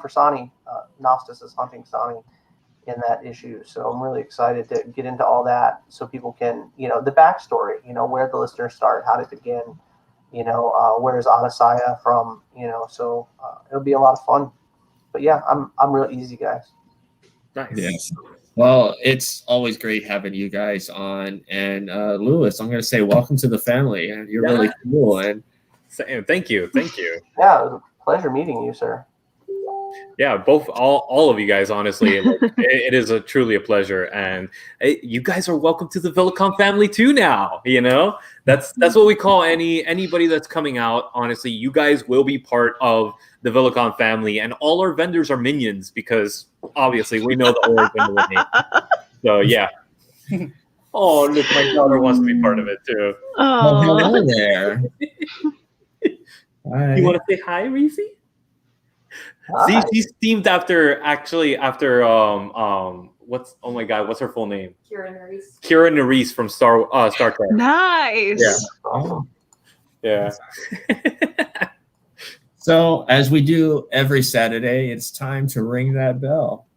Sani. Nostos is hunting Sani in that issue. So I'm really excited to get into all that, so people can, the backstory, where the listeners start, how did it begin, where's Adesanya from, so it'll be a lot of fun. But yeah, I'm real easy, guys. Nice. Yes. Well, it's always great having you guys on. And Lewis, I'm going to say welcome to the family. And you're really cool. And thank you. Yeah, it was a pleasure meeting you, sir. Yeah, all of you guys, honestly, like, it is truly a pleasure, and you guys are welcome to the VilliCon family too. Now, that's what we call anybody that's coming out. Honestly, you guys will be part of the VilliCon family, and all our vendors are minions because obviously we know the origin of the name. So yeah. Oh, look, my daughter wants to be part of it too. Oh, hello there. You want to say hi, Reese? See, she's themed after what's what's her full name? Kira Nerys from Star Trek. Nice. Yeah. So as we do every Saturday, it's time to ring that bell.